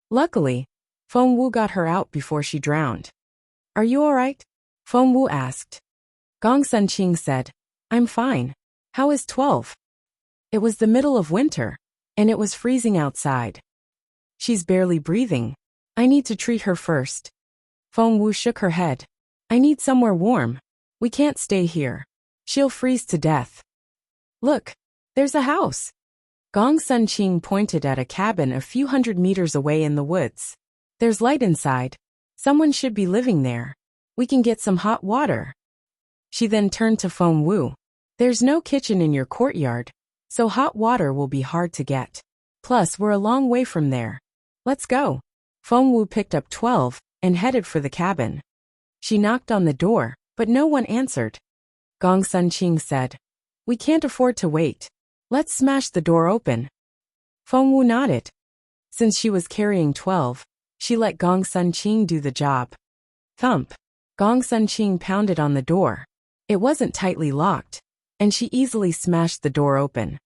Luckily, Fengwu got her out before she drowned. Are you alright? Fengwu asked. Gong Sunqing said, I'm fine. How is 12? It was the middle of winter, and it was freezing outside. She's barely breathing. I need to treat her first. Feng Wu shook her head. I need somewhere warm. We can't stay here. She'll freeze to death. Look, there's a house. Gong Sunqing pointed at a cabin a few hundred meters away in the woods. There's light inside. Someone should be living there. We can get some hot water. She then turned to Feng Wu. There's no kitchen in your courtyard, so hot water will be hard to get. Plus, we're a long way from there. Let's go. Feng Wu picked up 12 and headed for the cabin. She knocked on the door, but no one answered. Gong Sunqing said, We can't afford to wait. Let's smash the door open. Feng Wu nodded. Since she was carrying 12, she let Gong Sunqing do the job. Thump. Gong Sunqing pounded on the door. It wasn't tightly locked, and she easily smashed the door open.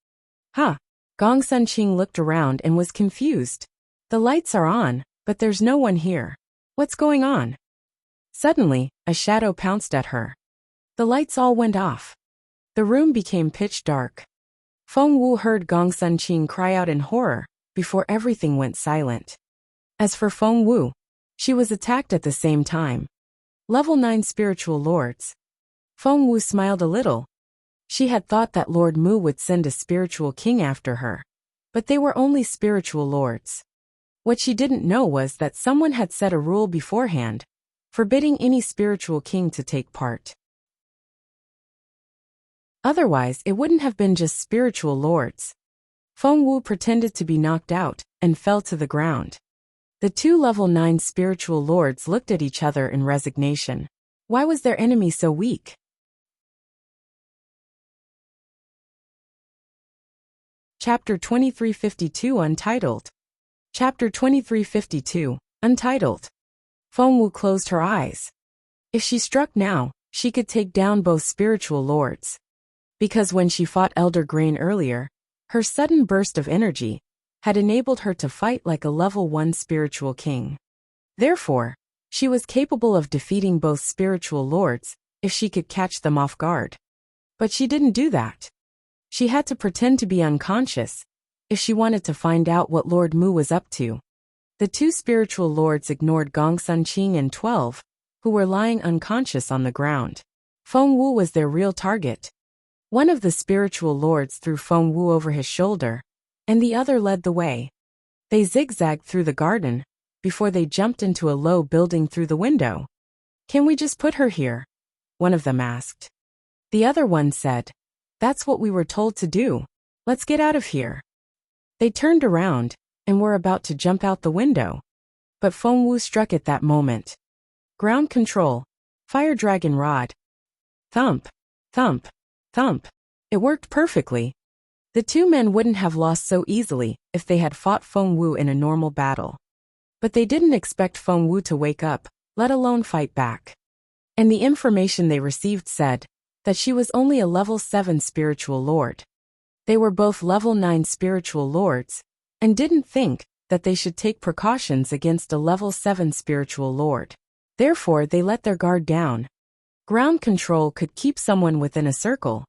Huh. Gong Sunqing looked around and was confused. The lights are on, but there's no one here. What's going on? Suddenly, a shadow pounced at her. The lights all went off. The room became pitch dark. Feng Wu heard Gong Sunqing cry out in horror before everything went silent. As for Feng Wu, she was attacked at the same time. Level 9 spiritual lords. Feng Wu smiled a little. She had thought that Lord Mu would send a spiritual king after her, but they were only spiritual lords. What she didn't know was that someone had set a rule beforehand, forbidding any spiritual king to take part. Otherwise, it wouldn't have been just spiritual lords. Feng Wu pretended to be knocked out and fell to the ground. The two level 9 spiritual lords looked at each other in resignation. Why was their enemy so weak? Chapter 2352 Untitled. Chapter 2352, Untitled. Feng Wu closed her eyes. If she struck now, she could take down both spiritual lords. Because when she fought Elder Grain earlier, her sudden burst of energy had enabled her to fight like a level 1 spiritual king. Therefore, she was capable of defeating both spiritual lords if she could catch them off guard. But she didn't do that. She had to pretend to be unconscious if she wanted to find out what Lord Mu was up to. The two spiritual lords ignored Gong Sunqing and 12, who were lying unconscious on the ground. Feng Wu was their real target. One of the spiritual lords threw Feng Wu over his shoulder, and the other led the way. They zigzagged through the garden before they jumped into a low building through the window. Can we just put her here? One of them asked. The other one said, That's what we were told to do. Let's get out of here. They turned around and were about to jump out the window. But Feng Wu struck at that moment. Ground control. Fire dragon rod. Thump. Thump. Thump. It worked perfectly. The two men wouldn't have lost so easily if they had fought Feng Wu in a normal battle. But they didn't expect Feng Wu to wake up, let alone fight back. And the information they received said that she was only a level 7 spiritual lord. They were both level 9 spiritual lords, and didn't think that they should take precautions against a level 7 spiritual lord. Therefore, they let their guard down. Ground control could keep someone within a circle,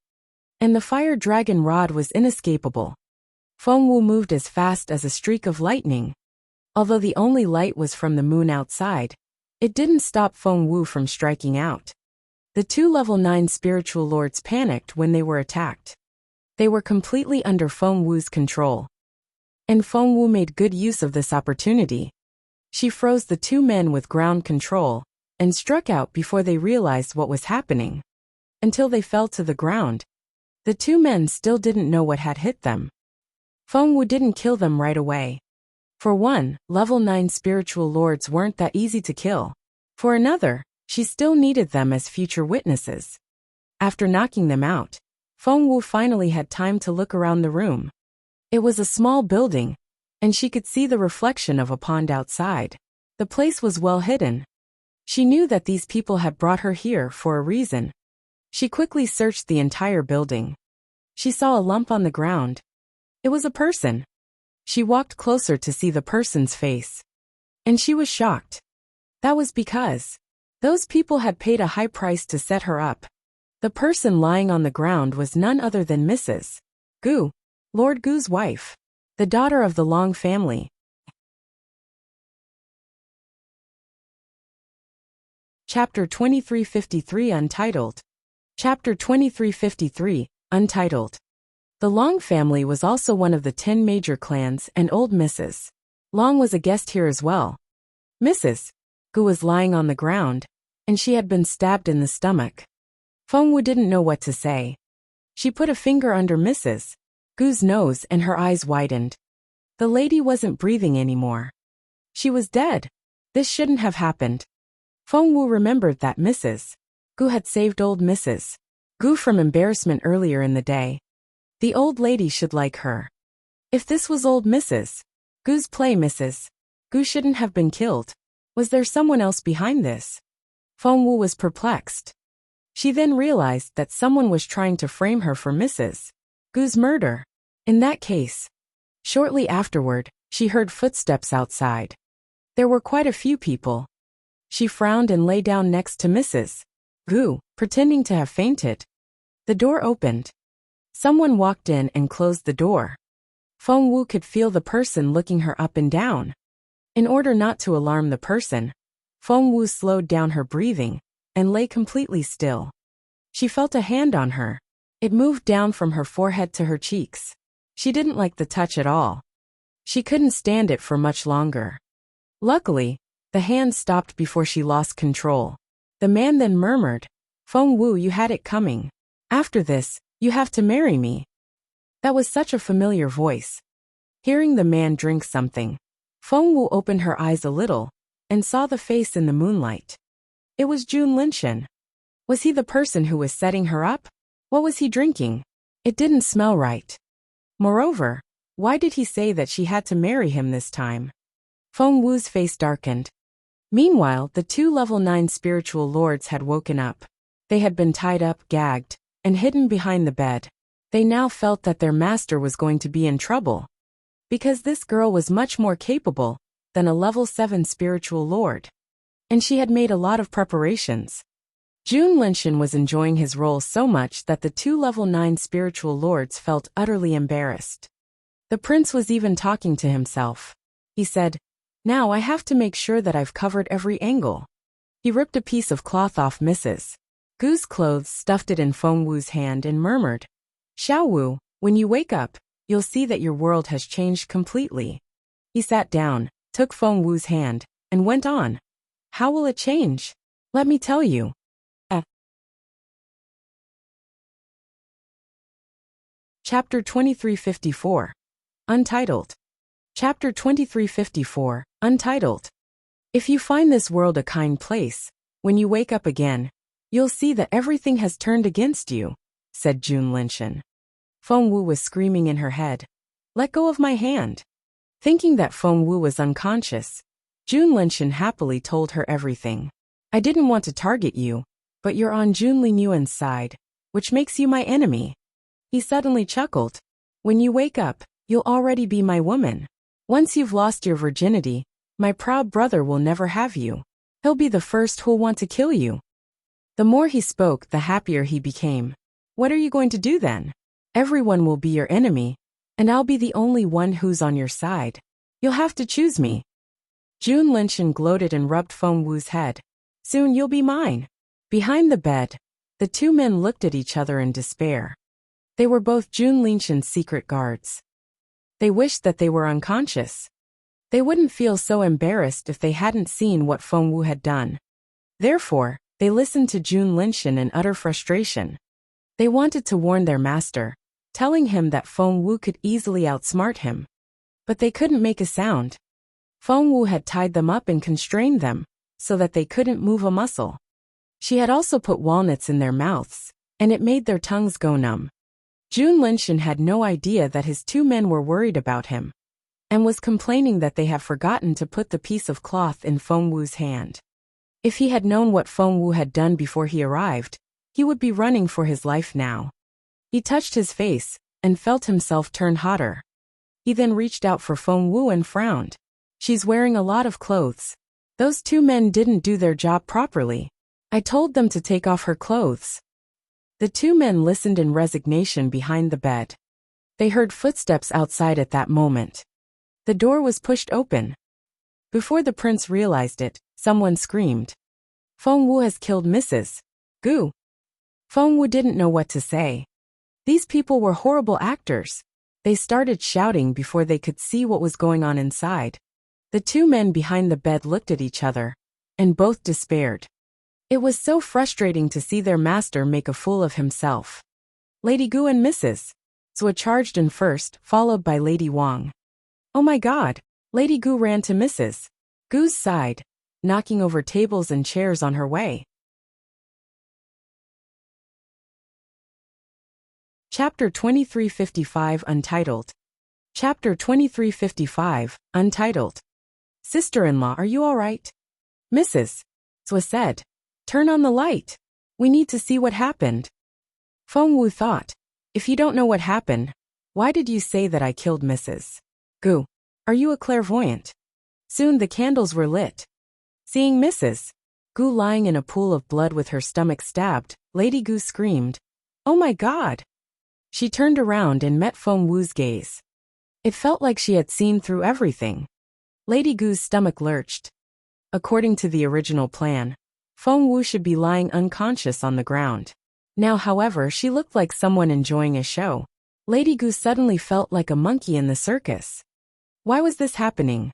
and the fire dragon rod was inescapable. Feng Wu moved as fast as a streak of lightning. Although the only light was from the moon outside, it didn't stop Feng Wu from striking out. The two level 9 spiritual lords panicked when they were attacked. They were completely under Feng Wu's control. And Feng Wu made good use of this opportunity. She froze the two men with ground control and struck out before they realized what was happening. Until they fell to the ground. The two men still didn't know what had hit them. Feng Wu didn't kill them right away. For one, level 9 spiritual lords weren't that easy to kill. For another, she still needed them as future witnesses. After knocking them out, Feng Wu finally had time to look around the room. It was a small building, and she could see the reflection of a pond outside. The place was well hidden. She knew that these people had brought her here for a reason. She quickly searched the entire building. She saw a lump on the ground. It was a person. She walked closer to see the person's face. And she was shocked. That was because those people had paid a high price to set her up. The person lying on the ground was none other than Mrs. Gu, Lord Gu's wife, the daughter of the Long family. Chapter 2353 Untitled. Chapter 2353, Untitled. The Long family was also one of the 10 major clans, and old Mrs. Long was a guest here as well. Mrs. Gu was lying on the ground, and she had been stabbed in the stomach. Fengwu didn't know what to say. She put a finger under Mrs. Gu's nose and her eyes widened. The lady wasn't breathing anymore. She was dead. This shouldn't have happened. Fengwu remembered that Mrs. Gu had saved old Mrs. Gu from embarrassment earlier in the day. The old lady should like her. If this was old Mrs. Gu's play, Mrs. Gu shouldn't have been killed. Was there someone else behind this? Fengwu was perplexed. She then realized that someone was trying to frame her for Mrs. Gu's murder. In that case. Shortly afterward, she heard footsteps outside. There were quite a few people. She frowned and lay down next to Mrs. Gu, pretending to have fainted. The door opened. Someone walked in and closed the door. Fengwu could feel the person looking her up and down. In order not to alarm the person, Fengwu slowed down her breathing and lay completely still. She felt a hand on her. It moved down from her forehead to her cheeks. She didn't like the touch at all. She couldn't stand it for much longer. Luckily, the hand stopped before she lost control. The man then murmured, "Fengwu, you had it coming. After this, you have to marry me." That was such a familiar voice. Hearing the man drink something, Fengwu opened her eyes a little and saw the face in the moonlight. It was Jun Linshan. Was he the person who was setting her up? What was he drinking? It didn't smell right. Moreover, why did he say that she had to marry him this time? Fengwu's face darkened. Meanwhile, the 2 level 9 spiritual lords had woken up. They had been tied up, gagged, and hidden behind the bed. They now felt that their master was going to be in trouble. Because this girl was much more capable than a level 7 spiritual lord. And she had made a lot of preparations. Jun Linshan was enjoying his role so much that the 2 level 9 spiritual lords felt utterly embarrassed. The prince was even talking to himself. He said, "Now I have to make sure that I've covered every angle." He ripped a piece of cloth off Mrs. Gu's clothes, stuffed it in Fengwu's hand and murmured, "Xiaowu, when you wake up, you'll see that your world has changed completely." He sat down, took Fengwu's hand, and went on. "How will it change? Let me tell you." Chapter 2354. Untitled. Chapter 2354, Untitled. If you find this world a kind place, when you wake up again, you'll see that everything has turned against you, said Jun Linshan. Fengwu was screaming in her head, "Let go of my hand." Thinking that Fengwu was unconscious, Jun Linshan happily told her everything. "I didn't want to target you, but you're on Jun Linyuan's side, which makes you my enemy." He suddenly chuckled. "When you wake up, you'll already be my woman. Once you've lost your virginity, my proud brother will never have you. He'll be the first who'll want to kill you." The more he spoke, the happier he became. "What are you going to do then? Everyone will be your enemy, and I'll be the only one who's on your side. You'll have to choose me." Jun Linshan gloated and rubbed Fengwu's head. "Soon you'll be mine." Behind the bed, the 2 men looked at each other in despair. They were both Jun Linshan's secret guards. They wished that they were unconscious. They wouldn't feel so embarrassed if they hadn't seen what Fengwu had done. Therefore, they listened to Jun Linshan in utter frustration. They wanted to warn their master, telling him that Fengwu could easily outsmart him. But they couldn't make a sound. Fengwu had tied them up and constrained them, so that they couldn't move a muscle. She had also put walnuts in their mouths, and it made their tongues go numb. Jun Linshan had no idea that his 2 men were worried about him, and was complaining that they had forgotten to put the piece of cloth in Fengwu's hand. If he had known what Fengwu had done before he arrived, he would be running for his life now. He touched his face, and felt himself turn hotter. He then reached out for Fengwu and frowned. "She's wearing a lot of clothes. Those 2 men didn't do their job properly. I told them to take off her clothes." The two men listened in resignation behind the bed. They heard footsteps outside at that moment. The door was pushed open. Before the prince realized it, someone screamed. Feng Wu has killed Mrs. Gu. Feng Wu didn't know what to say. These people were horrible actors. They started shouting before they could see what was going on inside. The two men behind the bed looked at each other, and both despaired. It was so frustrating to see their master make a fool of himself. Lady Gu and Mrs. Zhou charged in first, followed by Lady Wang. Oh my God! Lady Gu ran to Mrs. Gu's side, knocking over tables and chairs on her way. Chapter 2355 Untitled. Chapter 2355, Untitled. Sister-in-law, are you all right? Mrs. Zhou said. Turn on the light. We need to see what happened. Feng Wu thought. If you don't know what happened, why did you say that I killed Mrs. Gu? Are you a clairvoyant? Soon the candles were lit. Seeing Mrs. Gu lying in a pool of blood with her stomach stabbed, Lady Gu screamed. Oh my God! She turned around and met Feng Wu's gaze. It felt like she had seen through everything. Lady Gu's stomach lurched. According to the original plan, Feng Wu should be lying unconscious on the ground. Now, however, she looked like someone enjoying a show. Lady Gu suddenly felt like a monkey in the circus. Why was this happening?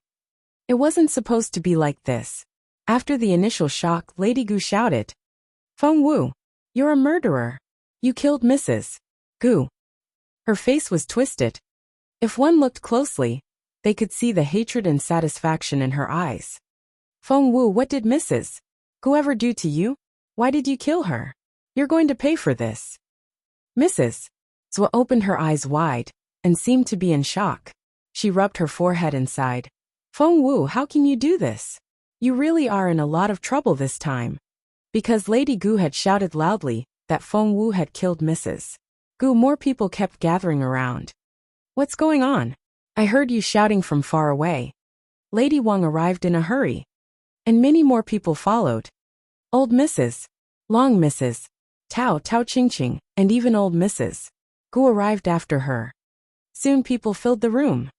It wasn't supposed to be like this. After the initial shock, Lady Gu shouted, Feng Wu, you're a murderer. You killed Mrs. Gu. Her face was twisted. If one looked closely, they could see the hatred and satisfaction in her eyes. Feng Wu, what did Mrs. Gu ever do to you? Why did you kill her? You're going to pay for this. Mrs. Zhou opened her eyes wide and seemed to be in shock. She rubbed her forehead and sighed. Feng Wu, how can you do this? You really are in a lot of trouble this time. Because Lady Gu had shouted loudly that Feng Wu had killed Mrs. Gu, more people kept gathering around. What's going on? I heard you shouting from far away. Lady Wang arrived in a hurry. And many more people followed. Old Mrs. Long Mrs. Tao Qingqing, and even old Mrs. Gu arrived after her. Soon people filled the room.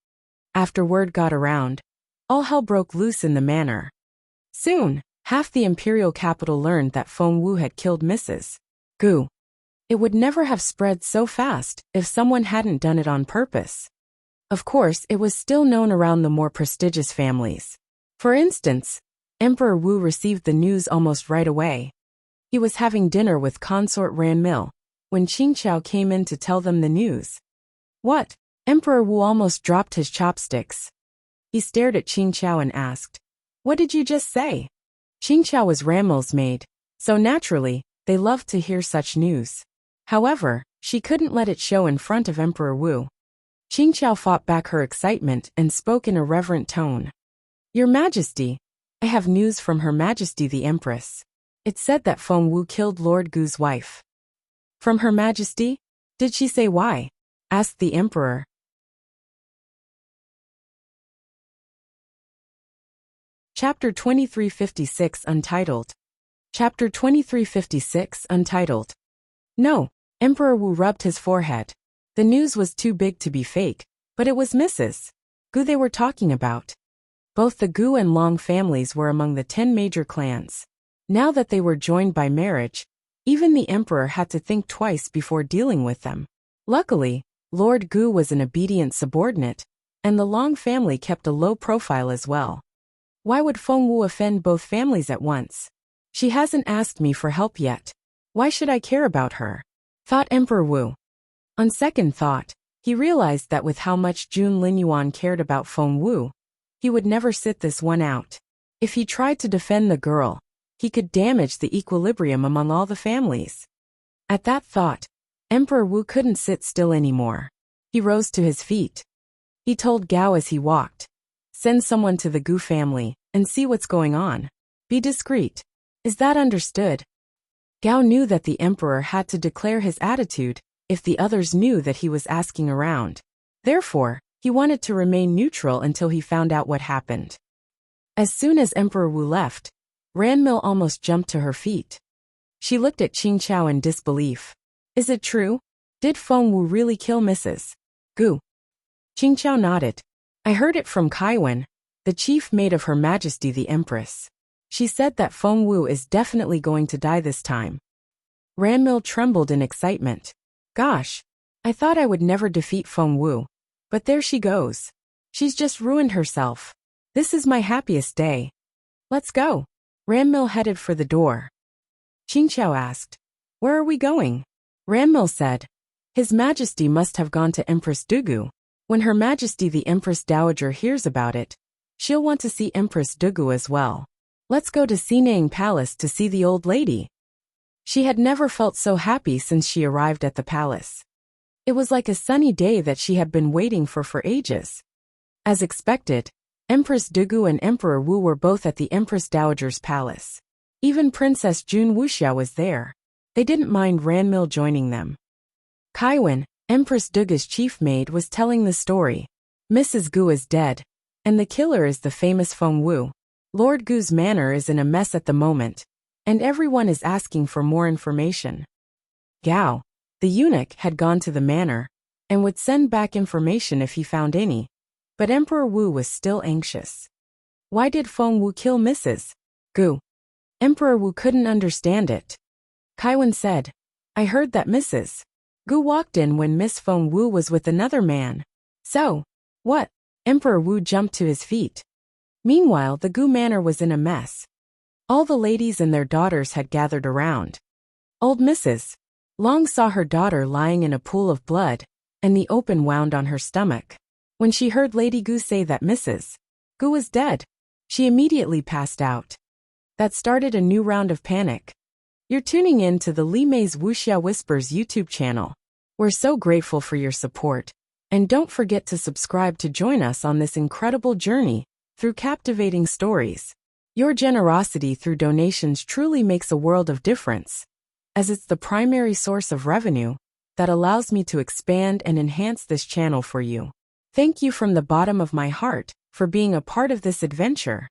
After word got around, all hell broke loose in the manor. Soon, half the imperial capital learned that Feng Wu had killed Mrs. Gu. It would never have spread so fast if someone hadn't done it on purpose. Of course, it was still known around the more prestigious families. For instance, Emperor Wu received the news almost right away. He was having dinner with consort Ranmil when Qingqiao came in to tell them the news. What? Emperor Wu almost dropped his chopsticks. He stared at Qingqiao and asked, What did you just say? Qingqiao was Ranmil's maid, so naturally, they loved to hear such news. However, she couldn't let it show in front of Emperor Wu. Qingqiao fought back her excitement and spoke in a reverent tone. Your Majesty, I have news from Her Majesty the Empress. It said that Feng Wu killed Lord Gu's wife. From Her Majesty? Did she say why? Asked the Emperor. Chapter 2356 Untitled. Chapter 2356 Untitled. No, Emperor Wu rubbed his forehead. The news was too big to be fake, but it was Mrs. Gu they were talking about. Both the Gu and Long families were among the 10 major clans. Now that they were joined by marriage, even the emperor had to think twice before dealing with them. Luckily, Lord Gu was an obedient subordinate, and the Long family kept a low profile as well. Why would Feng Wu offend both families at once? She hasn't asked me for help yet. Why should I care about her? Thought Emperor Wu. On second thought, he realized that with how much Jun Linyuan cared about Feng Wu, he would never sit this one out. If he tried to defend the girl, he could damage the equilibrium among all the families. At that thought, Emperor Wu couldn't sit still anymore. He rose to his feet. He told Gao as he walked, Send someone to the Gu family and see what's going on. Be discreet. Is that understood? Gao knew that the emperor had to declare his attitude if the others knew that he was asking around. Therefore, he wanted to remain neutral until he found out what happened. As soon as Emperor Wu left, Ranmil almost jumped to her feet. She looked at Qingqiao in disbelief. Is it true? Did Feng Wu really kill Mrs. Gu? Qingqiao nodded. I heard it from Kaiwen, the chief maid of Her Majesty the Empress. She said that Feng Wu is definitely going to die this time. Ranmil trembled in excitement. Gosh, I thought I would never defeat Feng Wu. But there she goes. She's just ruined herself. This is my happiest day. Let's go. Ranmil headed for the door. Qingqiao asked, Where are we going? Ranmil said, His Majesty must have gone to Empress Dugu. When Her Majesty the Empress Dowager hears about it, she'll want to see Empress Dugu as well. Let's go to Sinang Palace to see the old lady. She had never felt so happy since she arrived at the palace. It was like a sunny day that she had been waiting for ages. As expected, Empress Dugu and Emperor Wu were both at the Empress Dowager's palace. Even Princess Jun Wuxia was there. They didn't mind Ranmil joining them. Kaiwen, Empress Dugu's chief maid, was telling the story. Mrs. Gu is dead, and the killer is the famous Feng Wu. Lord Gu's manor is in a mess at the moment, and everyone is asking for more information. Gao, the eunuch, had gone to the manor, and would send back information if he found any. But Emperor Wu was still anxious. Why did Feng Wu kill Mrs. Gu? Emperor Wu couldn't understand it. Kaiwen said, I heard that Mrs. Gu walked in when Miss Feng Wu was with another man. So, what? Emperor Wu jumped to his feet. Meanwhile, the Gu manor was in a mess. All the ladies and their daughters had gathered around. Old Mrs. Long saw her daughter lying in a pool of blood, and the open wound on her stomach. When she heard Lady Gu say that Mrs. Gu was dead, she immediately passed out. That started a new round of panic. You're tuning in to the Li Mei's Wuxia Whispers YouTube channel. We're so grateful for your support, and don't forget to subscribe to join us on this incredible journey through captivating stories. Your generosity through donations truly makes a world of difference, as it's the primary source of revenue that allows me to expand and enhance this channel for you. Thank you from the bottom of my heart for being a part of this adventure.